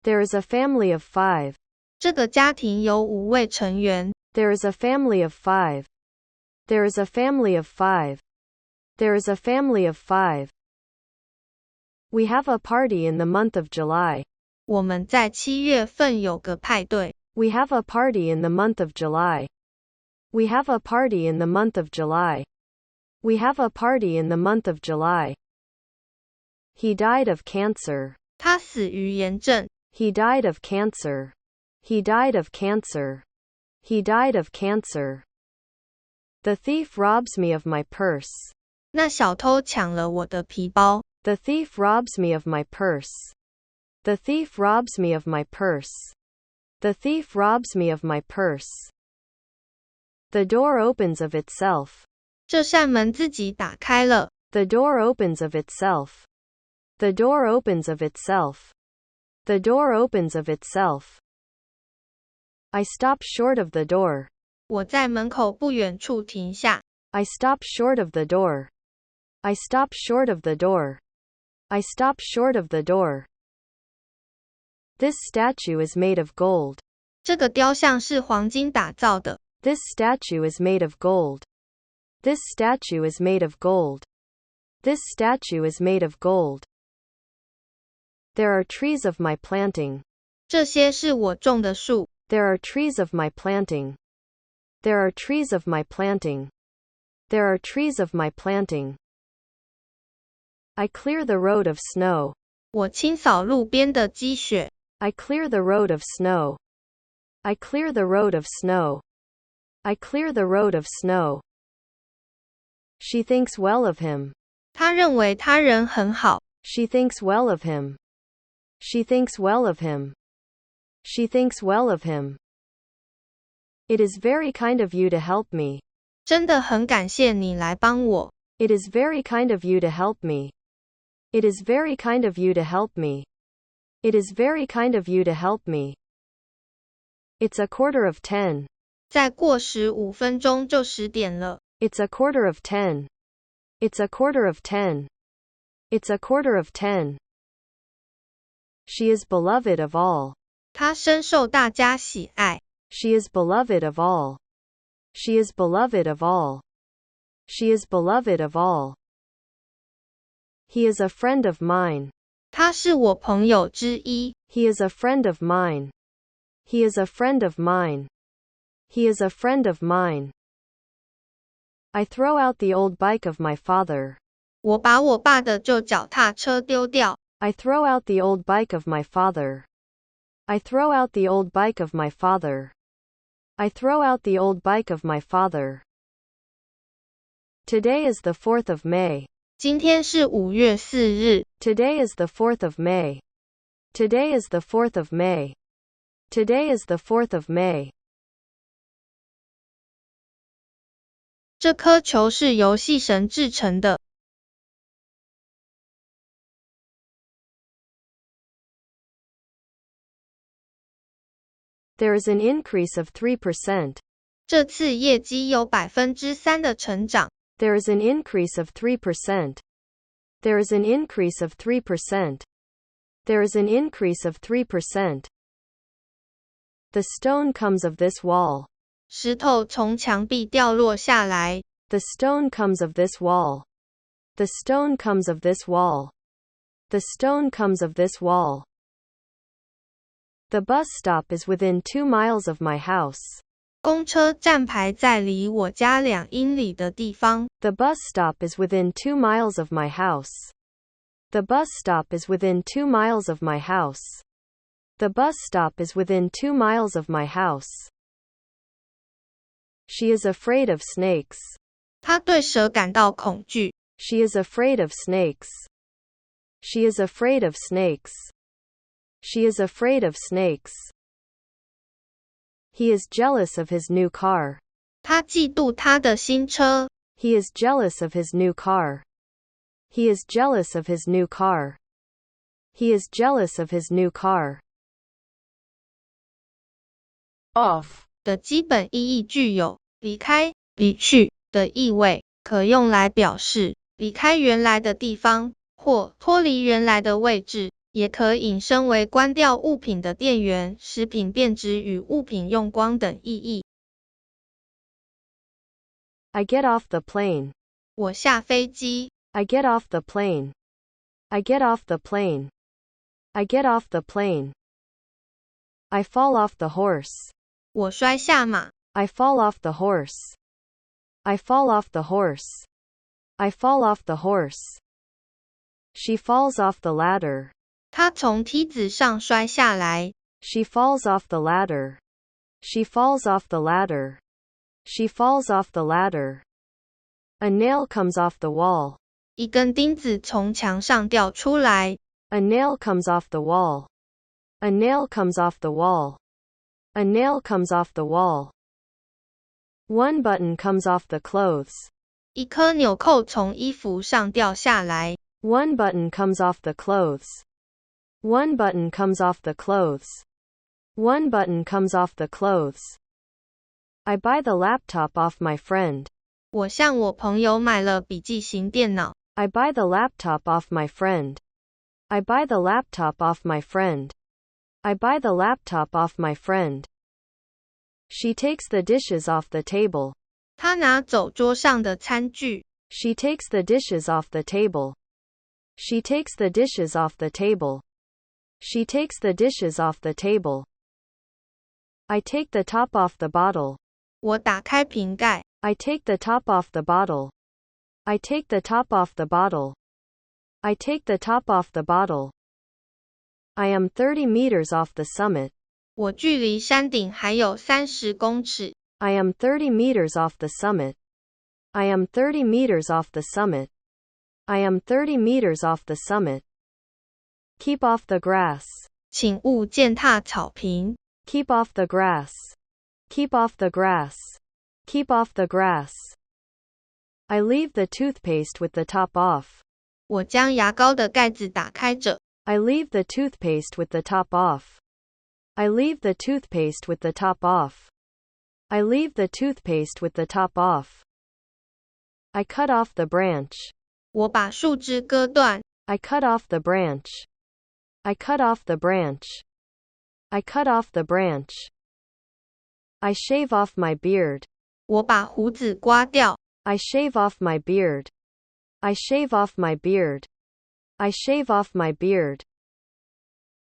There is a family of 5. 这个家庭有5位成员。There is a family of 5. There is a family of 5. There is a family of 5. We have a party in the month of July. 我们在7月份有个派对。We have a party in the month of July. We have a party in the month of July. We have a party in the month of July. He died of cancer. 他死于炎症。He died of cancer. He died of cancer. He died of cancer. The thief robs me of my purse. 那小偷抢了我的皮包。The thief robs me of my purse. The thief robs me of my purse. The thief robs me of my purse. The door opens of itself. 这扇门自己打开了。The door opens of itself. The door opens of itself. The door opens of itself. I stop short of the door. 我在门口不远处停下。I stop short of the door. I stop short of the door. I stop short of the door. This statue is made of gold. 这个雕像是黄金打造的。This statue is made of gold. This statue is made of gold. This statue is made of gold. There are trees of my planting. 这些是我种的树。There are trees of my planting. There are trees of my planting. There are trees of my planting. I clear the road of snow. 我清扫路边的积雪。I clear the road of snow. I clear the road of snow. I clear the road of snow. She thinks well of him. 她认为他人很好。She thinks well of him. She thinks well of him. She thinks well of him. It is very kind of you to help me. 真的很感谢你来帮我。It is very kind of you to help me. It is very kind of you to help me. It is very kind of you to help me. It's a 10:15. 再过15分钟就10点了。It's a 10:15. It's a 10:15. It's a 10:15. She is beloved of all. 她深受大家喜爱。She is beloved of all. She is beloved of all. She is beloved of all. He is a friend of mine. 他是我朋友之一。He is a friend of mine. He is a friend of mine. He is a friend of mine. I throw out the old bike of my father. 我把我爸的旧脚踏车丢掉。I throw out the old bike of my father. I throw out the old bike of my father. I throw out the old bike of my father. Today is the 4th of May. 今天是5月4日。Today is the 4th of May. Today is the 4th of May. Today is the 4th of May. 这颗球是由细绳制成的。There is an increase of 3%. 这次业绩有 3% 的成长。There is an increase of 3%. There is an increase of 3%. There is an increase of 3%. The stone comes of this wall. 石头从墙壁掉落下来。The stone comes of this wall. The stone comes of this wall. The stone comes of this wall. The bus stop is within 2 miles of my house. 公车站牌在离我家2英里的地方。The bus stop is within 2 miles of my house. The bus stop is within 2 miles of my house. The bus stop is within 2 miles of my house. She is afraid of snakes. 她对蛇感到恐惧。She is afraid of snakes. She is afraid of snakes. She is afraid of snakes. He is jealous of his new car. 他嫉妒他的新车。He is jealous of his new car. He is jealous of his new car. He is jealous of his new car. Off 的基本意义具有离开、离去的意味，可用来表示离开原来的地方或脱离原来的位置，也可引申为关掉物品的电源，使品变质与物品用光等意义。I get off the plane. 我下飞机。I get off the plane. I get off the plane. I get off the plane. I fall off the horse. 我摔下马。I fall off the horse. I fall off the horse. I fall off the horse. She falls off the ladder. 她从梯子上摔下来。She falls off the ladder. She falls off the ladder. She falls off the ladder. A nail comes off the wall. 一根钉子从墙上掉出来。A nail comes off the wall. A nail comes off the wall. A nail comes off the wall. One button comes off the clothes. 一颗纽扣从衣服上掉下来。One button comes off the clothes. One button comes off the clothes. One button comes off the clothes. I buy the laptop off my friend. 我向我朋友买了笔记型电脑。I buy the laptop off my friend. I buy the laptop off my friend. I buy the laptop off my friend. She takes the dishes off the table. 她拿走桌上的餐具。She takes the dishes off the table. She takes the dishes off the table. She takes the dishes off the table. I take the top off the bottle. 我打开瓶盖。I take the top off the bottle. I take the top off the bottle. I take the top off the bottle. I am 30 meters off the summit. 我距离山顶还有30公尺。I am 30 meters off the summit. I am 30 meters off the summit. I am 30 meters off the summit. Keep off the grass. 请勿践踏草坪。Keep off the grass. Keep off the grass. Keep off the grass. I leave the toothpaste with the top off. 我将牙膏的盖子打开着。I leave the toothpaste with the top off. I leave the toothpaste with the top off. I leave the toothpaste with the top off. I cut off the branch. 我把树枝割断。I cut off the branch. I cut off the branch. I cut off the branch. I shave off my beard. 我把胡子刮掉。I shave off my beard. I shave off my beard. I shave off my beard.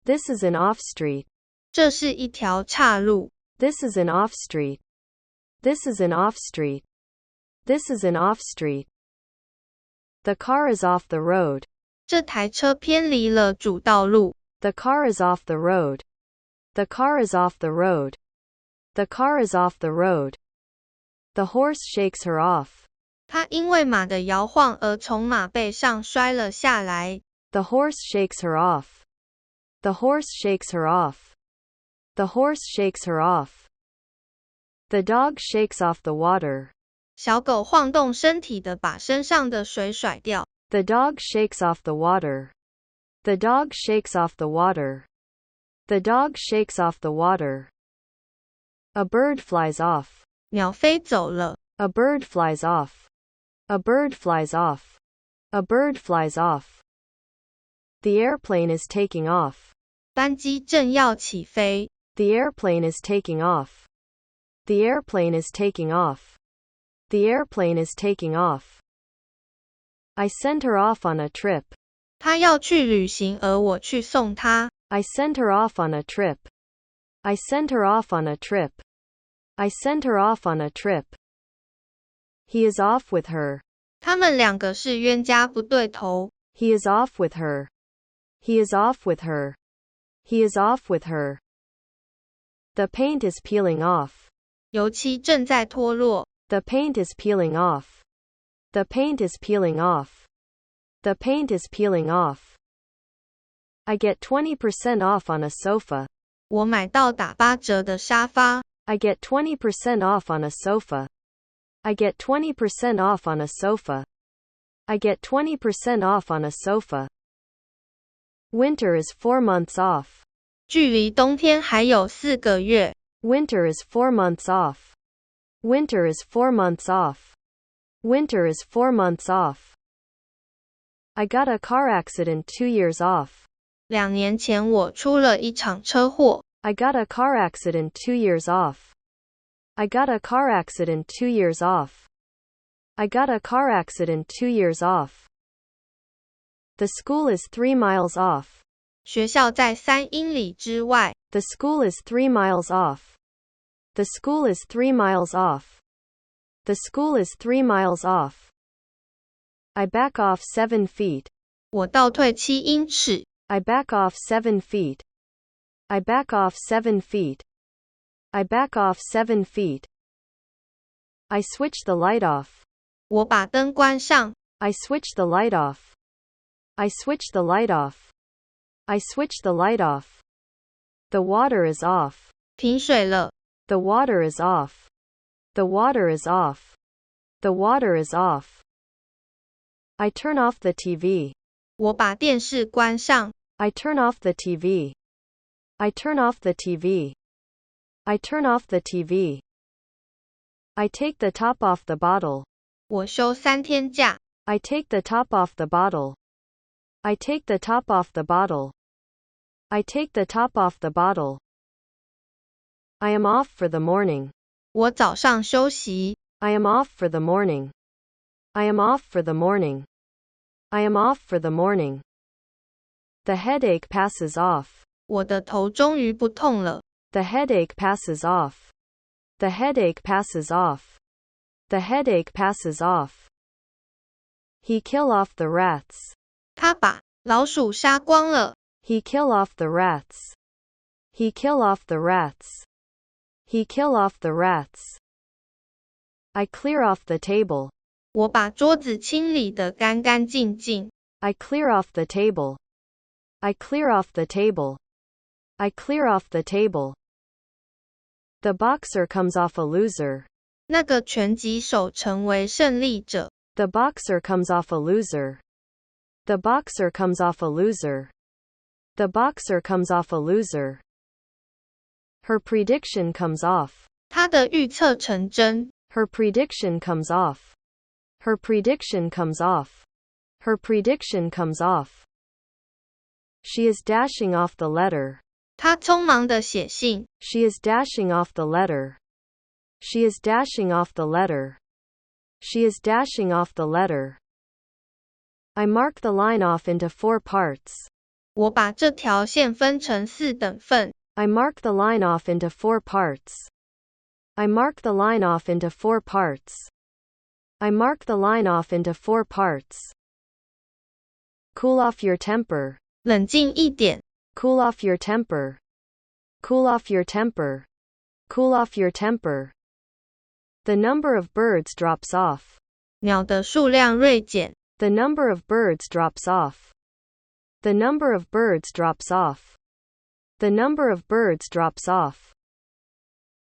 This is an off street. 这是一条岔路。This is an off street. This is an off street. This is an off street. The car is off the road. 这台车偏离了主道路。The car is off the road. The car is off the road. The car is off the road. The horse shakes her off. 他因为马的摇晃而从马背上摔了下来。The horse shakes her off. The horse shakes her off. The horse shakes her off. The dog shakes off the water. 小狗晃动身体的把身上的水甩掉。The dog shakes off the water. The dog shakes off the water. The dog shakes off the water. A bird flies off. 鸟飞走了。A bird flies off. A bird flies off. A bird flies off. The airplane is taking off. 班机正要起飞。The airplane is taking off. The airplane is taking off. The airplane is taking off. I sent her off on a trip. 她要去旅行，而我去送她。I sent her off on a trip. I sent her off on a trip. I sent her off on a trip. He is off with her. 他们两个是冤家不对头。He is off with her. He is off with her. He is off with her. The paint is peeling off. 油漆正在脱落。The paint is peeling off. The paint is peeling off. The paint is peeling off. I get 20% off on a sofa. 我买到打8折的沙发。I get 20% off on a sofa. I get 20% off on a sofa. I get 20% off on a sofa. Winter is 4 months off. 距离冬天还有4个月。Winter is 4 months off. Winter is 4 months off. Winter is 4 months off. I got a car accident 2 years off. 2年前我出了一场车祸。I got a car accident 2 years off. I got a car accident 2 years off. I got a car accident 2 years off. The school is 3 miles off. 学校在3英里之外。The school is 3 miles off. The school is 3 miles off. The school is 3 miles off. I back off 7 feet. 我倒退7英尺。I back off 7 feet. I back off 7 feet. I back off 7 feet. I switch the light off. 我把灯关上。I switch the light off. I switch the light off. I switch the light off. The water is off. 停水了。The water is off. The water is off. The water is off. I turn off the TV. 我把电视关上。I turn off the TV. I turn off the TV. I turn off the TV. I take the top off the bottle. 我休3天假。I take the top off the bottle. I take the top off the bottle. I take the top off the bottle. I am off for the morning. 我早上休息。I am off for the morning. I am off for the morning. I am off for the morning. The headache passes off. 我的头终于不痛了。The headache passes off. The headache passes off. The headache passes off. He kill off the rats. 他把老鼠杀光了。He kill off the rats. He kill off the rats. He kill off the rats. I clear off the table. 我把桌子清理得干干净净。I clear off the table. I clear off the table. I clear off the table. The boxer comes off a loser. 那个拳击手成为胜利者。The boxer comes off a loser. The boxer comes off a loser. The boxer comes off a loser. Her prediction comes off. 他的预测成真。Her prediction comes off. Her prediction comes off. Her prediction comes off. She is dashing off the letter. 他匆忙地写信。She is dashing off the letter. She is dashing off the letter. She is dashing off the letter. I mark the line off into 4 parts. 我把这条线分成4等份。I mark the line off into 4 parts. I mark the line off into 4 parts. I mark the line off into 4 parts. Cool off your temper. 冷静一点。Cool off your temper. Cool off your temper. Cool off your temper. The number of birds drops off. 鸟的数量锐减。The number of birds drops off. The number of birds drops off. The number of birds drops off.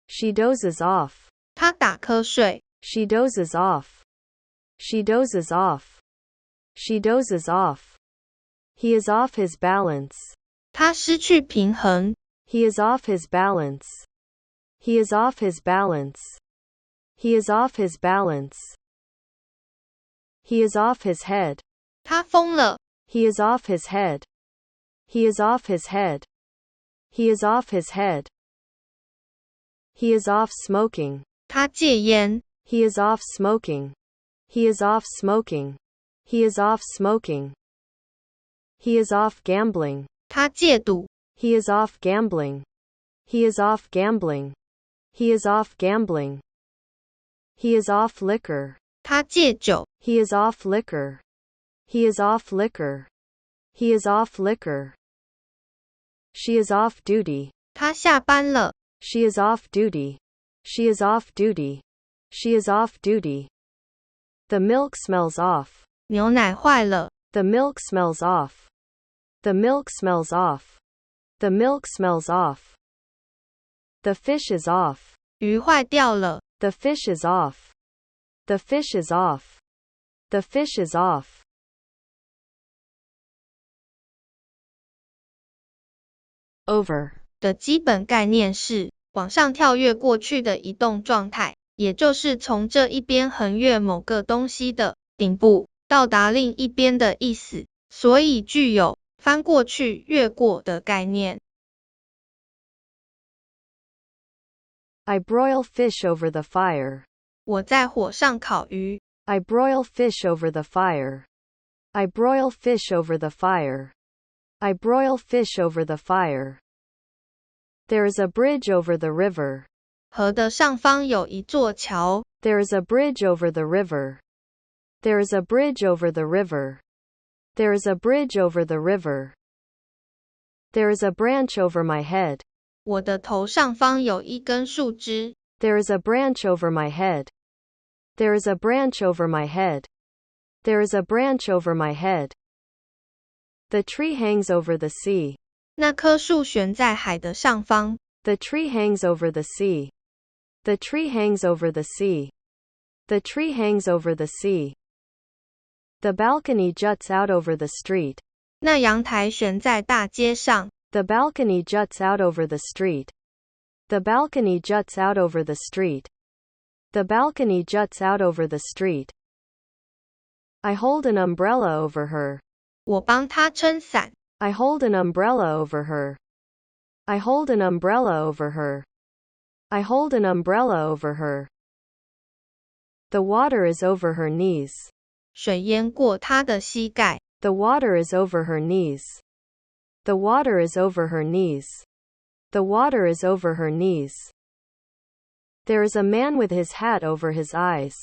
She dozes off. 她打瞌睡。She dozes off. She dozes off. She dozes off. He is off his balance. 他失去平衡。He is off his balance. He is off his balance. He is off his balance. He is off his head. 他疯了。He is off his head. He is off his head. He is off his head. He is off smoking. 他戒烟。He is off smoking. He is off smoking. He is off smoking. He is off gambling. 他戒赌。He is off gambling. He is off gambling. He is off gambling. He is off liquor. 他戒酒。He is off liquor. He is off liquor. He is off liquor. She is off duty. 他下班了。She is off duty. She is off duty. She is off duty. The milk smells off. 牛奶坏了。The milk smells off. The milk smells off. The milk smells off. The fish is off. 鱼坏掉了。The fish is off. The fish is off. The fish is off. Over 的基本概念是往上跳跃过去的移动状态，也就是从这一边横越某个东西的顶部，到达另一边的意思，所以具有翻过去、越过的概念。I broil fish over the fire. 我在火上烤鱼。I broil fish over the fire. I broil fish over the fire. I broil fish over the fire. There is a bridge over the river. 河的上方有一座桥。There is a bridge over the river. There is a bridge over the river. There is a bridge over the river. There is a branch over my head. 我的头上方有一根树枝。There is a branch over my head. There is a branch over my head. There is a branch over my head. The tree hangs over the sea. 那棵树悬在海的上方。The tree hangs over the sea. The tree hangs over the sea. The tree hangs over the sea. The balcony juts out over the street. 那阳台悬在大街上。The balcony juts out over the street. The balcony juts out over the street. The balcony juts out over the street. I hold an umbrella over her. 我帮她撑伞。I hold an umbrella over her. I hold an umbrella over her. I hold an umbrella over her. The water is over her knees. 水淹过她的膝盖。The water is over her knees. The water is over her knees. The water is over her knees. There is a man with his hat over his eyes.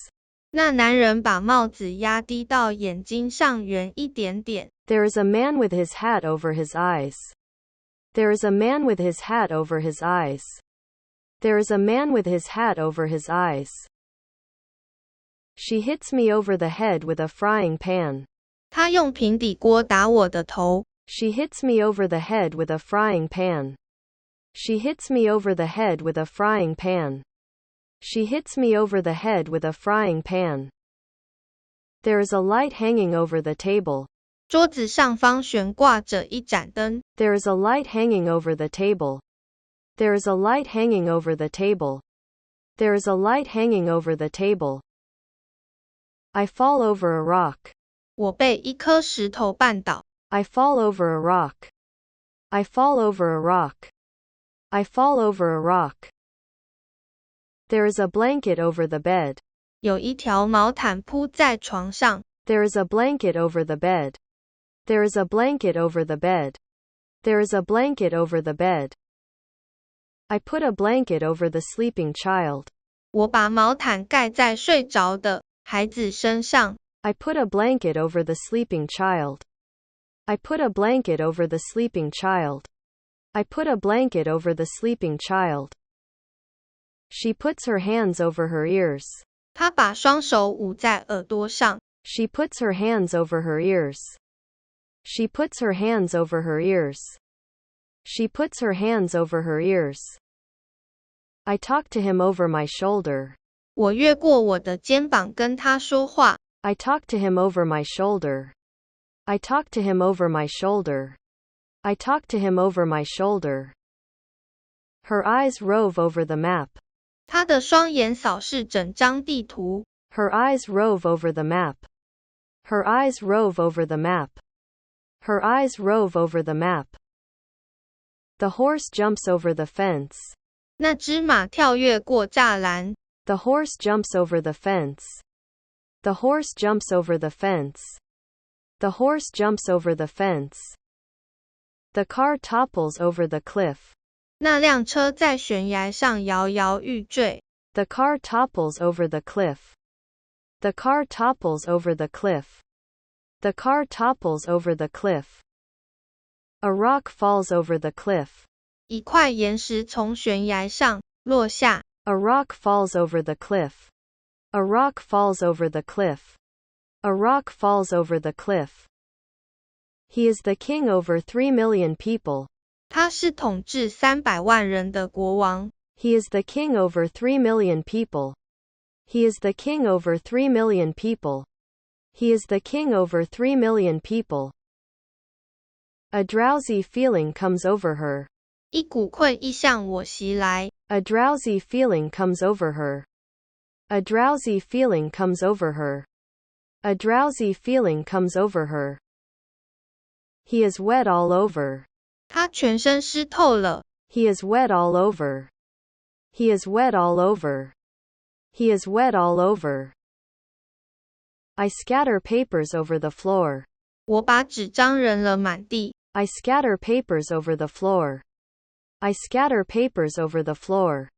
那男人把帽子压低到眼睛上缘一点点。There is a man with his hat over his eyes. There is a man with his hat over his eyes. There is a man with his hat over his eyes. She hits me over the head with a frying pan. 他用平底锅打我的头。She hits me over the head with a frying pan. She hits me over the head with a frying pan. She hits me over the head with a frying pan. There is a light hanging over the table. 桌子上方悬挂着一盏灯。There is a light hanging over the table. There is a light hanging over the table. There is a light hanging over the table. I fall over a rock. 我被一颗石头绊倒。I fall over a rock. I fall over a rock. I fall over a rock. There is a blanket over the bed. 有一条毛毯铺在床上。There is a blanket over the bed. There is a blanket over the bed. There is a blanket over the bed. I put a blanket over the sleeping child. 我把毛毯盖在睡着的孩子身上。I put a blanket over the sleeping child. I put a blanket over the sleeping child. I put a blanket over the sleeping child. She puts her hands over her ears. 她把双手捂在耳朵上。She puts her hands over her ears. She puts her hands over her ears. She puts her hands over her ears. I talk to him over my shoulder. 我越过我的肩膀跟他说话。I talk to him over my shoulder. I talk to him over my shoulder. I talk to him over my shoulder. Her eyes rove over the map. 她的双眼扫视整张地图。Her eyes rove over the map. Her eyes rove over the map. Her eyes rove over the map. The horse jumps over the fence. 那只马跳跃过栅栏。The horse jumps over the fence. The horse jumps over the fence. The horse jumps over the fence. The car topples over the cliff. 那辆车在悬崖上摇摇欲坠。The car topples over the cliff. The car topples over the cliff. The car topples over the cliff. A rock falls over the cliff. 一块岩石从悬崖上落下。A rock falls over the cliff. A rock falls over the cliff. A rock falls over the cliff. He is the king over 3 million people. 他是统治300万人的国王。He is the king over 3 million people. He is the king over 3 million people. He is the king over 3 million people. A drowsy feeling comes over her. 一股困意向我袭来。A drowsy feeling comes over her. A drowsy feeling comes over her. A drowsy feeling comes over her. He is wet all over. 他全身湿透了。He is wet all over. He is wet all over. He is wet all over. I scatter papers over the floor. 我把纸张扔了满地。I scatter papers over the floor. I scatter papers over the floor.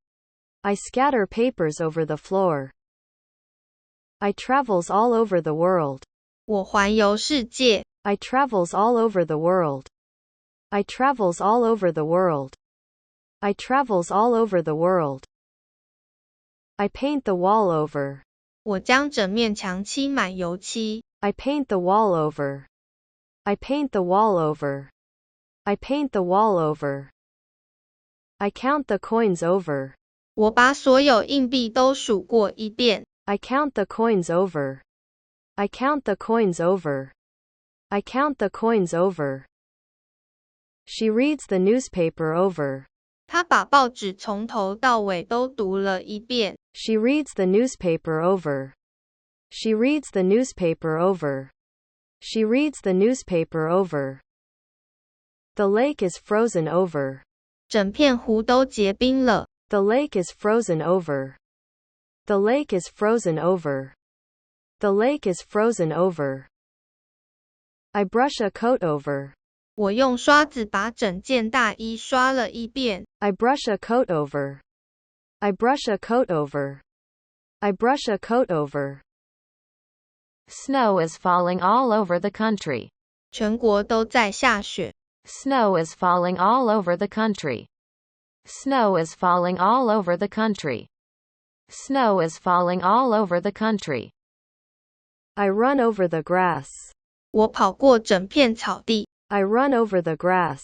I scatter papers over the floor. I travels all over the world. 我环游世界。I travels all over the world. I travels all over the world. I travels all over the world. I paint the wall over. 我将整面墙漆满油漆。I paint the wall over. I paint the wall over. I paint the wall over. I count the coins over. 我把所有硬币都数过一遍。I count the coins over. I count the coins over. I count the coins over. She reads the newspaper over. 她把报纸从头到尾都读了一遍。She reads the newspaper over. She reads the newspaper over. She reads the newspaper over. The lake is frozen over. 整片湖都结冰了。The lake is frozen over. The lake is frozen over. The lake is frozen over. I brush a coat over. 我用刷子把整件大衣刷了一遍。I brush a coat over. I brush a coat over. I brush a coat over. Snow is falling all over the country. 全国都在下雪。Snow is falling all over the country. Snow is falling all over the country. Snow is falling all over the country. I run over the grass. 我跑过整片草地。I run over the grass.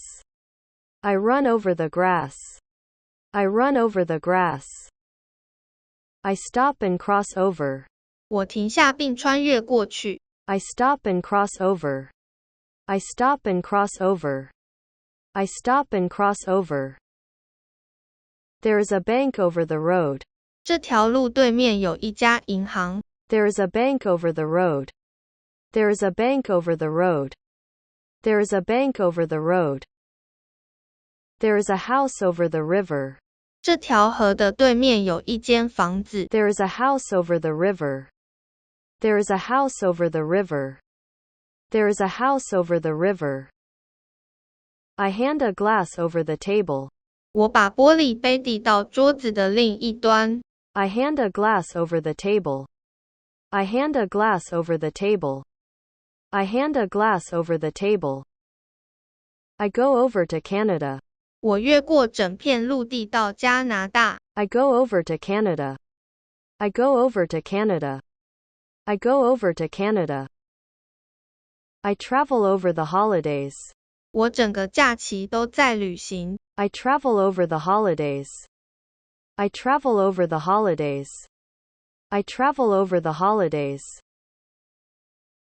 I run over the grass. I run over the grass. I stop and cross over. 我停下并穿越过去。I stop and cross over. I stop and cross over. I stop and cross over. There is a bank over the road. 这条路对面有一家银行。There is a bank over the road. There is a bank over the road. There is a bank over the road. There is a house over the river. 这条河的对面有一间房子。There is a house over the river. There is a house over the river. There is a house over the river. I hand a glass over the table. 我把玻璃杯递到桌子的另一端。I hand a glass over the table. I hand a glass over the table. I hand a glass over the table. I go over to Canada. 我越过整片陆地到加拿大。I go over to Canada. I go over to Canada. I go over to Canada. I travel over the holidays. 我整个假期都在旅行。I travel over the holidays. I travel over the holidays. I travel over the holidays.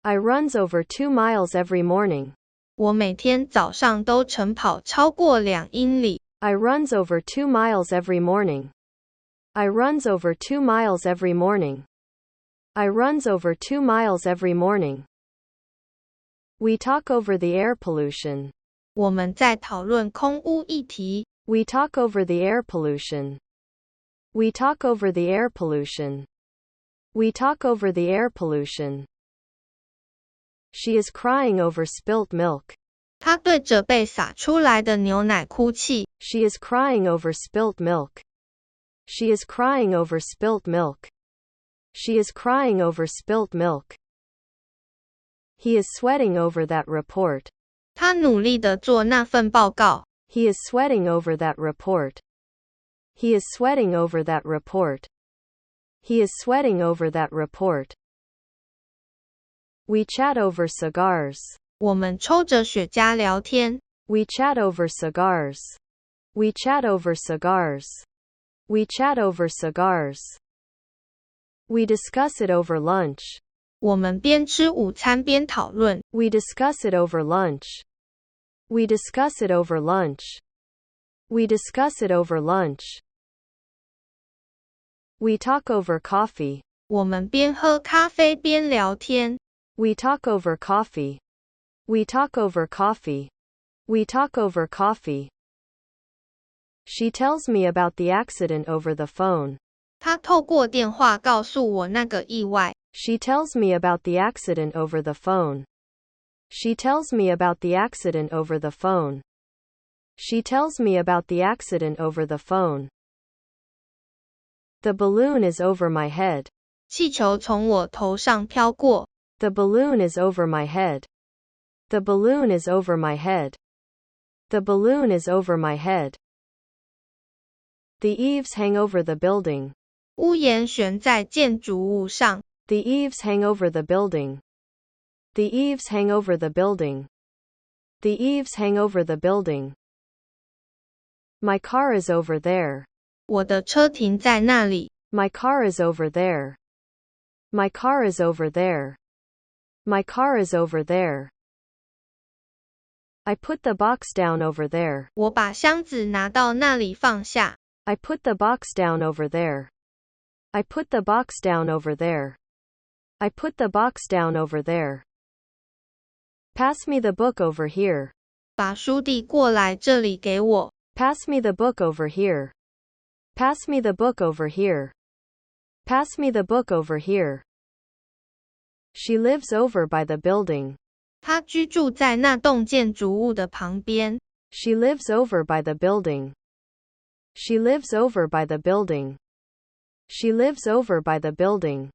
I runs over 2 miles every morning. 我每天早上都晨跑超过2英里。I runs over 2 miles every morning. I runs over 2 miles every morning. I runs over 2 miles every morning. We talk over the air pollution. 我们在讨论空污议题。We talk over the air pollution. We talk over the air pollution. We talk over the air pollution. She is crying over spilt milk. 她对着被洒出来的牛奶哭泣。She is crying over spilt milk. She is crying over spilt milk. She is crying over spilt milk. He is sweating over that report. 他努力地做那份报告。He is sweating over that report. He is sweating over that report. He is sweating over that report. We chat over cigars. 我们抽着雪茄聊天。We chat over cigars. We chat over cigars. We chat over cigars. We discuss it over lunch. 我们边吃午餐边讨论。We discuss it over lunch. We discuss it over lunch. We discuss it over lunch. We talk over coffee. 我们边喝咖啡边聊天。We talk over coffee. We talk over coffee. We talk over coffee. She tells me about the accident over the phone. 她透过电话告诉我那个意外。She tells me about the accident over the phone. She tells me about the accident over the phone. She tells me about the accident over the phone. The balloon is over my head. 气球从我头上飘过。The balloon is over my head. The balloon is over my head. The balloon is over my head. The eaves hang over the building. 屋檐悬在建筑物上。The eaves hang over the building. The eaves hang over the building. The eaves hang over the building. My car is over there. 我的车停在那里。My car is over there. My car is over there. My car is over there. I put the box down over there. 我把箱子拿到那里放下。I put the box down over there. I put the box down over there. I put the box down over there. Pass me the book over here. 把书递过来这里给我。Pass me the book over here. Pass me the book over here. Pass me the book over here. She lives over by the building. 她居住在那栋建筑物的旁边。She lives over by the building. She lives over by the building. She lives over by the building.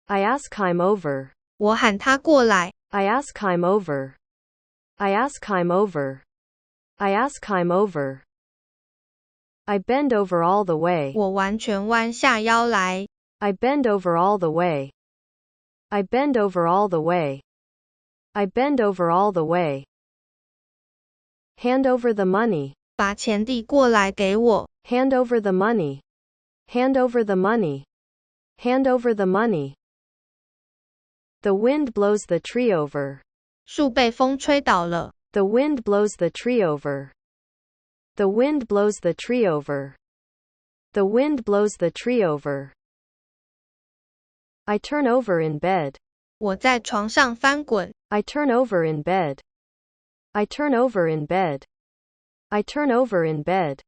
I ask him over. 我喊他过来。I ask him over. I ask him over. I ask him over. I bend over all the way. 我完全弯下腰来。I bend over all the way. I bend over all the way. I bend over all the way. Hand over the money. 把钱递过来给我。Hand over the money. Hand over the money. Hand over the money. The wind blows the tree over. 树被风吹倒了。The wind blows the tree over. The wind blows the tree over. The wind blows the tree over. I turn over in bed. 我在床上翻滚。I turn over in bed. I turn over in bed. I turn over in bed.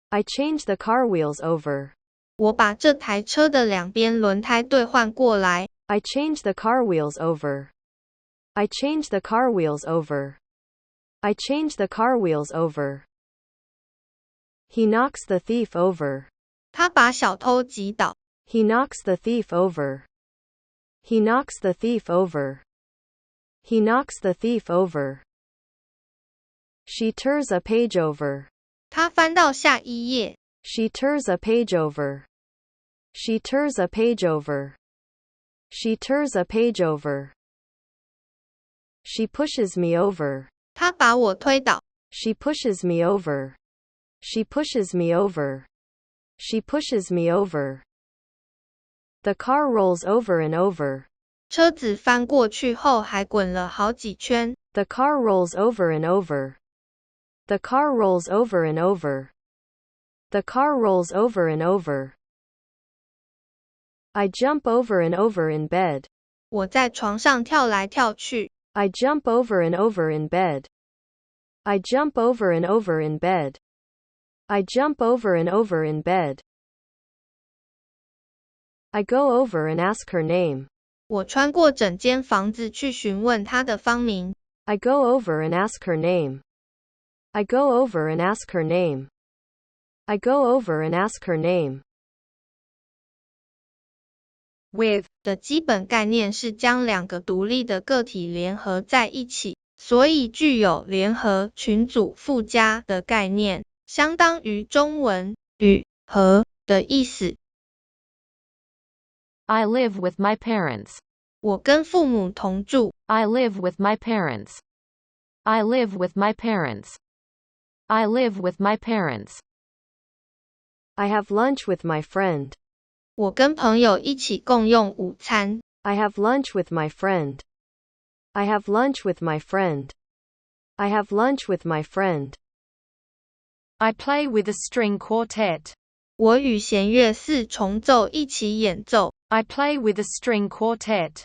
I change the car wheels over. 我把这台车的两边轮胎兑换过来。I change the car wheels over. I change the car wheels over. I change the car wheels over. He knocks the thief over. 他把小偷击倒。He knocks the thief over. He knocks the thief over. He knocks the thief over. She turns a page over. 他翻到下一页。She turns a page over. She turns a page over. She turns a page over. She pushes me over. 他把我推倒。She pushes me over. She pushes me over. She pushes me over. The car rolls over and over. 车子翻过去后还滚了好几圈。The car rolls over and over. The car rolls over and over. The car rolls over and over. I jump over and over in bed. 我在床上跳来跳去。I jump over and over in bed. I jump over and over in bed. I jump over and over in bed. I go over and ask her name. 我穿过整间房子去询问她的芳名。I go over and ask her name. I go over and ask her name. I go over and ask her name. With 的基本概念是将两个独立的个体联合在一起，所以具有联合、群组、附加的概念，相当于中文与和的意思。I live with my parents. 我跟父母同住。I live with my parents. I live with my parents. I live with my parents. I have lunch with my friend. 我跟朋友一起共用午餐。I have lunch with my friend. I have lunch with my friend. I have lunch with my friend. I play with a string quartet. 我与弦乐四重奏一起演奏。I play with a string quartet.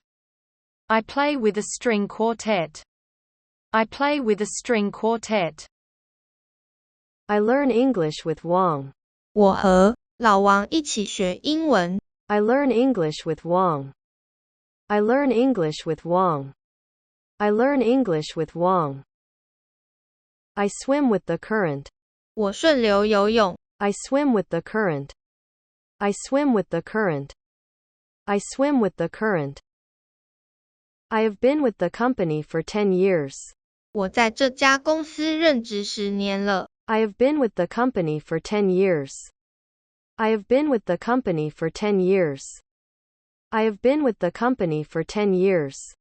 I play with a string quartet. I play with a string quartet. I learn English with Wang. 我和老王一起学英文。I learn English with Wang. I learn English with Wang. I learn English with Wang. I swim with the current. 我顺流游泳。I swim with the current. I swim with the current. I swim with the current. I have been with the company for 10 years. 我在这家公司任职10年了。I have been with the company for 10 years. I have been with the company for 10 years. I have been with the company for 10 years.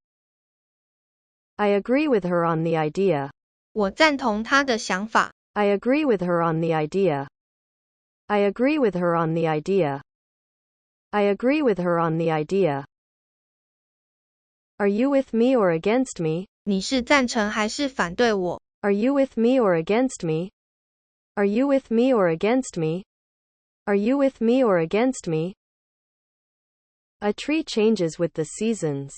I agree with her on the idea. 我赞同她的想法。I agree with her on the idea. I agree with her on the idea. I agree with her on the idea. Are you with me or against me? 你是赞成还是反对我？ Are you with me or against me? Are you with me or against me? Are you with me or against me? A tree changes with the seasons.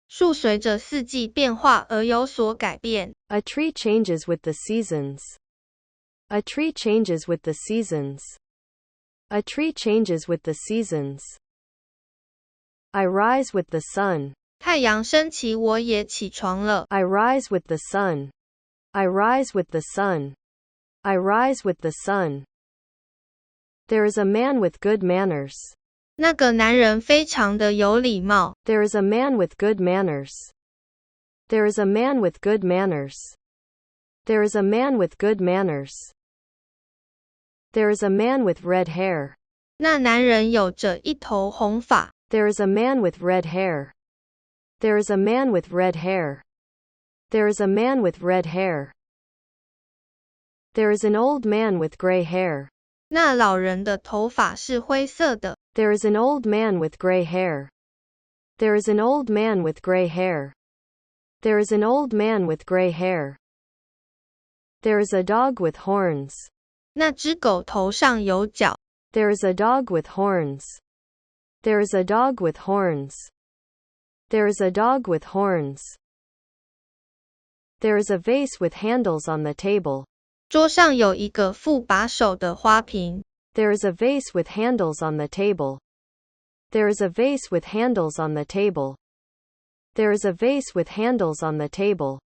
树随着四季变化而有所改变。A tree changes with the seasons. A tree changes with the seasons. A tree changes with the seasons. I rise with the sun. 太阳升起，我也起床了。I rise with the sun. I rise with the sun. I rise with the sun. There is a man with good manners. 那个男人非常的有礼貌。There is a man with good manners. There is a man with good manners. There is a man with good manners. There is a man with red hair. 那男人有着一头红发。There is a man with red hair. There is a man with red hair. There is a man with red hair. There is an old man with gray hair. 那老人的头发是灰色的。There is an old man with gray hair. There is an old man with gray hair. There is an old man with gray hair. There is a dog with horns. 那只狗头上有角。There is a dog with horns. There is a dog with horns. There is a dog with horns. There is a vase with handles on the table. 桌上有一个副把手的花瓶。There is a vase with handles on the table. There is a vase with handles on the table. There is a vase with handles on the table.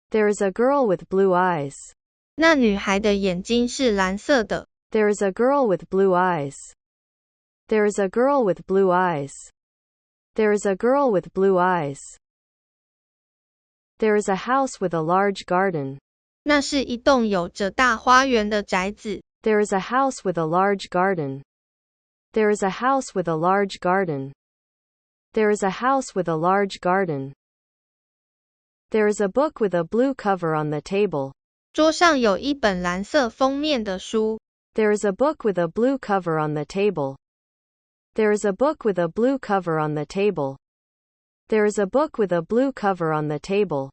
There is a girl with blue eyes. 那女孩的眼睛是蓝色的。There is a girl with blue eyes. There is a girl with blue eyes. There is a girl with blue eyes. There is a house with a large garden. 那是一栋有着大花园的宅子。There is a house with a large garden. There is a house with a large garden. There is a house with a large garden. There is a book with a blue cover on the table. 桌上有一本蓝色封面的书。There is a book with a blue cover on the table. There is a book with a blue cover on the table. There is a book with a blue cover on the table.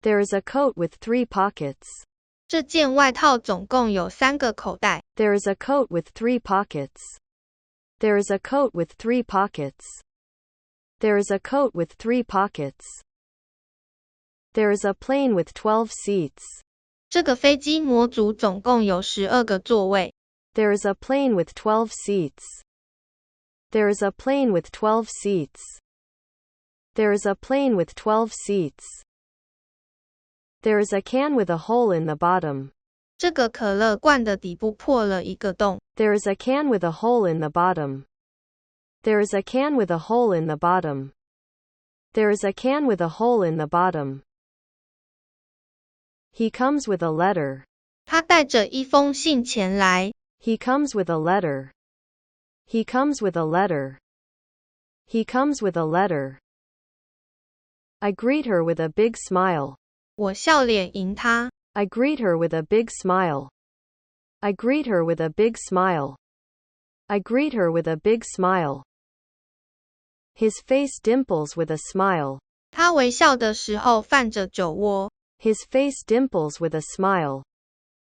There is a coat with 3 pockets. 这件外套总共有3个口袋。There is a coat with 3 pockets. There is a coat with 3 pockets. There is a coat with 3 pockets. There is a plane with 12 seats. 这个飞机模组总共有12个座位。There is a plane with 12 seats. There is a plane with 12 seats. There is a plane with 12 seats. There is a can with a hole in the bottom. 这个可乐罐的底部破了一个洞。There is a can with a hole in the bottom. There is a can with a hole in the bottom. There is a can with a hole in the bottom. He comes with a letter. 他带着一封信前来。He comes with a letter. He comes with a letter. He comes with a letter. I greet her with a big smile. 我笑脸迎他。I greet her with a big smile. I greet her with a big smile. I greet her with a big smile. His face dimples with a smile. 他微笑的时候泛着酒窝。His face dimples with a smile.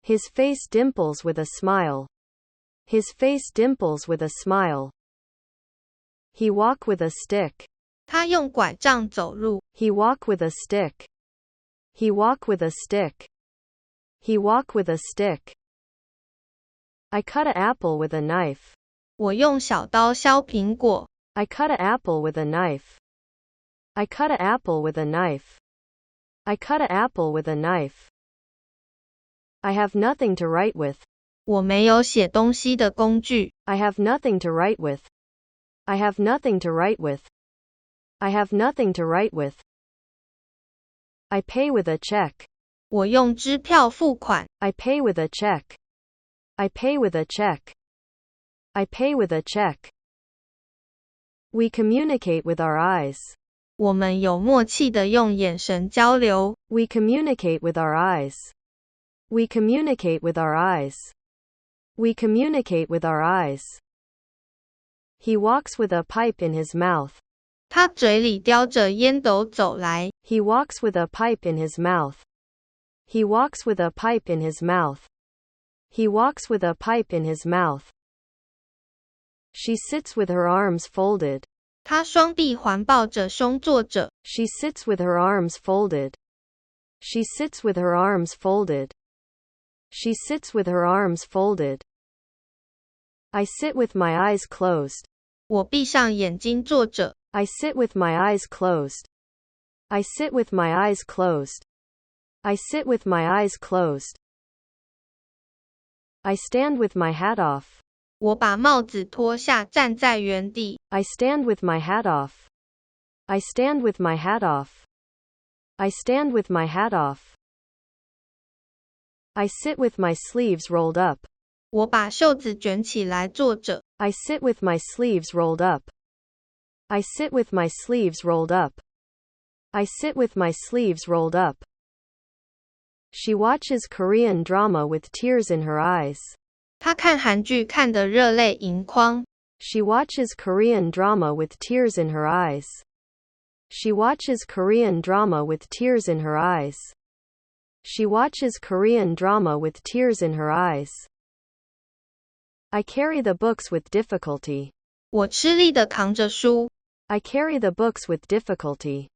His face dimples with a smile. His face dimples with a smile. He walk with a stick. 他用拐杖走路。He walk with a stick. He walk with a stick. He walk with a stick. I cut an apple with a knife. 我用小刀削苹果。I cut an apple with a knife. I cut an apple with a knife. I cut an apple with a knife. I have nothing to write with. 我没有写东西的工具。I have nothing to write with. I have nothing to write with. I have nothing to write with. I pay with a check. 我用支票付款。I pay with a check. I pay with a check. I pay with a check. We communicate with our eyes. 我们有默契地用眼神交流。We communicate with our eyes. We communicate with our eyes. We communicate with our eyes. He walks with a pipe in his mouth. 他嘴里叼着烟斗走来。He walks with a pipe in his mouth. He walks with a pipe in his mouth. He walks with a pipe in his mouth. She sits with her arms folded. 他双臂环抱着胸坐着。She sits with her arms folded. She sits with her arms folded. She sits with her arms folded. I sit with my eyes closed. 我闭上眼睛坐着。I sit with my eyes closed. I sit with my eyes closed. I sit with my eyes closed. I stand with my hat off. 我把帽子脱下，站在原地。I stand with my hat off. I stand with my hat off. I stand with my hat off. I sit with my sleeves rolled up. 我把袖子卷起来坐着。I sit with my sleeves rolled up. I sit with my sleeves rolled up. I sit with my sleeves rolled up. She watches Korean drama with tears in her eyes. 她看韩剧看得热泪盈眶。She watches Korean drama with tears in her eyes. She watches Korean drama with tears in her eyes. She watches Korean drama with tears in her eyes. I carry the books with difficulty. 我吃力地扛着书。I carry the books with difficulty.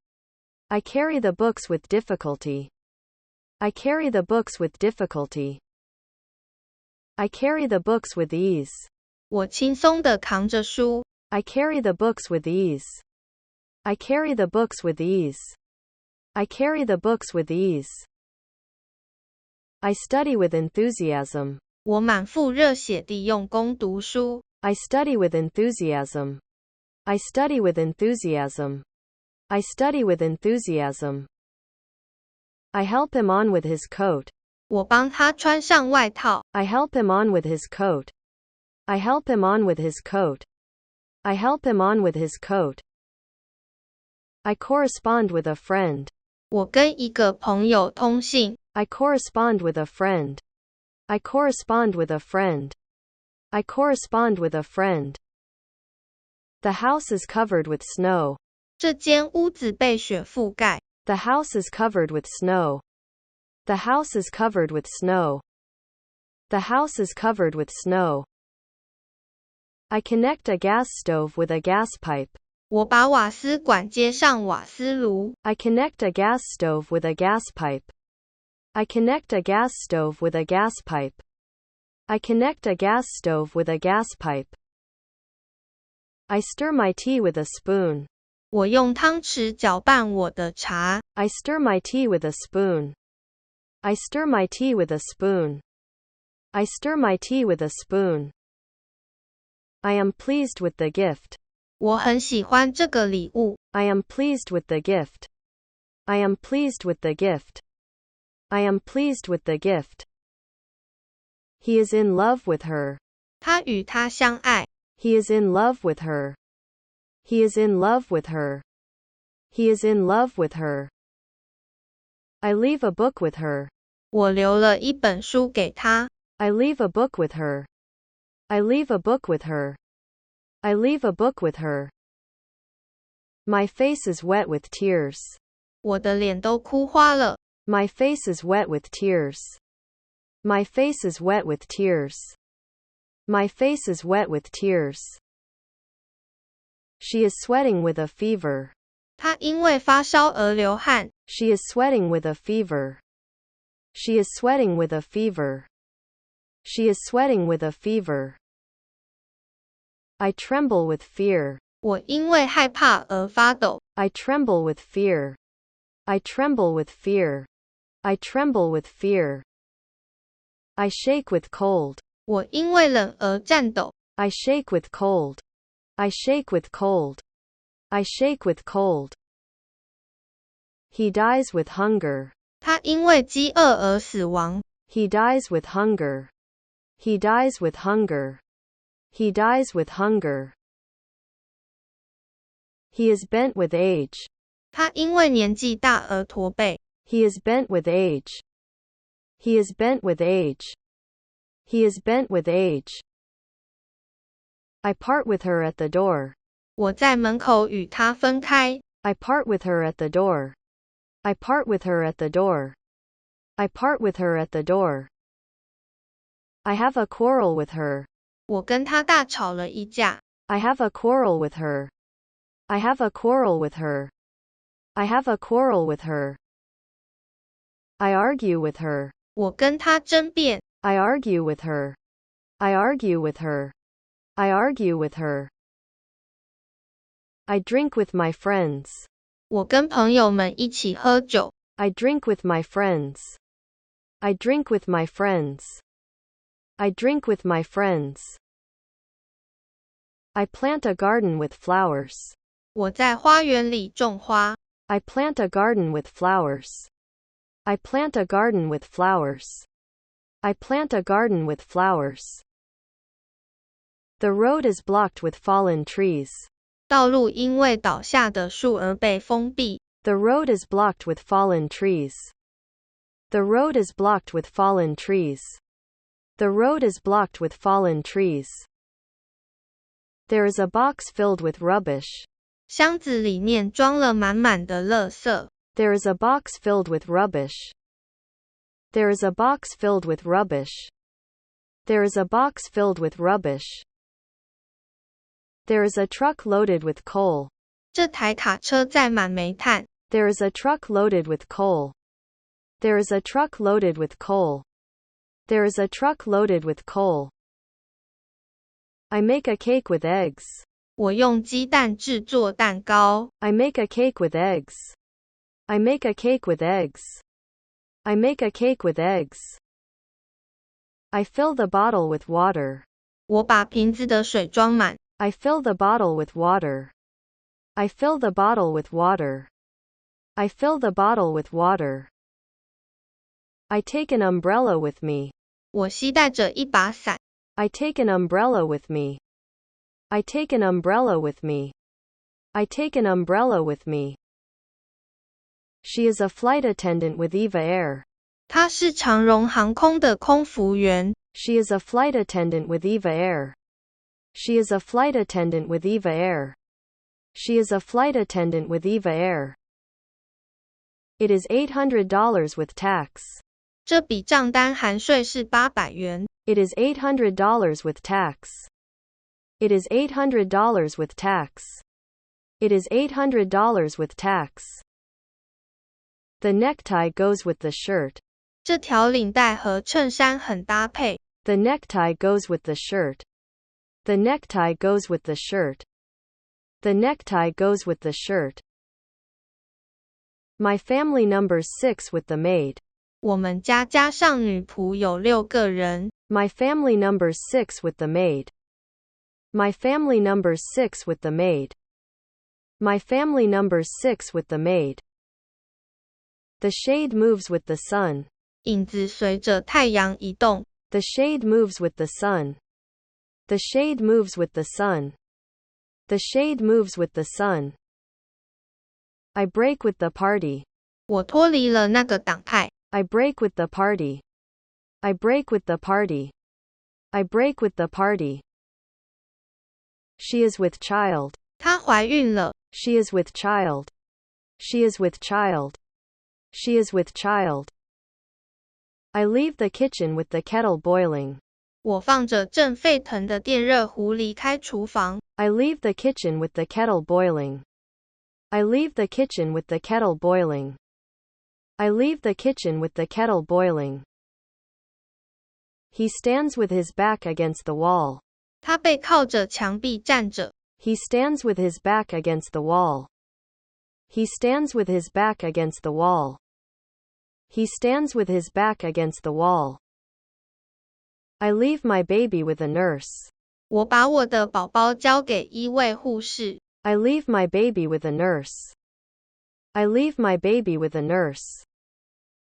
I carry the books with difficulty. I carry the books with difficulty. I carry the books with ease. 我轻松地扛着书。I carry the books with ease. I carry the books with ease. I carry the books with ease. I study with enthusiasm. 我满腹热血地用功读书。I study with enthusiasm. I study with enthusiasm. I study with enthusiasm. I help him on with his coat. 我帮他穿上外套。I help him on with his coat. I help him on with his coat. I help him on with his coat. I correspond with a friend. 我跟一个朋友通信。I correspond with a friend. I correspond with a friend. I correspond with a friend. The house is covered with snow. 这间屋子被雪覆盖。The house is covered with snow. The house is covered with snow. The house is covered with snow. I connect a gas stove with a gas pipe. 我把瓦斯管接上瓦斯炉。I connect a gas stove with a gas pipe. I connect a gas stove with a gas pipe. I connect a gas stove with a gas pipe. I stir my tea with a spoon. 我用汤匙搅拌我的茶。I stir my tea with a spoon. I stir my tea with a spoon. I stir my tea with a spoon. I am pleased with the gift. 我很喜欢这个礼物。I am pleased with the gift. I am pleased with the gift. I am pleased with the gift. He is in love with her. 他与她相爱。He is in love with her. He is in love with her. He is in love with her. I leave a book with her. 我留了一本书给她。I leave a book with her. I leave a book with her. I leave a book with her. My face is wet with tears. 我的脸都哭花了。My face is wet with tears. My face is wet with tears. My face is wet with tears. She is sweating with a fever. 她因为发烧而流汗。She is sweating with a fever. She is sweating with a fever. She is sweating with a fever. I tremble with fear. 我因为害怕而发抖。I tremble with fear. I tremble with fear. I tremble with fear. I shake with cold. 我因为冷而颤抖。I shake with cold. I shake with cold. I shake with cold. He dies with hunger. 他因为饥饿而死亡。He dies with hunger. He dies with hunger. He dies with hunger. He is bent with age. 他因为年纪大而驼背。He is bent with age. He is bent with age. He is bent with age. I part with her at the door. 我在门口与他分开。I part with her at the door. I part with her at the door. I part with her at the door. I have a quarrel with her. 我跟他大吵了一架。I have a quarrel with her. I have a quarrel with her. I have a quarrel with her. I argue with her. 我跟他争辩。I argue with her. I argue with her. I argue with her. I drink with my friends. 我跟朋友们一起喝酒。I drink with my friends. I drink with my friends. I drink with my friends. I plant a garden with flowers. 我在花园里种花。I plant a garden with flowers. I plant a garden with flowers. I plant a garden with flowers. The road is blocked with fallen trees. 道路因为倒下的树而被封闭。The road is blocked with fallen trees. The road is blocked with fallen trees. The road is blocked with fallen trees. There is a box filled with rubbish. 箱子里面装了满满的垃圾。There is a box filled with rubbish. There is a box filled with rubbish. There is a box filled with rubbish. There is a truck loaded with coal. 这台卡车载满煤炭。There is a truck loaded with coal. There is a truck loaded with coal. There is a truck loaded with coal. I make a cake with eggs. 我用鸡蛋制作蛋糕。I make a cake with eggs. I make a cake with eggs. I make a cake with eggs. I fill the bottle with water. 我把瓶子的水装满。I fill the bottle with water. I fill the bottle with water. I fill the bottle with water. I take an umbrella with me. 我携带着一把伞。I take an umbrella with me. I take an umbrella with me. I take an umbrella with me. She is a flight attendant with EVA Air. 她是长荣航空的空服员。She is a flight attendant with EVA Air. She is a flight attendant with EVA Air. She is a flight attendant with EVA Air. It is $800 with tax. 这笔账单含税是800元。It is $800 with tax. It is $800 with tax. It is $800 with tax. The necktie goes with the shirt. 这条领带和衬衫很搭配。The necktie goes with the shirt. The necktie goes with the shirt. The necktie goes with the shirt. My family numbers 6 with the maid. 我们家加上女仆有6个人。My family numbers 6 with the maid. My family numbers 6 with the maid. My family numbers 6 with the maid. The shade moves with the sun. 影子随着太阳移动。The shade moves with the sun. The shade moves with the sun. The shade moves with the sun. I break with the party. 我脱离了那个党派。I break with the party. I break with the party. I break with the party. She is with child. 她怀孕了。She is with child. She is with child. She is with child. I leave the kitchen with the kettle boiling. 我放着正沸腾的电热壶离开厨房。I leave the kitchen with the kettle boiling. I leave the kitchen with the kettle boiling. I leave the kitchen with the kettle boiling. He stands with his back against the wall. 他背靠着墙壁站着。He stands with his back against the wall. He stands with his back against the wall. He stands with his back against the wall. I leave my baby with a nurse. 我把我的宝宝交给医卫护士。I leave my baby with a nurse. I leave my baby with a nurse.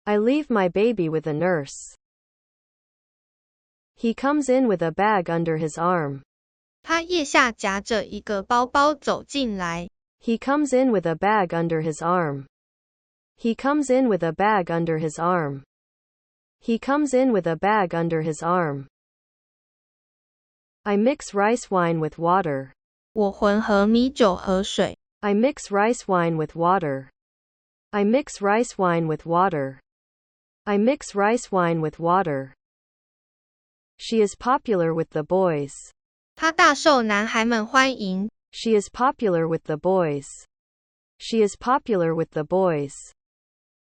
I leave my baby with a nurse. He comes in with a bag under his arm. 他腋下夹着一个包包走进来。He comes in with a bag under his arm. He comes in with a bag under his arm. He comes in with a bag under his arm. I mix rice wine with water. 我混合米酒和水。I mix rice wine with water. I mix rice wine with water. I mix rice wine with water. She is popular with the boys. 她大受男孩们欢迎。She is popular with the boys. She is popular with the boys.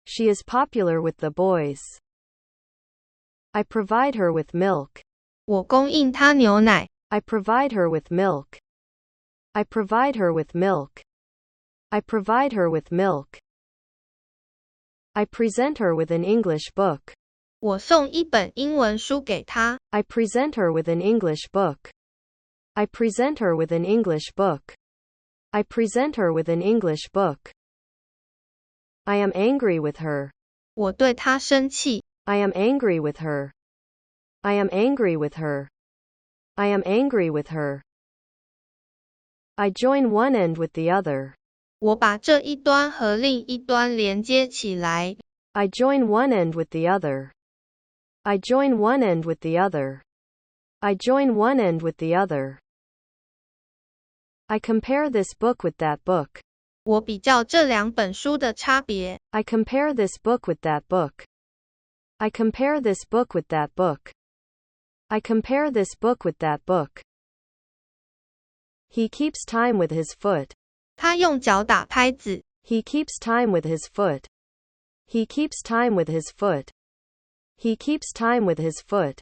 She is popular with the boys. I provide her with milk. 我供应她牛奶。I provide her with milk. I provide her with milk. I provide her with milk. I present her with an English book. 我送一本英文书给她。I present her with an English book. I present her with an English book. I present her with an English book. I am angry with her. 我对她生气。I am angry with her. I am angry with her. I am angry with her. I join one end with the other. 我把这一端和另一端连接起来。I join one end with the other. I join one end with the other. I join one end with the other. I compare this book with that book. 我比较这两本书的差别。I compare this book with that book. I compare this book with that book. I compare this book with that book. He keeps time with his foot. 他用脚打拍子。He keeps time with his foot. He keeps time with his foot. He keeps time with his foot.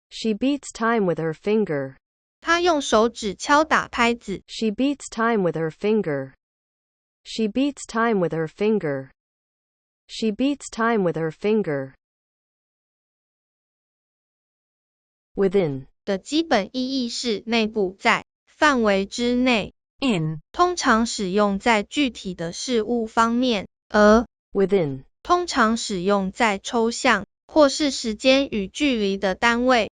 She beats time with her finger. 他用手指敲打拍子。She beats time with her finger. She beats time with her finger. She beats time with her finger. Within 的基本意义是内部，在范围之内。In 通常使用在具体的事物方面，而 within 通常使用在抽象或是时间与距离的单位。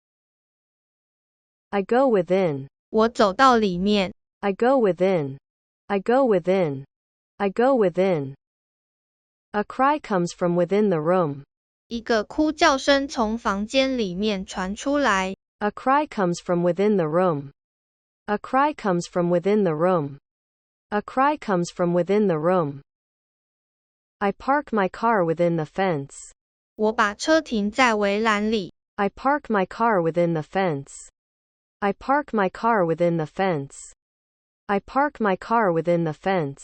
I go within. 我走到里面。I go within. I go within. I go within. A cry comes from within the room. 一个哭叫声从房间里面传出来。A cry comes from within the room. A cry comes from within the room. A cry comes from within the room. I park my car within the fence. 我把车停在围栏里。I park my car within the fence. I park my car within the fence. I park my car within the fence.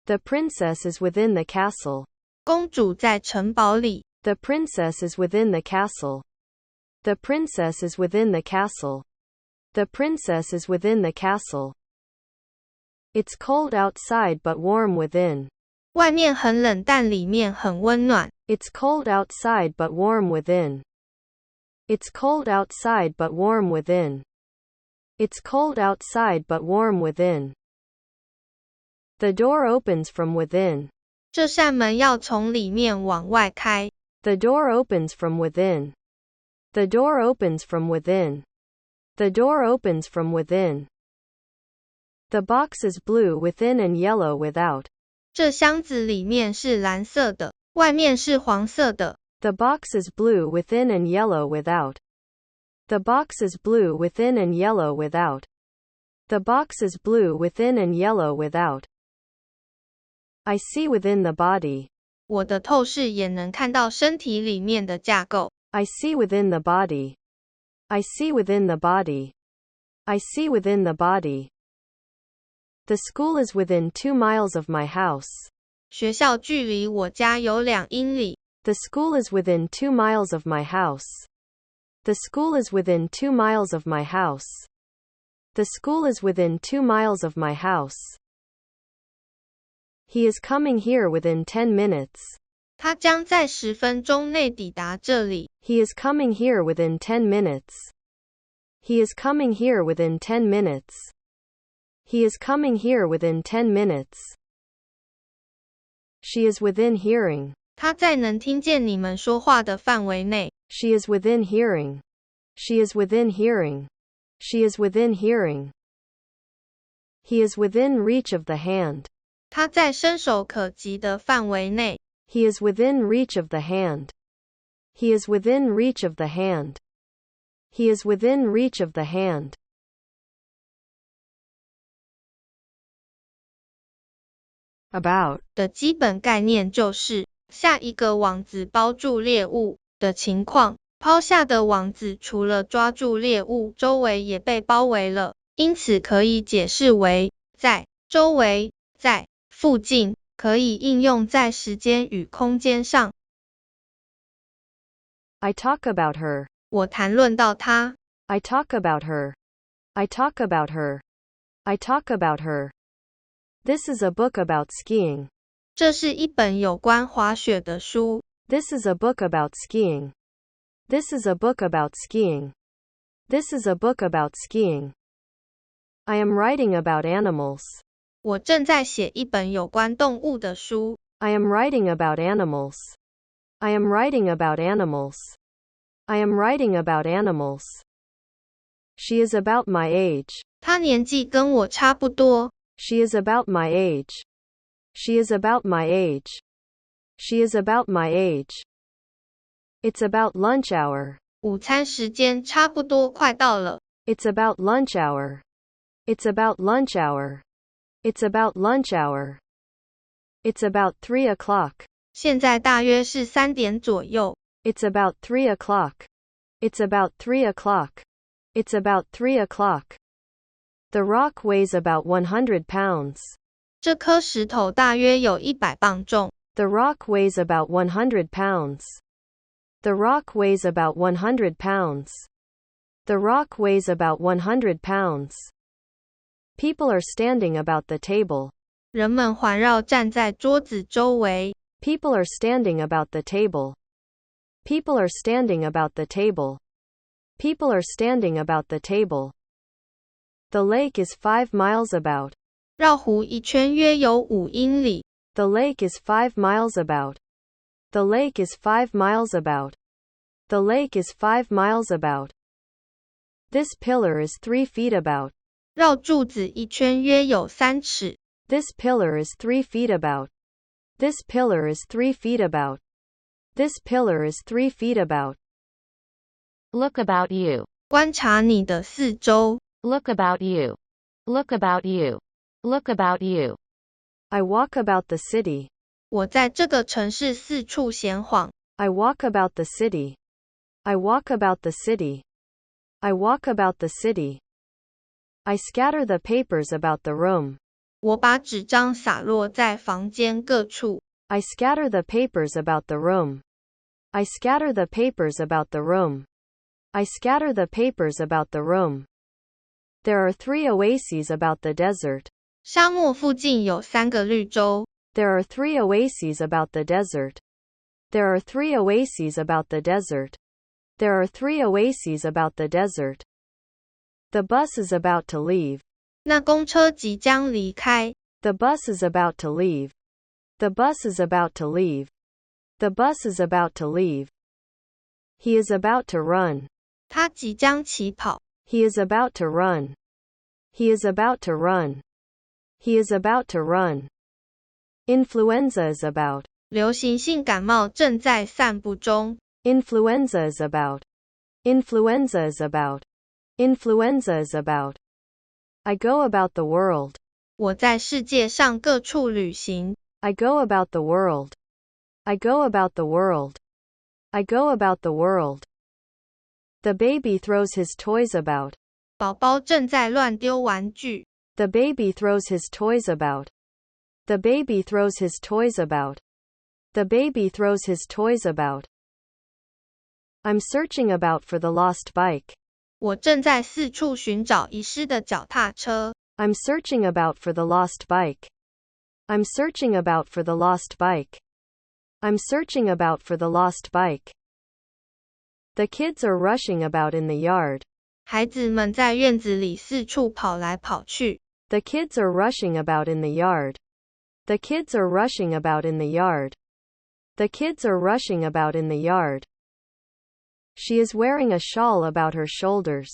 The princess is within the castle. 公主在城堡里。The princess is within the castle. The princess is within the castle. The princess is within the castle. It's cold outside but warm within. 外面很冷，但里面很温暖。It's cold outside but warm within. It's cold outside but warm within. It's cold outside but warm within. The door opens from within. 这扇门要从里面往外开。The door opens from within. The door opens from within. The door opens from within. The box is blue within and yellow without. 这箱子里面是蓝色的，外面是黄色的。The box is blue within and yellow without. The box is blue within and yellow without. The box is blue within and yellow without. I see within the body. 我的透视也能看到身体里面的架构。I see within the body. I see within the body. I see within the body. The school is within 2 miles of my house. 学校距离我家有2英里。The school is within 2 miles of my house. The school is within 2 miles of my house. The school is within 2 miles of my house. He is coming here within 10 minutes. 他将在10分钟内抵达这里。He is coming here within 10 minutes. He is coming here within 10 minutes. He is coming here within 10 minutes. She is within hearing. 他在能听见你们说话的范围内。She is within hearing. She is within hearing. She is within hearing. He is within reach of the hand. 他在伸手可及的范围内。He is within reach of the hand. He is within reach of the hand. He is within reach of the hand. About 的基本概念就是下一个网子包住猎物的情况，抛下的网子除了抓住猎物，周围也被包围了，因此可以解释为在、周围、在、附近，可以应用在时间与空间上。I talk about her. 我谈论到她。I talk about her. I talk about her. I talk about her. This is a book about skiing. 这是一本有关滑雪的书。This is a book about skiing. This is a book about skiing. This is a book about skiing. I am writing about animals. 我正在写一本有关动物的书。I am writing about animals. I am writing about animals. I am writing about animals. She is about my age. 她年纪跟我差不多。She is about my age. She is about my age. She is about my age. It's about lunch hour. 午餐时间差不多快到了。It's about lunch hour. It's about lunch hour. It's about lunch hour. It's about 3 o'clock. 现在大约是3点左右。It's about 3 o'clock. It's about 3 o'clock. It's about 3 o'clock. The rock weighs about 100 pounds. 这颗石头大约有100磅重。The rock weighs about 100 pounds. The rock weighs about 100 pounds. The rock weighs about 100 pounds. People are standing about the table. 人们环绕站在桌子周围。People are standing about the table. People are standing about the table. People are standing about the table. The lake is 5 miles about. 绕湖一圈约有5英里。The lake is 5 miles about. The lake is 5 miles about. The lake is 5 miles about. This pillar is 3 feet about. 绕柱子一圈约有3尺。This pillar is 3 feet about. This pillar is 3 feet about. This pillar is 3 feet about. Look about you. 观察你的四周。Look about you. Look about you. Look about you. I walk about the city. 我在这个城市四处闲晃。I walk about the city. I walk about the city. I walk about the city. I scatter the papers about the room. 我把纸张洒落在房间各处。I scatter the papers about the room. I scatter the papers about the room. I scatter the papers about the room. There are 3 oases about the desert. 沙漠附近有3个绿洲。There are 3 oases about the desert. There are 3 oases about the desert. There are 3 oases about the desert. The bus is about to leave. 那公车即将离开。The bus is about to leave. The bus is about to leave. The bus is about to leave. He is about to run. 他即将起跑。He is about to run. He is about to run. He is about to run. Influenza is about. 流行性感冒正在散布中。Influenza is about. Influenza is about. Influenza is about. I go about the world. 我在世界上各处旅行。I go about the world. I go about the world. I go about the world. The baby throws his toys about. 宝宝正在乱丢玩具。The baby throws his toys about. The baby throws his toys about. The baby throws his toys about. I'm searching about for the lost bike. 我正在四处寻找遗失的脚踏车。I'm searching about for the lost bike. I'm searching about for the lost bike. I'm searching about for the lost bike. The kids are rushing about in the yard. 孩子们在院子里四处跑来跑去。The kids are rushing about in the yard. The kids are rushing about in the yard. The kids are rushing about in the yard. She is wearing a shawl about her shoulders.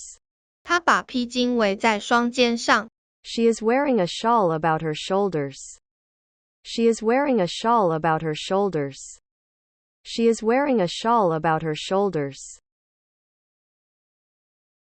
她把披巾围在双肩上。She is wearing a shawl about her shoulders. She is wearing a shawl about her shoulders. She is wearing a shawl about her shoulders.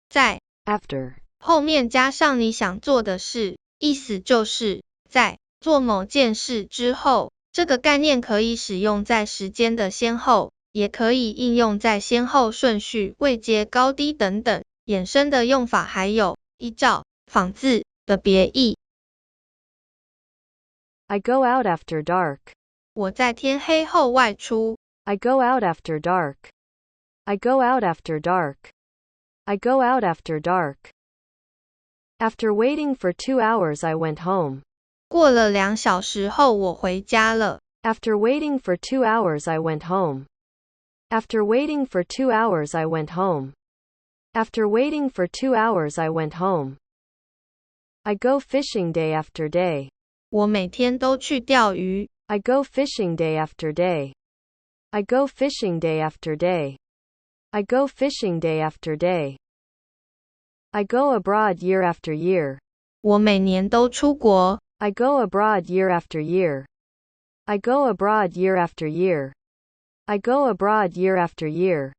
在 After 后面加上你想做的事，意思就是在做某件事之后。这个概念可以使用在时间的先后，也可以应用在先后顺序、位阶、高低等等。衍生的用法还有依照、仿自的别义。I go out after dark. 我在天黑后外出。I go out after dark. I go out after dark. I go out after dark. After waiting for 2 hours I went home. 过了2小时后我回家了。After waiting for 2 hours I went home. After waiting for 2 hours I went home. After waiting for 2 hours I went home. I go fishing day after day. 我每天都去钓鱼。I go fishing day after day. I go fishing day after day. I go fishing day after day. I go abroad year after year. 我每年都出国。I go abroad year after year. I go abroad year after year. I go abroad year after year.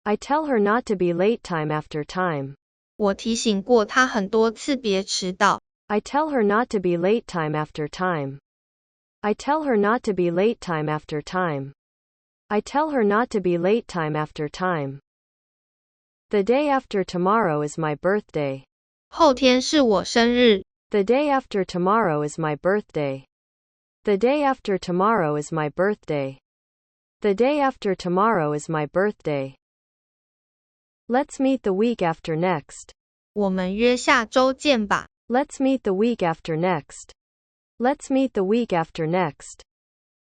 I tell her not to be late time after time. 我提醒过她很多次别迟到。I tell her not to be late time after time. I tell her not to be late time after time. I tell her not to be late time after time. The day after tomorrow is my birthday. 后天是我生日。The day after tomorrow is my birthday. The day after tomorrow is my birthday. The day after tomorrow is my birthday. Let's meet the week after next. 我们约下周见吧。Let's meet the week after next. Let's meet the week after next.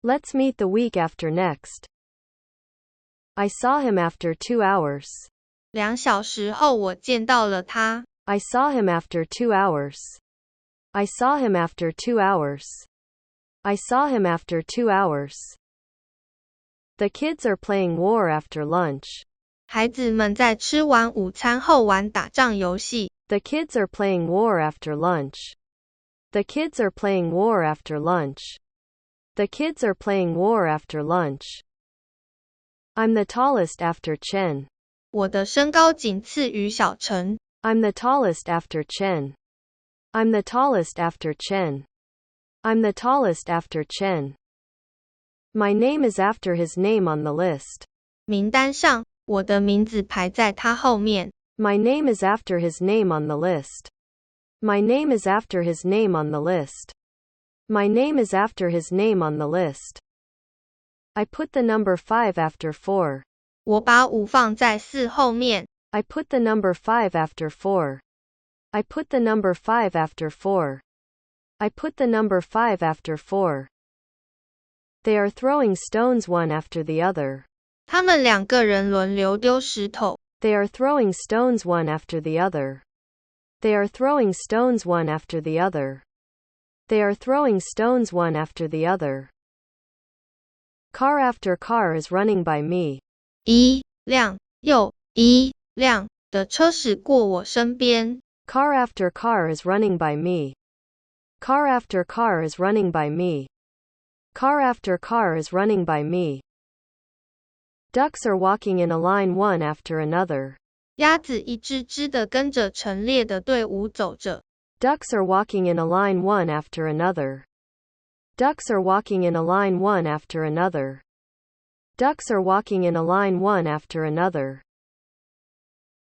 Let's meet the week after next. I saw him after 2 hours. 2小时后我见到了他。I saw him after 2 hours. I saw him after 2 hours. I saw him after 2 hours. The kids are playing war after lunch. 孩子们在吃完午餐后玩打仗游戏。The kids are playing war after lunch. The kids are playing war after lunch. The kids are playing war after lunch. I'm the tallest after Chen. 我的身高仅次于小陈。I'm the tallest after Chen. I'm the tallest after Chen. I'm the tallest after Chen. My name is after his name on the list. 名单上，我的名字排在他后面。My name is after his name on the list. My name is after his name on the list. My name is after his name on the list. I put the number 5 after 4. 我把5放在4后面。I put the number 5 after 4. I put the number 5 after 4. I put the number 5 after 4. They are throwing stones one after the other. 他们2个人轮流丢石头。They are throwing stones one after the other. They are throwing stones one after the other. They are throwing stones one after the other. Car after car is running by me. 一辆又一辆的车驶过我身边。Car after car is running by me. Car after car is running by me. Car after car is running by me. Ducks are walking in a line one after another. 鸭子一只只地跟着陈列的队伍走着。Ducks are walking in a line one after another. Ducks are walking in a line one after another. Ducks are walking in a line one after another.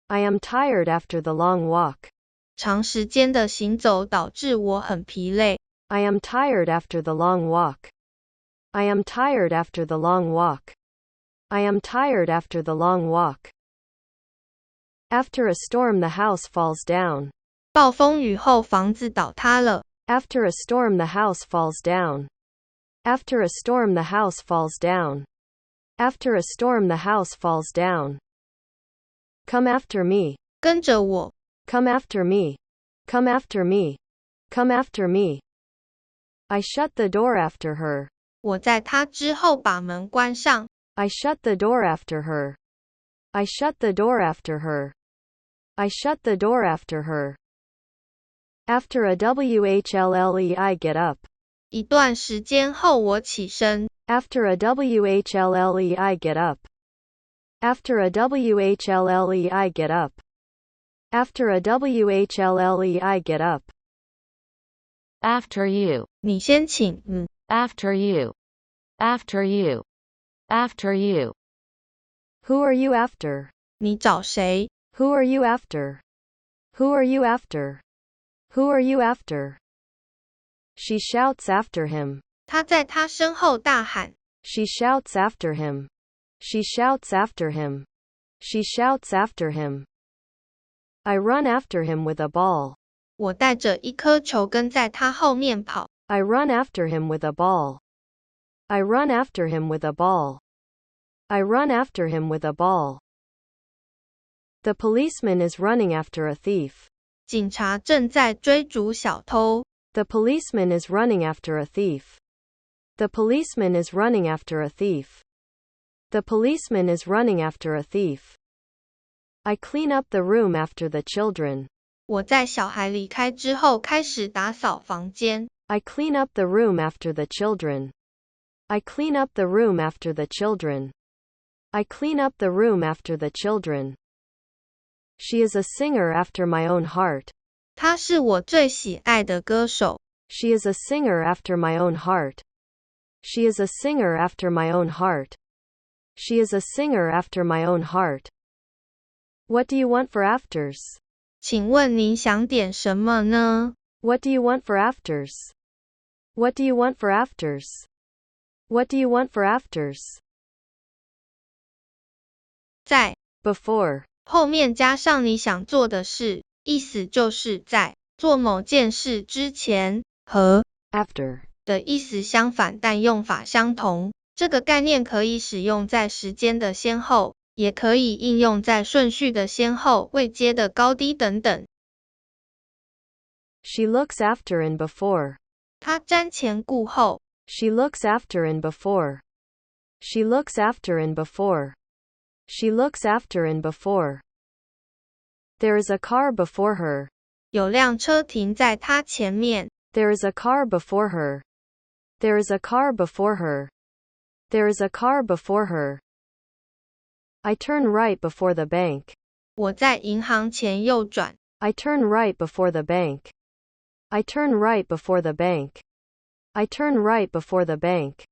I am tired after the long walk. 长时间的行走导致我很疲累。I am tired after the long walk. I am tired after the long walk. I am tired after the long walk. After a storm the house falls down. 暴风雨后房子倒塌了。After a storm the house falls down. After a storm the house falls down. After a storm the house falls down. Come after me. 跟着我。Come after me. Come after me. Come after me. I shut the door after her. 我在她之后把门关上。I shut the door after her. I shut the door after her. I shut the door after her. After a while I get up. 一段时间后我起身。After a while I get up. After a while I get up. After a while I get up. After you. 你先请。After you. After you. After you. Who are you after? 你找谁？ Who are you after? Who are you after? Who are you after? She shouts after him. 他在他身后大喊。She shouts after him. She shouts after him. She shouts after him. I run after him with a ball. 我带着一颗球跟在他后面跑。I run after him with a ball. I run after him with a ball. I run after him with a ball. The policeman is running after a thief. 警察正在追逐小偷。The policeman is running after a thief. The policeman is running after a thief. The policeman is running after a thief. I clean up the room after the children. 我在小孩离开之后开始打扫房间。I clean up the room after the children. I clean up the room after the children. I clean up the room after the children. She is a singer after my own heart. 她是我最喜爱的歌手。She is a singer after my own heart. She is a singer after my own heart. She is a singer after my own heart. What do you want for afters? 请问您想点什么呢？ What do you want for afters? What do you want for afters? What do you want for afters? 在 Before. 后面加上你想做的事，意思就是在做某件事之前，和 After. 的意思相反，但用法相同。这个概念可以使用在时间的先后，也可以应用在顺序的先后、位阶的高低等等。She looks after and before. 她瞻前顾后。She looks after and before. She looks after and before. She looks after and before. There is a car before her. 有辆车停在她前面。There is a car before her. There is a car before her. There is a car before her. I turn right before the bank. 我在银行前右转。I turn right before the bank. I turn right before the bank. I turn right before the bank.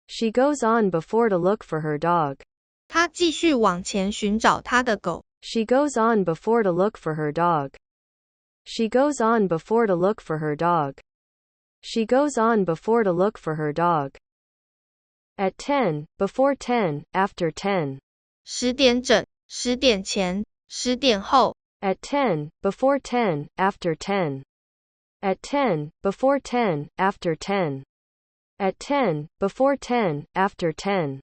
She goes on before to look for her dog. 她继续往前寻找她的狗。She goes on before to look for her dog. She goes on before to look for her dog. She goes on before to look for her dog. At 10, before 10, after 10. 10点整，10点前，10点后。At 10, before 10, after 10. At 10, before 10, after 10. At 10, before 10, after 10.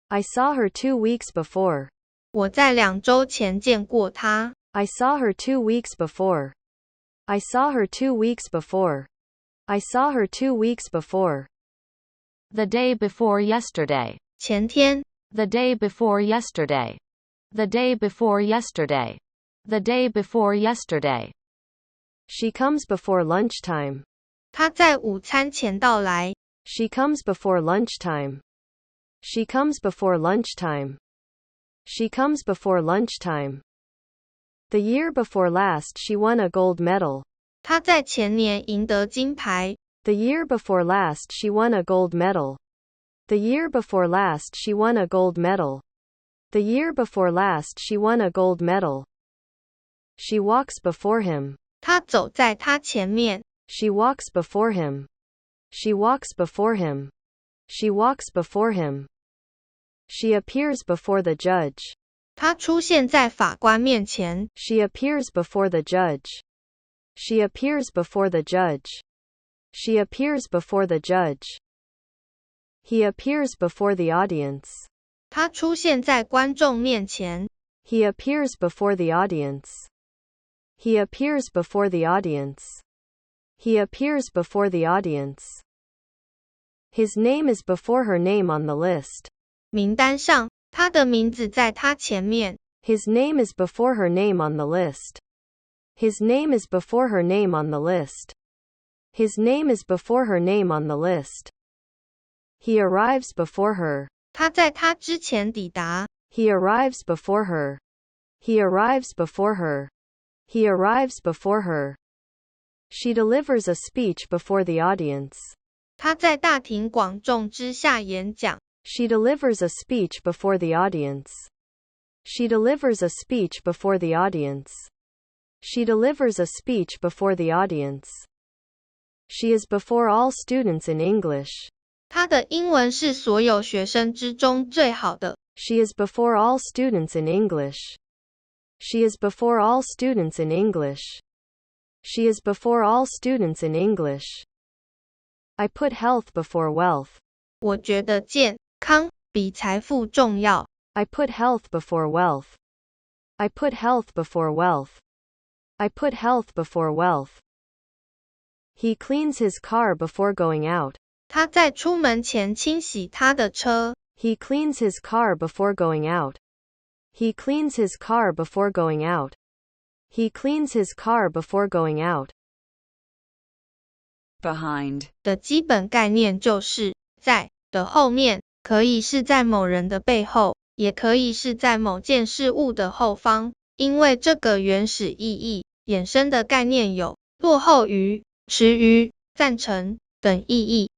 I saw her 2 weeks before. 我在2周前见过她。I saw her 2 weeks before. I saw her 2 weeks before. I saw her 2 weeks before. The day before yesterday. 前天。The day before yesterday. The day before yesterday. The day before yesterday. She comes before lunchtime. 她在午餐前到来。She comes before lunchtime. She comes before lunchtime. She comes before lunchtime. The year before last she won a gold medal. 她在前年赢得金牌。The year before last she won a gold medal. The year before last she won a gold medal. The year before last she won a gold medal. She walks before him. 她走在他前面。She walks before him. She walks before him. She walks before him. She appears before the judge. 她出现在法官面前。She appears before the judge. She appears before the judge. She appears before the judge. He appears before the audience. 她出现在观众面前。He appears before the audience. He appears before the audience. He appears before the audience. His name is before her name on the list. 名单上，她的名字在她前面。His name is before her name on the list. His name is before her name on the list. His name is before her name on the list. He arrives before her. 他在她之前抵达。He arrives before her. He arrives before her. He arrives before her. She delivers a speech before the audience. 她在大庭广众之下演讲。She delivers a speech before the audience. She delivers a speech before the audience. She delivers a speech before the audience. She is before all students in English. 她的英文是所有学生之中最好的。She is before all students in English. She is before all students in English. She is before all students in English. I put health before wealth. 我觉得健康比财富重要。I put health before wealth. I put health before wealth. I put health before wealth. He cleans his car before going out. 他在出门前清洗他的车。He cleans his car before going out. He cleans his car before going out. He cleans his car before going out. Behind 的基本概念就是在的后面，可以是在某人的背后，也可以是在某件事物的后方。因为这个原始意义，衍生的概念有落后于、迟于、赞成等意义。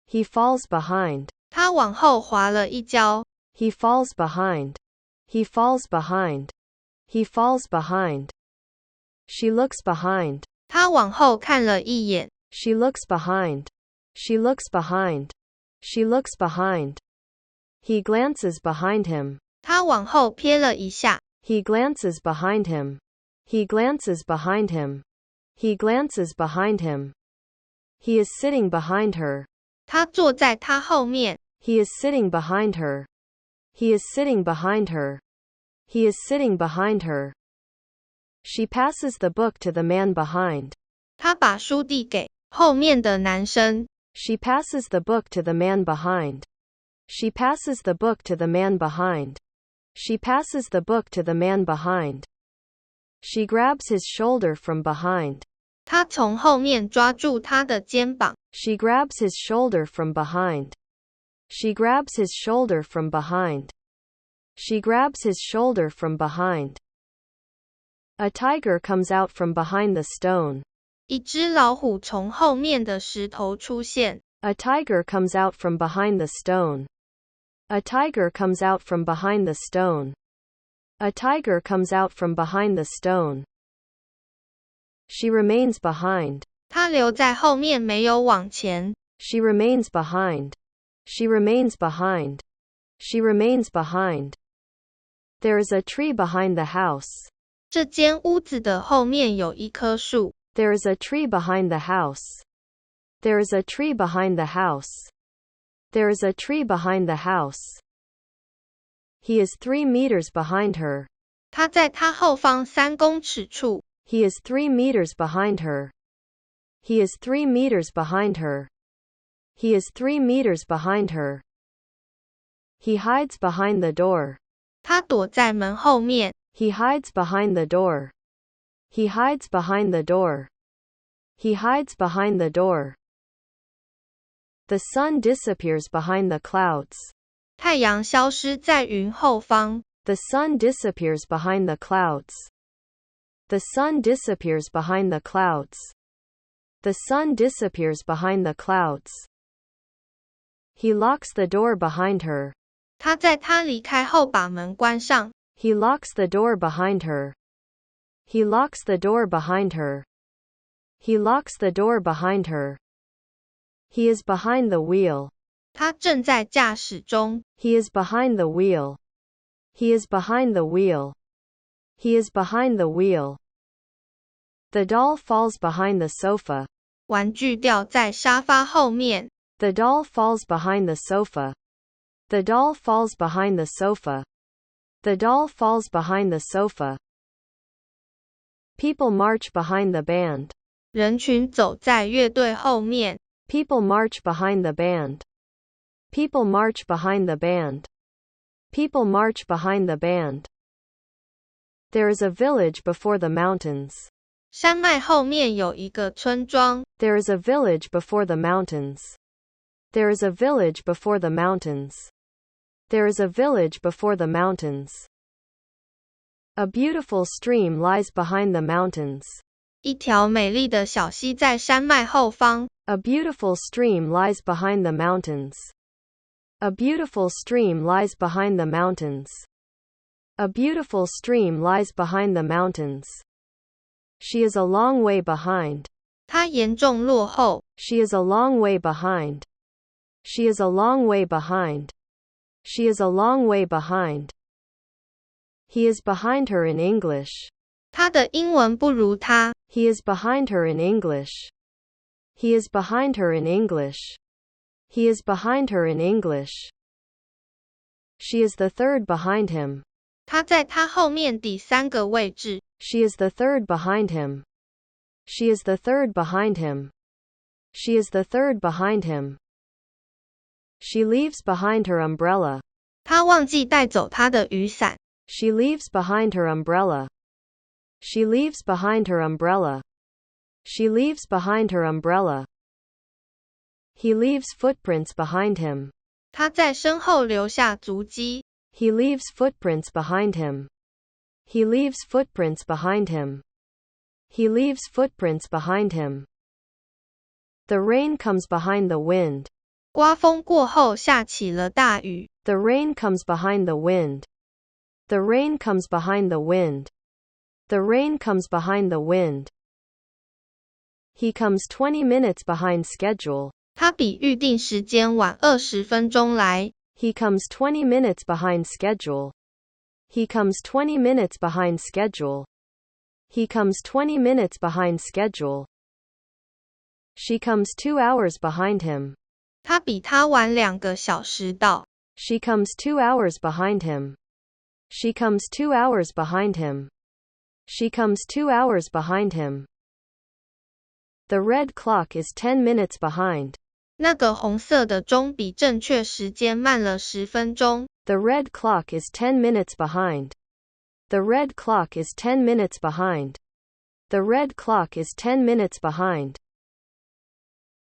He falls behind. 他往后滑了一跤。He falls behind. He falls behind. He falls behind. She looks behind. 他往后看了一眼。She looks behind. She looks behind. She looks behind. He glances behind him. 他往后瞥了一下。He glances behind him. He glances behind him. He glances behind him. He is sitting behind her. 他坐在他后面。He is sitting behind her. He is sitting behind her. He is sitting behind her. She passes the book to the man behind. 他把书递给后面的男生。She passes the book to the man behind. She passes the book to the man behind. She passes the book to the man behind. She grabs his shoulder from behind. 他从后面抓住他的肩膀。She grabs his shoulder from behind. She grabs his shoulder from behind. She grabs his shoulder from behind. A tiger comes out from behind the stone. 一只老虎从后面的石头出现。A tiger comes out from behind the stone. A tiger comes out from behind the stone. A tiger comes out from behind the stone. She remains behind. 她留在后面没有往前。She remains behind. She remains behind. She remains behind. There is a tree behind the house. 这间屋子的后面有一棵树。There is a tree behind the house. There is a tree behind the house. There is a tree behind the house. He is 3 meters behind her. 他在她后方3公尺处。He is 3 meters behind her. He is 3 meters behind her. He is 3 meters behind her. He hides behind the door. 他躲在门后面。He hides behind the door. He hides behind the door. He hides behind the door. The sun disappears behind the clouds. 太阳消失在云后方。The sun disappears behind the clouds. The sun disappears behind the clouds. The sun disappears behind the clouds. He locks the door behind her. 他在她离开后把门关上。He locks the door behind her. He locks the door behind her. He locks the door behind her. He is behind the wheel. 他正在驾驶中。He is behind the wheel. He is behind the wheel. He is behind the wheel. The doll falls behind the sofa. 玩具掉在沙发后面。The doll falls behind the sofa. The doll falls behind the sofa. The doll falls behind the sofa. People march behind the band. 人群走在乐队后面。People march behind the band. People march behind the band. People march behind the band. There is a village before the mountains. 山脉后面有一个村庄。There is a village before the mountains. There is a village before the mountains. There is a village before the mountains. A beautiful stream lies behind the mountains. 一条美丽的小溪在山脉后方。A beautiful stream lies behind the mountains. A beautiful stream lies behind the mountains. A beautiful stream lies behind the mountains. She is a long way behind. 她严重落后。She is a long way behind. She is a long way behind. She is a long way behind. He is behind her in English. 她的英文不如她。He is behind her in English. He is behind her in English. He is behind her in English. She is the third behind him. 他在他后面第3个位置。She is the third behind him. She is the third behind him. She is the third behind him. She leaves behind her umbrella. 他忘记带走他的雨伞。She leaves behind her umbrella. She leaves behind her umbrella. She leaves behind her umbrella. He leaves footprints behind him. 他在身后留下足迹。He leaves footprints behind him. He leaves footprints behind him. He leaves footprints behind him. The rain comes behind the wind. 刮风过后下起了大雨。The rain comes behind the wind. The rain comes behind the wind. The rain comes behind the wind. He comes 20 minutes behind schedule. 他比预定时间晚20分钟来。He comes 20 minutes behind schedule. He comes 20 minutes behind schedule. He comes 20 minutes behind schedule. She comes 2 hours behind him. 他比他晚2个小时到。She comes 2 hours behind him. She comes 2 hours behind him. She comes 2 hours behind him. The red clock is 10 minutes behind. 那个红色的钟比正确时间慢了10分钟。The red clock is 10 minutes behind. The red clock is 10 minutes behind. The red clock is 10 minutes behind.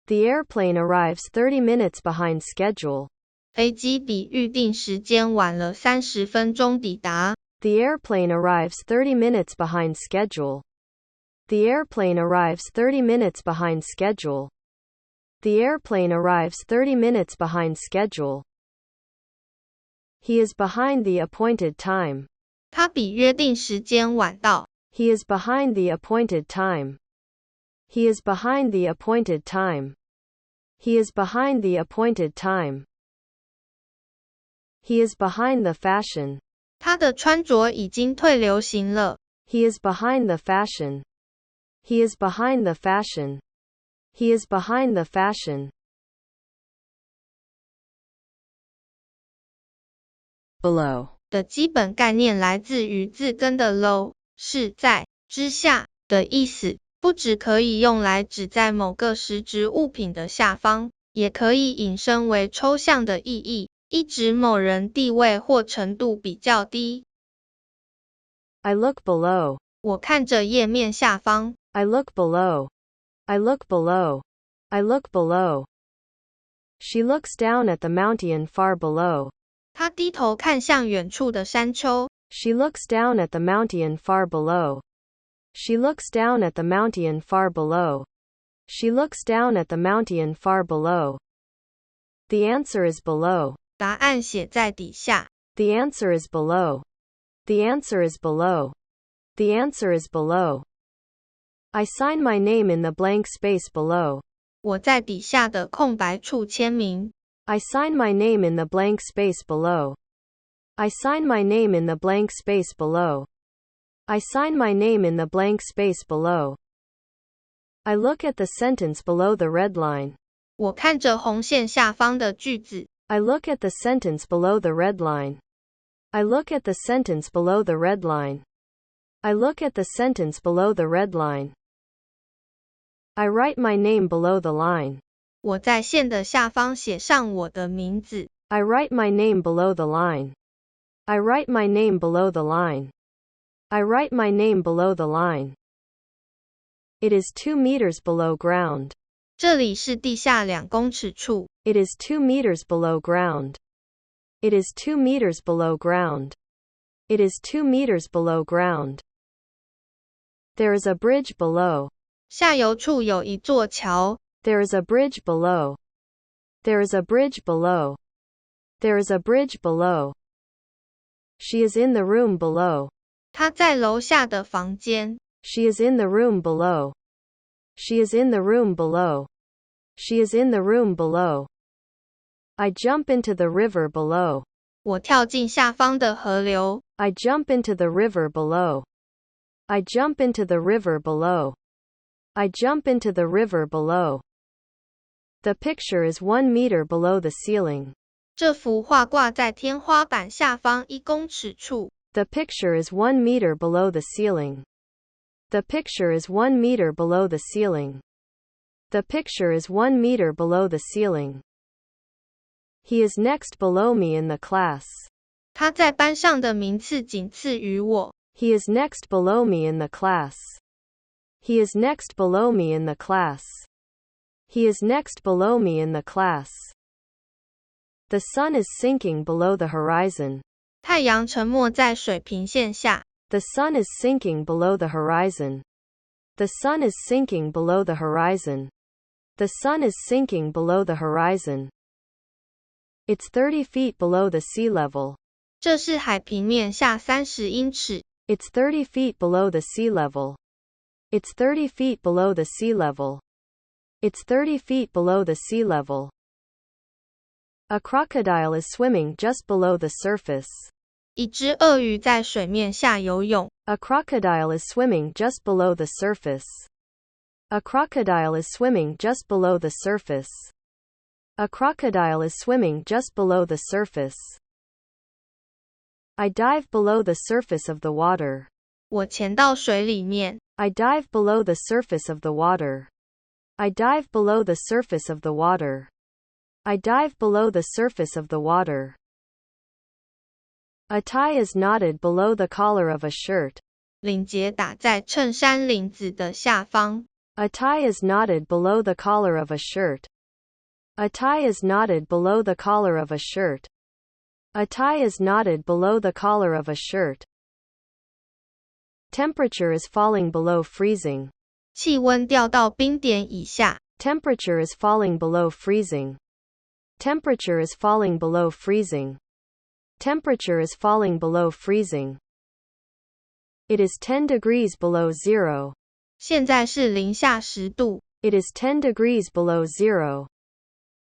The airplane arrives 30 minutes behind schedule. 飞机比预定时间晚了30分钟抵达。The airplane arrives 30 minutes behind schedule. The airplane arrives 30 minutes behind schedule. The airplane arrives 30 minutes behind schedule. He is behind the appointed time. 他比约定时间晚到。He is behind the appointed time. He is behind the appointed time. He is behind the appointed time. He is behind the fashion. 他的穿着已经退流行了。He is behind the fashion. He is behind the fashion. He is behind the fashion. Below. 的基本概念来自于字根的 low， 是在之下的意思，不只可以用来指在某个实质物品的下方，也可以引申为抽象的意义，意指某人地位或程度比较低。I look below. 我看着页面下方。I look below. I look below. I look below. She looks down at the mountain far below. 她低头看向远处的山丘。She looks down at the mountain far below. She looks down at the mountain far below. She looks down at the mountain far below. The answer is below. 答案写在底下。The answer is below. The answer is below. The answer is below. I sign my name in the blank space below. 我在底下的空白处签名。I sign my name in the blank space below. I sign my name in the blank space below. I sign my name in the blank space below. I look at the sentence below the red line. 我看着红线下方的句子。I look at the sentence below the red line. I look at the sentence below the red line. I look at the sentence below the red line. I write my name below the line. 我在线的下方写上我的名字。I write my name below the line. I write my name below the line. I write my name below the line. It is 2 meters below ground. 这里是地下2公尺处。It is 2 meters below ground. It is 2 meters below ground. It is 2 meters below ground. There is a bridge below. 下游处有一座桥。There is a bridge below. There is a bridge below. There is a bridge below. She is in the room below. 她在楼下的房间。She is in the room below. She is in the room below. She is in the room below. I jump into the river below. 我跳进下方的河流。I jump into the river below. I jump into the river below. I jump into the river below. The picture is 1 meter below the ceiling. 这幅画挂在天花板下方1公尺处。The picture is 1 meter below the ceiling. The picture is 1 meter below the ceiling. The picture is 1 meter below the ceiling. He is next below me in the class. 他在班上的名次仅次于我。He is next below me in the class. He is next below me in the class. He is next below me in the class. The sun is sinking below the horizon. 太阳沉没在水平线下。The sun is sinking below the horizon. The sun is sinking below the horizon. The sun is sinking below the horizon. It's 30 feet below the sea level. 这是海平面下30英尺。It's 30 feet below the sea level. It's 30 feet below the sea level. It's 30 feet below the sea level. A crocodile is swimming just below the surface. 一只鳄鱼在水面下游泳。A crocodile is swimming just below the surface. A crocodile is swimming just below the surface. A crocodile is swimming just below the surface. I dive below the surface of the water. 我潜到水里面。I dive below the surface of the water. I dive below the surface of the water. I dive below the surface of the water. A tie is knotted below the collar of a shirt. 领结打在衬衫领子的下方。A tie is knotted below the collar of a shirt. A tie is knotted below the collar of a shirt. A tie is knotted below the collar of a shirt. Temperature is falling below freezing. 气温掉到冰点以下。Temperature is falling below freezing. Temperature is falling below freezing. Temperature is falling below freezing. It is 10 degrees below zero. 现在是零下10度。It is 10 degrees below zero.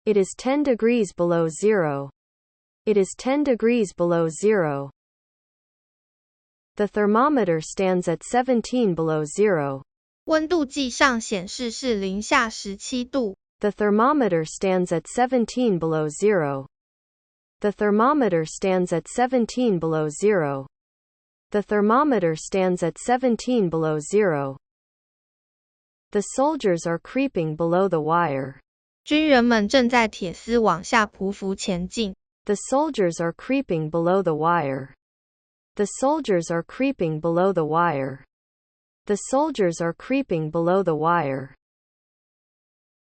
It is 10 degrees below zero. It is 10 degrees below zero. The thermometer stands at 17 below zero. 温度计上显示是零下17度。The thermometer stands at 17 below zero. The thermometer stands at 17 below zero. The thermometer stands at 17 below zero. The soldiers are creeping below the wire. 军人们正在铁丝网下匍匐前进。The soldiers are creeping below the wire. The soldiers are creeping below the wire. The soldiers are creeping below the wire.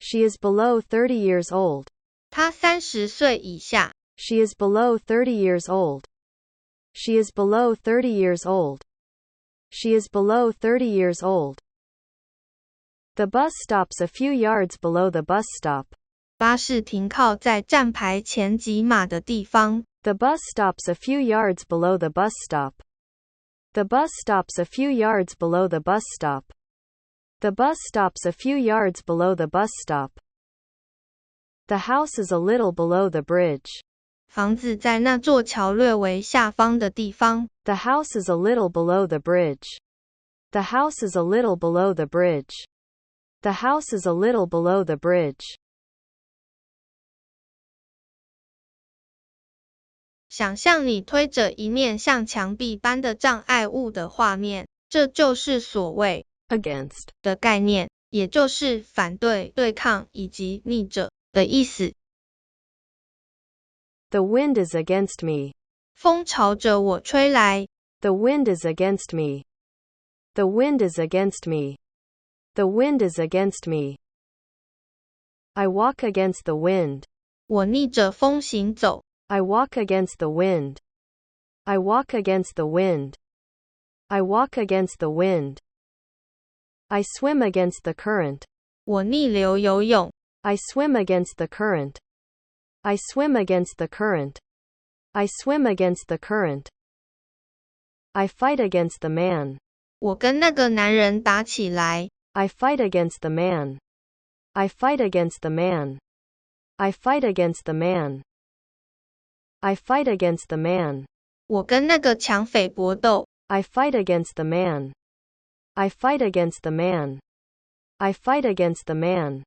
She is below 30 years old. 她30岁以下。She is below 30 years old. She is below 30 years old. She is below 30 years old. The bus stops a few yards below the bus stop. 巴士停靠在站牌前几码的地方。The bus stops a few yards below the bus stop. The bus stops a few yards below the bus stop. The bus stops a few yards below the bus stop. The house is a little below the bridge. 房子在那座桥略为下方的地方。The house is a little below the bridge. The house is a little below the bridge. The house is a little below the bridge. 想象你推着一面像墙壁般的障碍物的画面，这就是所谓 aginst 的概念，也就是反对、对抗以及逆着的意思。The wind is against me. 风朝着我吹来。The wind is against me. The wind is against me. The wind is against me. I walk against the wind. 我逆着风行走。I walk against the wind. I walk against the wind. I walk against the wind. I swim against the current. 我逆流游泳。I swim against the current. I swim against the current. I swim against the current. I fight against the man. 我跟那个男人打起来。I fight against the man. I fight against the man. I fight against the man. I fight against the man. 我跟那个抢匪搏斗。I fight against the man. I fight against the man. I fight against the man.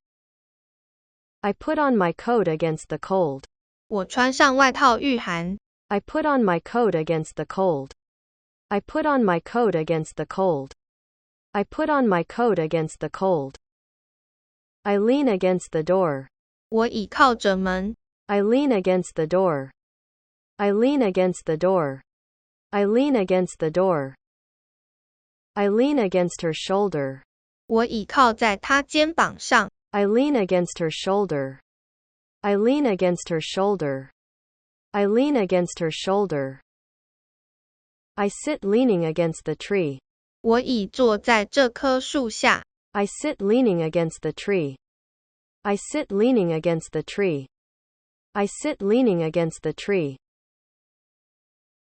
I put on my coat against the cold. 我穿上外套御寒。I put on my coat against the cold. I put on my coat against the cold. I put on my coat against the cold. I lean against the door. 我倚靠着门。I lean against the door. I lean against the door. I lean against the door. I lean against her shoulder. 我倚靠在她肩膀上。I lean against her shoulder. I lean against her shoulder. I lean against her shoulder. I sit leaning against the tree. 我倚坐在这棵树下。I sit leaning against the tree. I sit leaning against the tree. I sit leaning against the tree.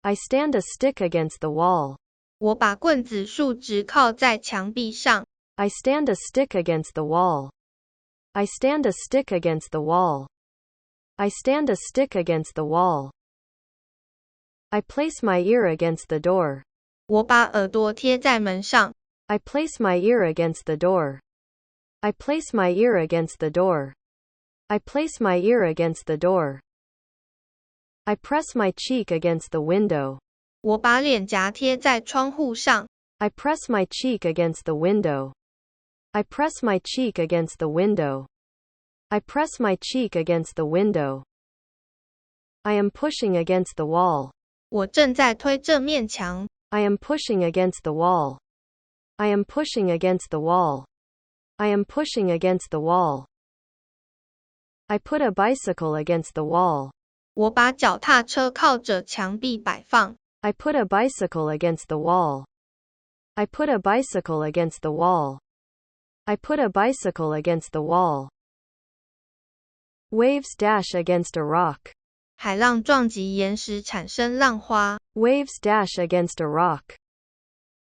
I stand a stick against the wall. 我把棍子竖直靠在墙壁上。I stand a stick against the wall. I stand a stick against the wall. I stand a stick against the wall. I place my ear against the door. 我把耳朵贴在门上。I place my ear against the door. I place my ear against the door. I place my ear against the door. I press my cheek against the window. 我把脸颊贴在窗户上。I press my cheek against the window. I press my cheek against the window. I press my cheek against the window. I am pushing against the wall. 我正在推这面墙。I am pushing against the wall. I am pushing against the wall. I am pushing against the wall. I put a bicycle against the wall. 我把脚踏车靠着墙壁摆放。I put a bicycle against the wall. I put a bicycle against the wall. I put a bicycle against the wall. Waves dash against a rock. 海浪撞击岩石产生浪花。Waves dash against a rock.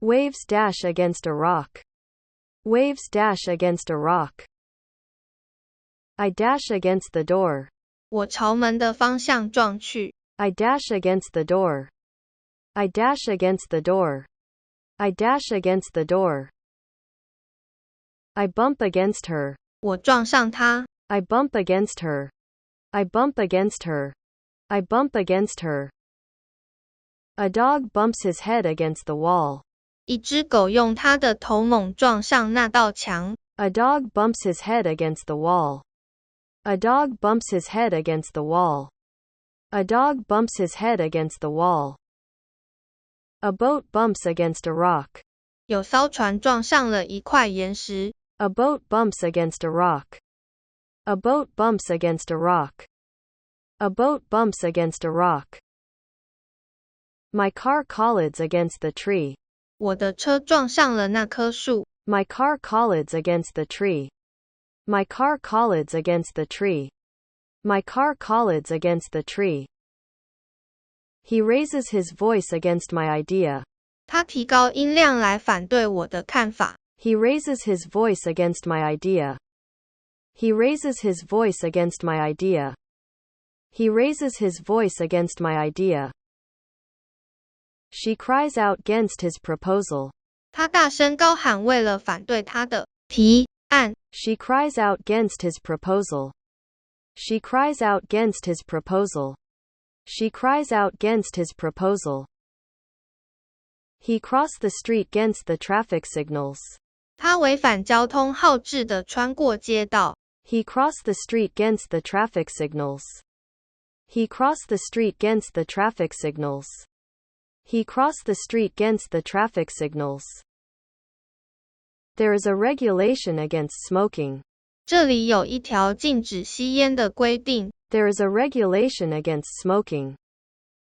Waves dash against a rock. Waves dash against a rock. I dash against the door. 我朝门的方向撞去。I dash against the door. I dash against the door. I dash against the door. I bump against her. 我撞上她。I bump against her. I bump against her. I bump against her. A dog bumps his head against the wall. 一只狗用它的头猛撞上那道墙。A dog bumps his head against the wall. A dog bumps his head against the wall. A dog bumps his head against the wall. A boat bumps against a rock. 有艘船撞上了一块岩石。A boat bumps against a rock. A boat bumps against a rock. A boat bumps against a rock. My car collides against the tree. 我的车撞上了那棵树。My car collides against the tree. My car collides against the tree. My car collides against the tree. He raises his voice against my idea. 他提高音量来反对我的看法。He raises his voice against my idea. He raises his voice against my idea. He raises his voice against my idea. She cries out against his proposal. 他大声高喊为了反对他的提案。She cries out against his proposal. She cries out against his proposal. She cries out against his proposal. He crossed the street against the traffic signals. 他违反交通号志地穿过街道。He crossed the street against the traffic signals. He crossed the street against the traffic signals. He crossed the street against the traffic signals. There is a regulation against smoking. 这里有一条禁止吸烟的规定。There is a regulation against smoking.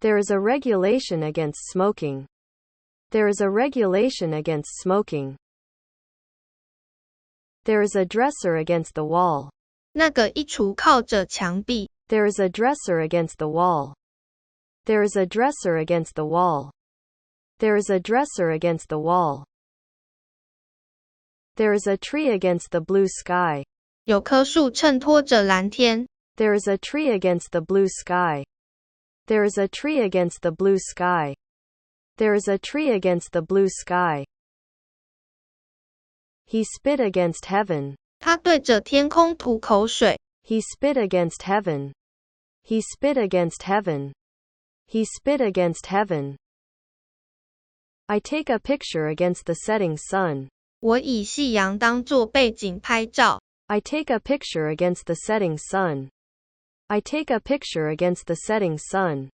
There is a regulation against smoking. There is a regulation against smoking. There is a dresser against the wall. 那个衣橱靠着墙壁。There is a dresser against the wall. There is a dresser against the wall. There is a dresser against the wall. There is a tree against the blue sky. 有棵树衬托着蓝天。There is a tree against the blue sky. There is a tree against the blue sky. There is a tree against the blue sky. He spit against heaven. 他对着天空吐口水。He spit against heaven. He spit against heaven. He spit against heaven. I take a picture against the setting sun. 我以夕阳当作背景拍照。I take a picture against the setting sun. I take a picture against the setting sun.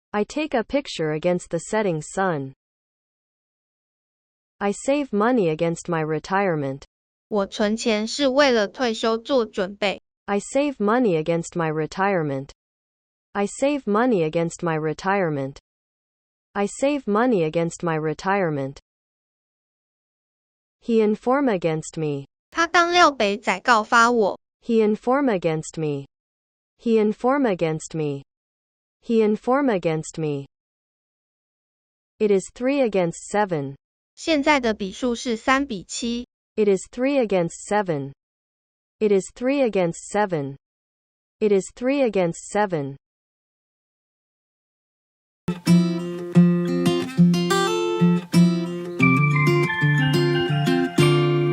I take a picture against the setting sun. I save money against my retirement. 我存钱是为了退休做准备。I save money against my retirement. I save money against my retirement. I save money against my retirement. He inform against me. 他当廖北仔告发我。He inform against me. He inform against me. He inform against me. It is 3 against 7. 现在的比数是3比7。It is 3 against 7. It is 3 against 7. It is 3 against 7.